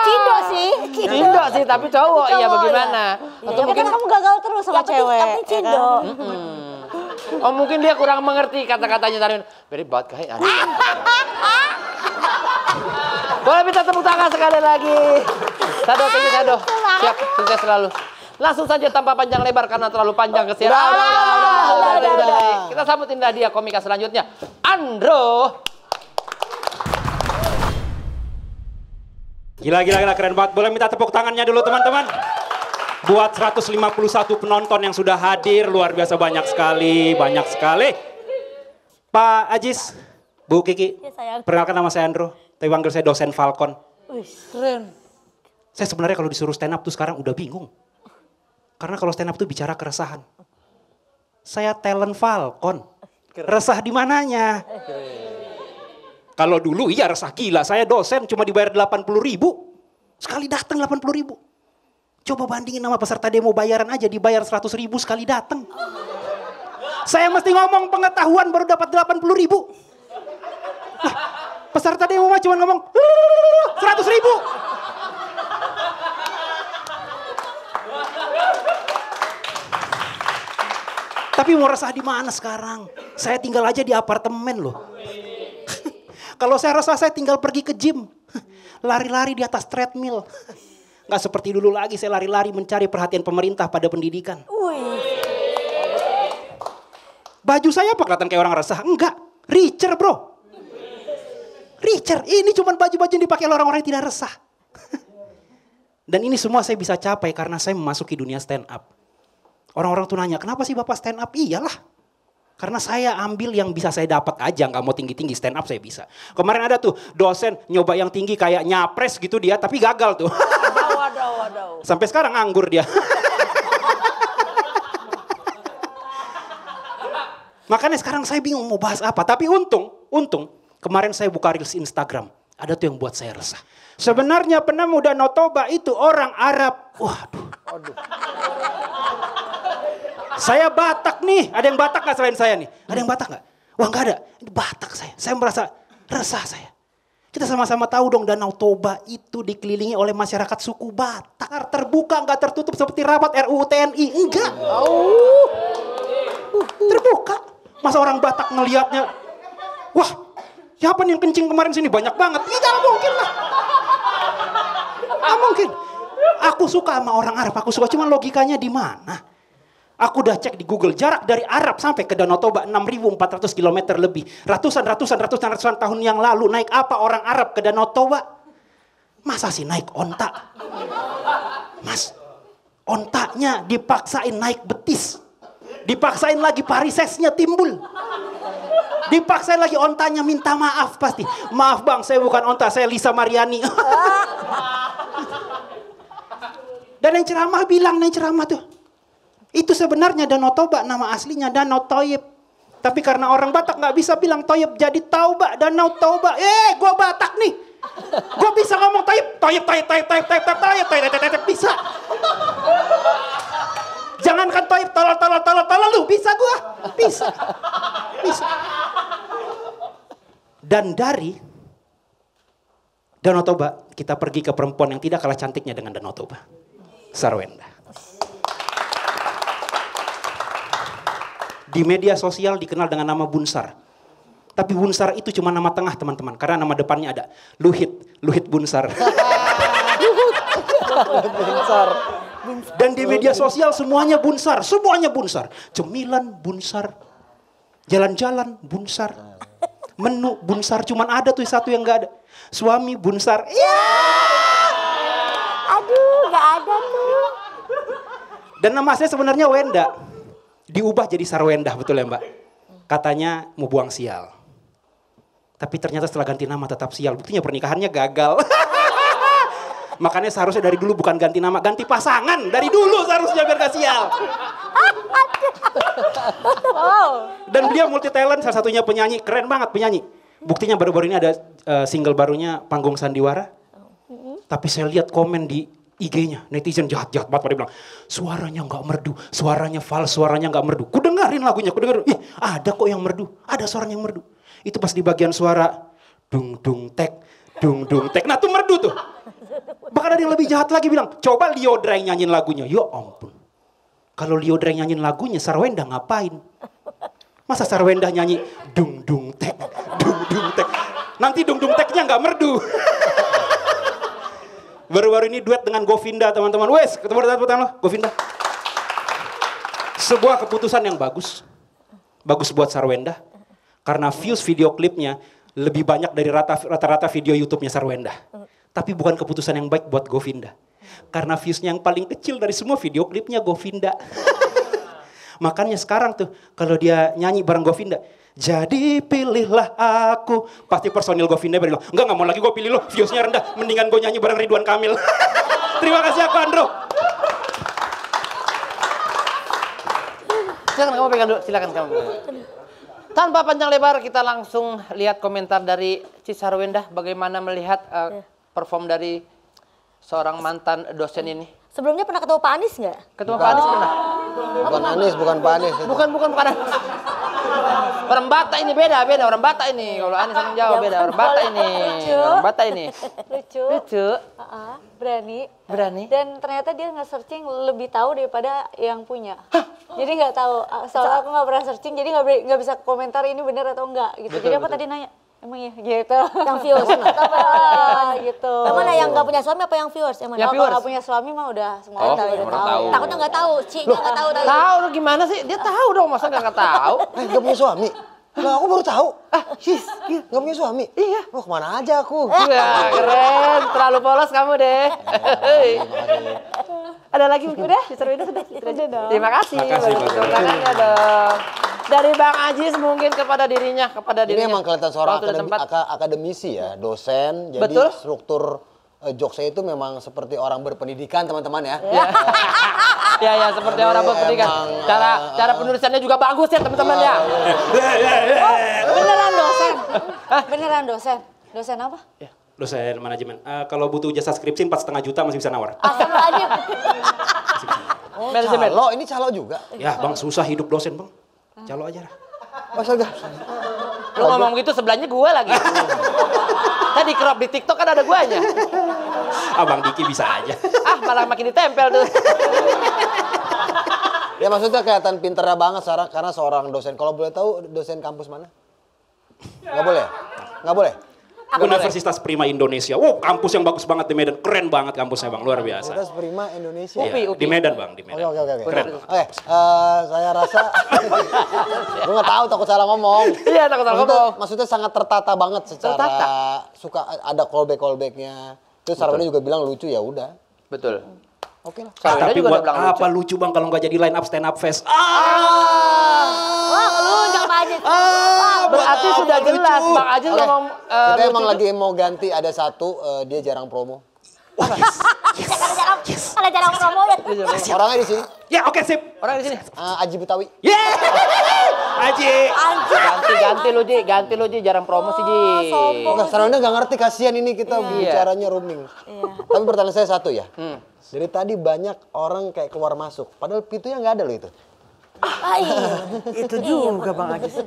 Cindo sih, tapi cowok ya bagaimana? Atau mungkin kamu gagal terus sama cewek. Tapi cindo. Oh mungkin dia kurang mengerti kata-katanya Tarwin. Very bad guy. Boleh minta tepuk tangan sekali lagi. Sado, thank you Sado. Siap, sukses selalu. Langsung saja tanpa panjang lebar karena terlalu panjang kesiaran. Udah. Kita sambut Indah dia komika selanjutnya. Andro. Gila, keren banget. Boleh minta tepuk tangannya dulu teman-teman. Buat 151 penonton yang sudah hadir, luar biasa banyak sekali. Pak Ajis, Bu Kiki, perkenalkan nama saya Andro. Tapi panggil saya dosen Falcon. Keren. Saya sebenarnya kalau disuruh stand up tuh sekarang udah bingung. Karena kalau stand up tuh bicara keresahan. Saya talent Falcon. Resah di mananya? Kalau dulu iya resah gila. Saya dosen cuma dibayar 80.000. Sekali datang 80.000. Coba bandingin sama peserta demo bayaran aja dibayar 100.000 sekali datang. Saya mesti ngomong pengetahuan baru dapat 80.000. Nah, peserta demo mah cuma ngomong 100.000. Tapi mau resah di mana sekarang? Saya tinggal aja di apartemen loh. Kalau saya resah saya tinggal pergi ke gym. Lari-lari di atas treadmill. Nggak seperti dulu lagi saya lari-lari mencari perhatian pemerintah pada pendidikan. Baju saya apa kelihatan kayak orang resah? Enggak. Richer bro. Richer. Ini cuma baju-baju yang dipakai orang-orang yang tidak resah. Dan ini semua saya bisa capai karena saya memasuki dunia stand up. Orang-orang tuh nanya, kenapa sih Bapak stand up? Iyalah, karena saya ambil yang bisa saya dapat aja, nggak mau tinggi-tinggi, stand up saya bisa. Kemarin ada tuh dosen nyoba yang tinggi kayak nyapres gitu dia, tapi gagal tuh. Waduh. Sampai sekarang nganggur dia. Makanya sekarang saya bingung mau bahas apa, tapi untung kemarin saya buka reels Instagram, ada tuh yang buat saya resah. Sebenarnya penemu Danau Toba itu orang Arab. Waduh. Saya Batak nih, ada yang Batak gak selain saya nih? Ada yang Batak gak? Wah gak ada, ini Batak saya merasa resah saya. Kita sama-sama tahu dong Danau Toba itu dikelilingi oleh masyarakat suku Batak. Terbuka gak tertutup seperti rapat RUU TNI, enggak. Terbuka, masa orang Batak ngelihatnya, wah siapa nih yang kencing kemarin sini banyak banget, gak mungkin lah. Gak mungkin. Aku suka sama orang Arab, aku suka, cuman logikanya di mana? Aku udah cek di Google, jarak dari Arab sampai ke Danau Toba 6.400 km lebih. Ratusan tahun yang lalu naik apa orang Arab ke Danau Toba? Masa sih naik onta? Mas, ontanya dipaksain naik betis. Dipaksain lagi varisesnya timbul. Dipaksain lagi ontanya minta maaf pasti. Maaf bang, saya bukan onta, saya Lisa Mariani. Dan yang ceramah bilang, tuh. Itu sebenarnya Danau Toba, nama aslinya Danau Toyib. Tapi karena orang Batak nggak bisa bilang Toyib, jadi Tauba, Danau Toba. Gue Batak nih. Gue bisa ngomong Toyib, bisa. Jangankan Toyib, tolol lu, bisa gue. Bisa. Dan dari Danau Toba, kita pergi ke perempuan yang tidak kalah cantiknya dengan Danau Toba. Sarwenda. Di media sosial dikenal dengan nama Bunsar. Tapi Bunsar itu cuma nama tengah teman-teman. Karena nama depannya ada Luhit Bunsar. Dan di media sosial semuanya Bunsar. Cemilan Bunsar. Jalan-jalan Bunsar. Menu Bunsar. Cuman ada tuh satu yang gak ada. Suami Bunsar. Dan nama saya sebenarnya Wenda. Diubah jadi Sarwenda, betul ya Mbak? Katanya mau buang sial. Tapi ternyata setelah ganti nama tetap sial. Buktinya pernikahannya gagal. Makanya seharusnya dari dulu bukan ganti nama, ganti pasangan. Dari dulu seharusnya biar gak sial. Dan dia multi talent, salah satunya penyanyi. Keren banget penyanyi. Buktinya baru-baru ini ada single barunya Panggung Sandiwara. Tapi saya lihat komen di IG-nya, netizen jahat-jahat banget pada bilang, suaranya nggak merdu, suaranya fals, suaranya nggak merdu. Ku dengerin lagunya, ih ada kok yang merdu, ada suaranya yang merdu. Itu pas di bagian suara, dung dung tek, nah tuh merdu tuh. Bahkan ada yang lebih jahat lagi bilang, coba Liodra yang nyanyiin lagunya, ya ampun. Kalau Liodra yang nyanyiin lagunya, Sarwenda ngapain? Masa Sarwenda nyanyi, dung dung tek, nanti dung dung teknya nggak merdu. Baru-baru ini duet dengan Govinda teman-teman. Wes, ketemu dengan Govinda. Sebuah keputusan yang bagus. Bagus buat Sarwenda. Karena views video klipnya lebih banyak dari rata-rata video YouTube-nya Sarwenda. Tapi bukan keputusan yang baik buat Govinda. Karena viewsnya yang paling kecil dari semua video klipnya Govinda. Makanya sekarang tuh kalau dia nyanyi bareng Govinda, jadi pilihlah aku. Pasti personil Govinda bilang, enggak mau lagi gue pilih lo, viewsnya rendah. Mendingan gue nyanyi bareng Ridwan Kamil. Terima kasih aku Andro. Silakan kamu pegang dulu, silakan kamu. Tanpa panjang lebar kita langsung lihat komentar dari Sarwenda. Bagaimana melihat perform dari seorang mantan dosen ini. Sebelumnya pernah ketemu Pak Anies nggak? Ketemu Pak Anies pernah? Bukan Anies, bukan Pak Anies. Bukan. Orang Batak ini beda orang Batak ini. Kalau Anies sama Jawa beda orang Batak ini. Orang Batak ini. Lucu. Berani. Dan ternyata dia nge-searching lebih tahu daripada yang punya. Jadi nggak tahu. Soalnya aku nggak pernah searching, jadi nggak bisa komentar ini benar atau enggak gitu. Jadi aku tadi nanya, emang ya gitu. Yang viewers. Gitu. Yang mana yang nggak punya suami apa yang viewers? Yang mana? Kalau nggak punya suami mah udah semua udah tahu. Takutnya nggak tahu, Ci-nya nggak tahu. Tahu gimana sih? Dia tahu dong, masa nggak tahu? Nggak punya suami? Nah, aku baru tahu. Nggak punya suami? Iya. Oh, kemana aja aku? Ya, keren. Terlalu polos kamu deh. Ada lagi udah? Sarwenda sudah. Terima kasih. Tangannya dong. Dari Bang Ajis mungkin kepada dirinya. Ini emang kelihatan seorang akademisi ya, dosen. Jadi betul. Struktur jokesnya itu memang seperti orang berpendidikan teman-teman ya. Ya, seperti orang berpendidikan. Cara penulisannya juga bagus ya teman-teman ya. Beneran dosen? Beneran dosen? Dosen apa? Dosen manajemen. Kalau butuh jasa skripsi 4,5 juta masih bisa nawar. Astagfirullahaladzim. Manajemen. Calo, ini calo juga. Ya bang, susah hidup dosen bang. Calo aja lah. Astaga. Lu ngomong gitu sebelahnya gue lagi. Tadi crop di TikTok kan ada guanya. Abang Diki bisa aja. Malah makin ditempel tuh. Ya maksudnya kelihatan pinternya banget karena seorang dosen. Kalau boleh tahu dosen kampus mana? Nggak boleh? Nggak boleh? Universitas Prima Indonesia. Wow, kampus yang bagus banget di Medan. Keren banget kampusnya bang, luar biasa. Universitas Prima Indonesia. Ya, di Medan bang, di Medan. Oke. Keren. Saya rasa, gue nggak tahu takut salah ngomong. Iya takut salah ngomong. Maksudnya sangat tertata banget secara suka ada callback-callbacknya. Terus Sarwenda juga bilang lucu ya udah. Betul. Oke lah. Tapi buat apa lucu bang kalau nggak jadi line up stand up fest? Wah, lu jangan Pak Ajis. Berarti sudah jelas Bang Ajis ngomong. Kita emang lagi mau ganti ada satu dia jarang promo. Kalau jarang promo ya. Orangnya di sini. Ya oke sip. Orangnya di sini. Aji Betawi. Aji. Ganti lu Ji, jarang promo sih Ji. Enggak, Sarwenda nggak ngerti, kasihan ini kita bicaranya roaming. Tapi pertanyaan saya satu ya. Dari tadi banyak orang kayak keluar masuk, padahal pintunya nggak ada loh itu. Itu juga Bang Ajis.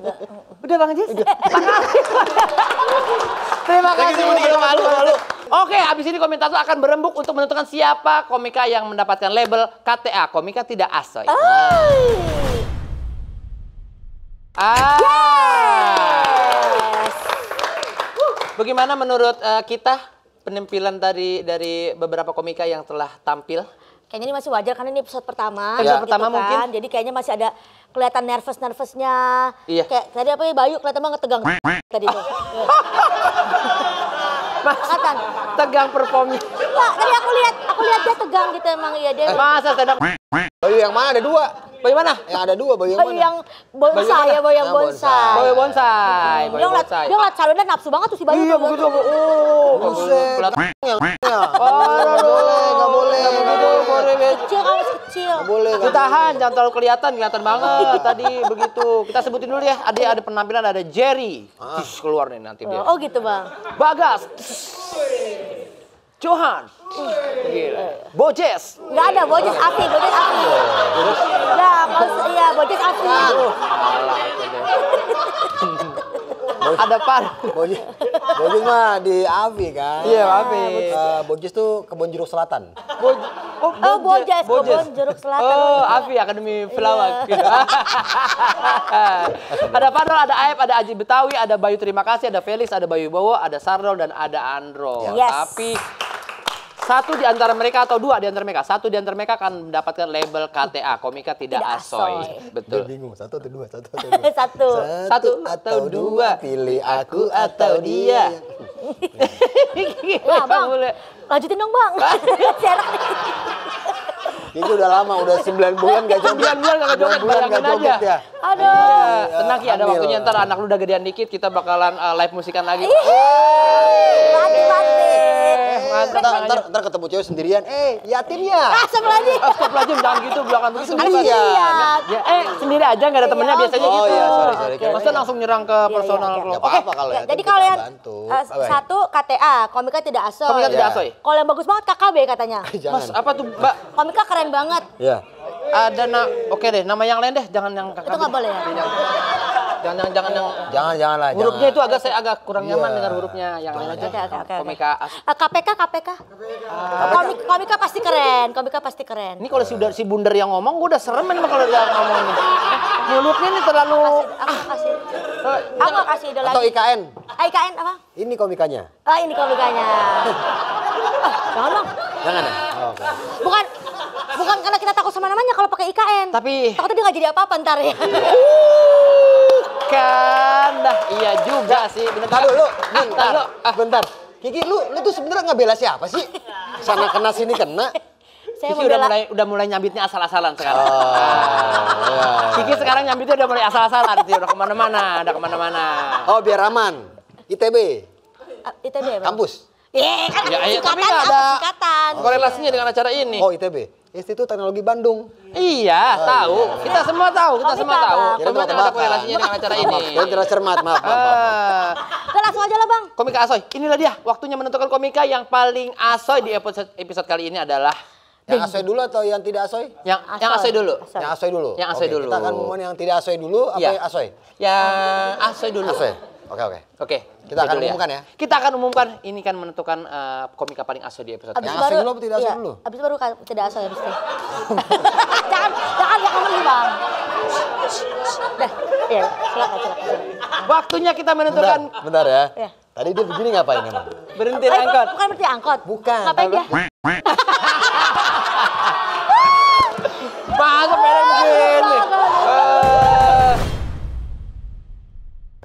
Udah Bang Ajis? Terima kasih. Malu. Oke, habis ini komentator akan berembuk untuk menentukan siapa komika yang mendapatkan label KTA, komika tidak asoy. Bagaimana menurut kita penampilan dari beberapa komika yang telah tampil? Kayaknya ini masih wajar karena ini episode pertama. Episode pertama kan. mungkin. Jadi kayaknya masih ada kelihatan nervous-nervousnya. Iya. Kayak tadi apa ya, Bayu kelihatan banget tegang tadi tuh. Kelihatan. Tegang performnya. Enggak, tadi aku lihat aku lihat dia tegang gitu emang iya dia. Masa stand up? Bayu yang mana ada 2? Bayu mana? Yang ada 2, Bayu yang Bayu mana? yang bonsai ya, Bayu yang bonsai. Bayu bonsai. Dia ngeliat Salwenda nafsu banget tuh si Bayu. Iya begitu. Oh, buset. Oh, Nggak boleh. Kecil kamu kecil. Nggak boleh. Ditahan, jangan terlalu kelihatan banget tadi begitu. Kita sebutin dulu ya, ada penampilan ada Jerry. Keluar nih nanti dia. Oh gitu bang. Bagas. Johan. Gila. Bojes. Nggak ada, Bojes Afi. Iya, Bojes Afi. Ada Pan. Bojes mah di Avi kan? Iya, Avi. Bojes tuh Kebon Jeruk Selatan. Bojes, Kebon Jeruk Selatan. Oh, Avi Akademi Pelawak. Gitu. Ada Panol, ada Aep, ada Aji Betawi, ada Bayu Terima Kasih, ada Felix, ada Bayu Bowo, ada Sardol, dan ada Andro. Yes. Tapi satu di antara mereka atau 2 di antara mereka, satu di antara mereka akan mendapatkan label KTA, komika tidak asoy. Betul. Bingung, 1 atau 2? Satu atau 2. Pilih aku atau dia. Lah bang, lanjutin dong bang. Itu udah lama, udah 9 bulan gak joget. 9 bulan gak joget, bayangin aja. Ya. Aduh. Tenang Ki, ada waktunya ntar anak lu udah gedean dikit, kita bakalan live musikan lagi. Ntar ketemu cewek sendirian, yatimnya. Astagfirullahaladzim, jangan gitu, belakang begitu. Sendiri aja gak ada temennya, biasanya gitu. Oh iya, sorry. Masa langsung nyerang ke personal. Gak apa-apa kalau yatim Jadi kalau yang kita 1 KTA, komika tidak asoy. Komika tidak asoy. Kalau yang bagus banget KKB katanya. Mas, apa tuh Mbak? Komika keren banget. Iya. Ada oke deh, nama yang lain deh, jangan yang Itu nggak boleh ya? Jangan lah. Hurufnya itu saya agak kurang nyaman dengar hurufnya. Yang lain aja. Oke. Komika KPK. Komika pasti keren. Ini kalau si Bundar yang ngomong, gue udah serem ini kalau dia ngomong ini. Mulutnya ini terlalu. Aku kasih ide lagi. Atau IKN. IKN apa? Ini komikanya. Ini komikanya. Jangan bang. Jangan ya? Oke. Bukan karena kita takut sama namanya kalau pakai IKN. Tapi takutnya dia nggak jadi apa-apa ntar ya. Kan, iya juga sih. Bentar. Bentar. Kiki, lu tuh sebenarnya ngebela siapa sih? Sana kena sini kena. Kiki udah mulai nyambitnya asal-asalan sekarang. Kiki sekarang nyambitnya udah mulai asal-asalan sih, udah kemana-mana. Oh biar aman. ITB. ITB. Kampus. Kan tapi nggak ada korelasinya dengan acara ini. Oh ITB. Institut Teknologi Bandung. Iya, tahu. Kita semua tahu. Cuma ada korelasinya dengan acara ini. Tidak cermat, maaf. Udah langsung aja lah bang. Komika asoy. Inilah dia. Waktunya menentukan komika yang paling asoy di episode kali ini adalah yang asoy dulu atau yang tidak asoy? Yang asoy dulu. Yang asoy dulu. Yang asoy dulu. Kita akan ngomongin yang tidak asoy dulu, apa yang asoy? Yang asoy dulu. Asoy. Oke. Kita akan umumkan ya. Kita akan umumkan. Ini kan menentukan komika paling asoy di episode. Yang asoy dulu apa tidak asoy dulu? Abis baru tidak asoy habis itu. Jangan ngomong bang. Dah, iya, silakan. Waktunya kita menentukan. Bentar ya. Tadi dia begini ngapain emang? Berhenti angkot. Bukan berhenti angkot. Bukan. Ngapain dia? Masa pede begini.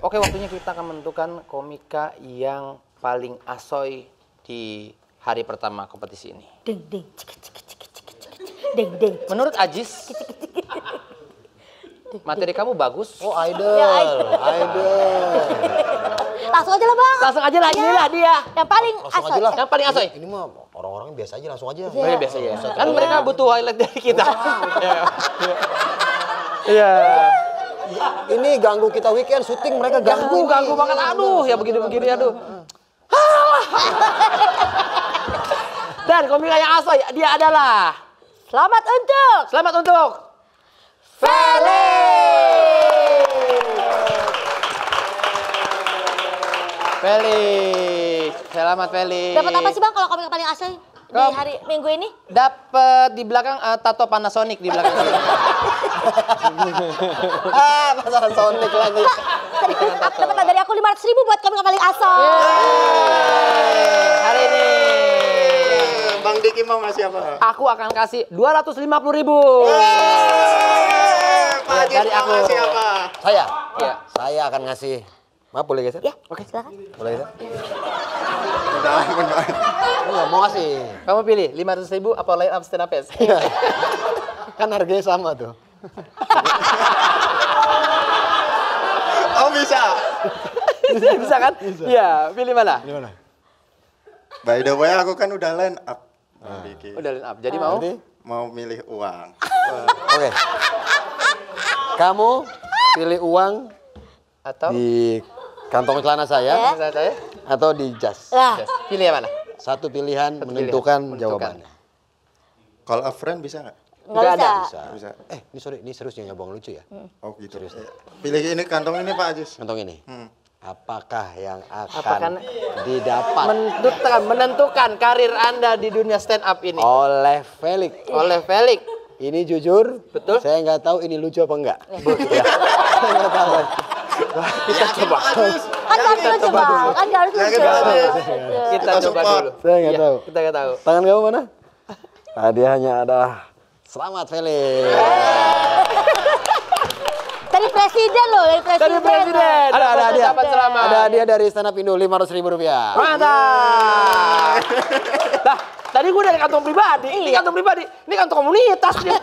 Oke, waktunya kita akan menentukan komika yang paling asoy di hari pertama kompetisi ini. Ding. Menurut Ajis, materi kamu bagus. Oh, idol. Langsung aja lah bang. Langsung aja lah, inilah dia. Yang paling asoy. Yang paling asoy. Ini mah orang-orang biasa aja, langsung aja. Iya, biasa ya. Kan mereka butuh highlight dari kita. Iya. Ini ganggu kita weekend syuting, mereka ganggu banget. Aduh, ya begini aduh. Dan komika yang asoy dia adalah Selamat untuk Felix. Selamat Felix. Dapat apa sih bang kalau komika paling asoy di hari Minggu ini? Dapat di belakang tato Panasonic di belakang. Panasonic lagi. Dapat dari aku 500.000 buat komika paling asoy. Hari ini Bang Diki mau ngasih apa? aku akan kasih 250.000. Dari aku. Ngasih apa? Saya? Iya. Saya akan ngasih. Maaf boleh geser? Ya, oke silakan. Boleh geser? Enggak mau kasih. Kamu pilih 500.000 apa line up stand up fest? Kan harganya sama tuh. Oh bisa. Bisa kan? Iya, pilih mana? Pilih mana? By the way aku kan udah line up. Udah line up. Jadi mau? Mau milih uang. Oke. Kamu pilih uang atau di kantong celana saya atau di jas? Jas. Pilih yang mana? Satu pilihan menentukan jawabannya. Call a friend bisa nggak? Nggak bisa. Bisa. Ini sorry, ini seriusnya nyabang lucu ya? Oh gitu. Serius. Pilih ini kantong ini Pak Ajis. Kantong ini. Apakah yang akan didapat menentukan karir Anda di dunia stand up ini? oleh Felix? Oleh Felix. Ini jujur, betul. Saya nggak tahu ini lucu apa enggak. Ya. Saya nggak tahu. Kita coba. Kan harus lucu bang, kan harus lucu. Kita coba dulu. Saya nggak tahu. Kita nggak tahu. Tangan kamu mana? Hadiahnya adalah selamat Felix. Dari presiden loh, dari presiden. Dari presiden. Ada hadiah. Selamat. Ada hadiah dari Stand Up Indo Rp500.000. Mantap. Nah, tadi gue dari kantong pribadi. Ini kantong pribadi. Ini kantong komunitas nih.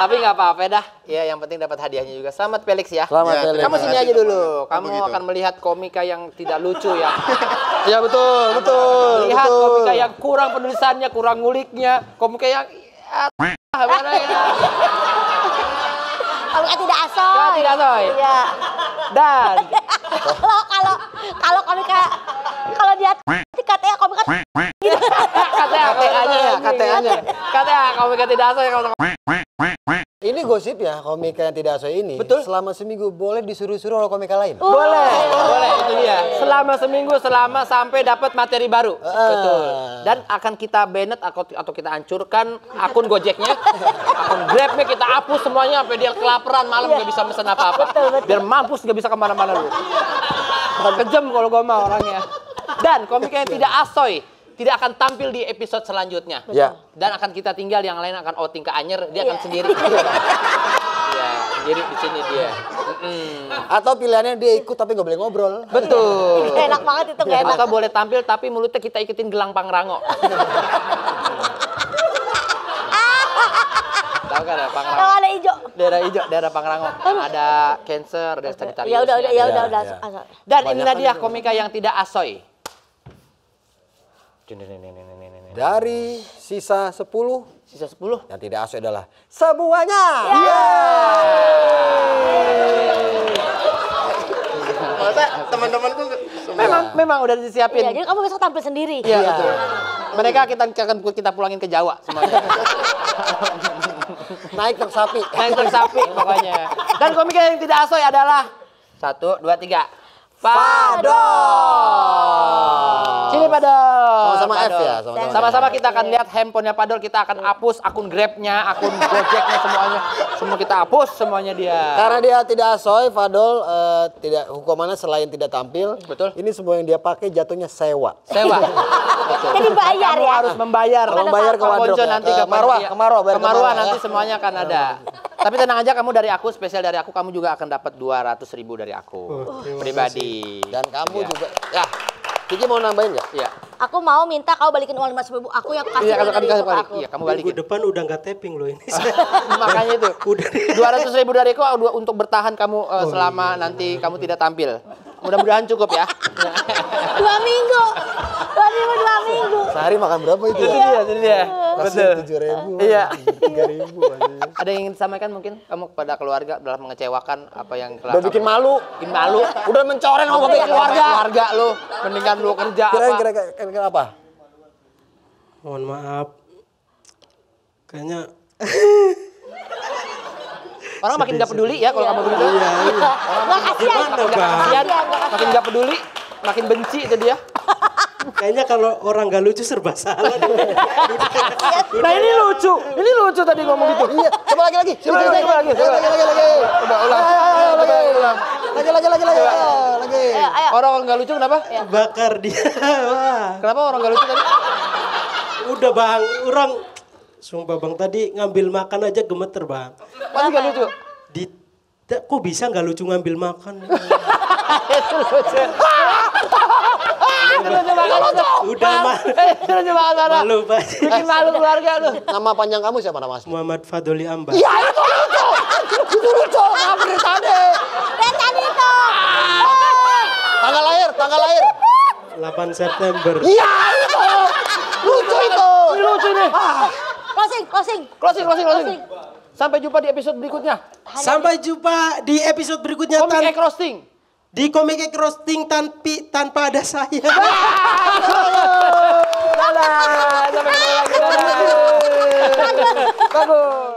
Tapi nggak apa-apa dah. Ya, yang penting dapat hadiahnya juga. Selamat Felix ya. Selamat Felix. Kamu sini aja dulu. Kamu akan melihat komika yang tidak lucu ya. Ya betul. Lihat komika yang kurang penulisannya, kurang nguliknya. Komika yang mana ya? Komika tidak asoy. Tidak asoy. Iya. Dan kalau komika kalau dia katanya komika KTA komika tidak asoy. Ini gosip ya, komika yang tidak asoy ini. Betul. Selama seminggu boleh disuruh-suruh oleh komika lain. Boleh itu dia. Selama seminggu sampai dapat materi baru. Betul. Dan akan kita banned atau kita hancurkan akun Gojeknya, akun Grabnya kita hapus semuanya sampai dia kelaparan malam nggak bisa pesan apa-apa. Biar mampus nggak bisa kemana-mana lu. Kejam kalau gue mau orangnya. Dan komika yang tidak asoy tidak akan tampil di episode selanjutnya. Ya. Dan akan kita tinggal, yang lain akan outing ke Anyer, dia akan sendiri. Ya, sendiri di sini dia. Atau pilihannya dia ikut tapi nggak boleh ngobrol. Betul. Enak banget itu, nggak enak. Atau boleh tampil tapi mulutnya kita ikutin gelang Pangrango. Tahu kan ya Pangrango? Yang ada hijau. Daerah hijau, daerah Pangrango. Ada cancer, ada Sagittarius. Ya udah. Dan inilah dia komika yang tidak asoy. Dari sisa 10 yang tidak asoy adalah semuanya. Teman-temanku memang udah disiapin. Iya, jadi kamu besok tampil sendiri. Iya, betul. Mereka akan kita pulangin ke Jawa semuanya. Naik truk sapi. Naik truk sapi pokoknya. Dan komika yang tidak asoy adalah 1, 2, 3. Padol. Sini Padol. Sama-sama F ya. Sama-sama kita akan lihat handphonenya Padol, kita akan hapus akun Grabnya, akun Gojeknya semuanya. Semua kita hapus semuanya dia. Karena dia tidak asoy, Fadol tidak hukumannya selain tidak tampil. Betul. Ini semua yang dia pakai jatuhnya sewa. Sewa. Jadi bayar Kamu ya. harus membayar. Membayar ke wardrobe nanti ke Marwah nanti semuanya akan ada. Tapi tenang aja, kamu dari aku, spesial dari aku, kamu juga akan dapat 200.000 dari aku pribadi. Dan kamu juga, ya, Kiki mau nambahin nggak? Iya. Aku mau minta kau balikin uang 5.000 aku yang kasih dari kasih ke balik. aku. Iya, kamu balikin. Minggu depan udah nggak tapping loh ini. Makanya itu. 200.000 dari aku untuk bertahan kamu selama nanti kamu tidak tampil. Mudah-mudahan cukup ya. 2 minggu. 2 minggu. Sehari makan berapa itu? Itu dia. Betul. 7.000. Iya. 3.000. Ada yang ingin disampaikan mungkin kamu kepada keluarga telah mengecewakan apa yang telah Udah bikin malu. Bikin malu. Udah mencoreng sama keluarga lu. Mendingan lu kerja apa? Kira-kira apa? Mohon maaf. Kayaknya orang makin nggak peduli ya kalau kamu begitu. Iya. Kasihan, makin nggak peduli, makin benci itu dia. Kayaknya kalau orang nggak lucu serba salah. Nah ini lucu tadi ngomong gitu. Iya, coba lagi. Coba lagi. Coba ulang. Lagi. Orang nggak lucu kenapa? Bakar dia. Wah. Kenapa orang nggak lucu tadi? Udah bang, orang sumpah bang tadi ngambil makan aja gemeter bang. Masih nggak lucu? Kok bisa nggak lucu ngambil makan? Itu lucu. Lucu banget. Udah Lucu banget mana? malu Pak. Bikin malu keluarga lu. Nama panjang kamu siapa nama asli? Muhammad Fadoli Ambar. Iya itu lucu. Itu lucu. Apa dari tadi? Dan tadi itu. Tanggal lahir. 8 September. Iya itu. Lucu itu. Ini lucu nih. Closing. Sampai jumpa di episode berikutnya. Sampai jumpa di episode berikutnya. Komik Roasting. Di Komik Roasting tanpa ada saya. Dadah. Sampai ketemu lagi. Dadah. Bagus.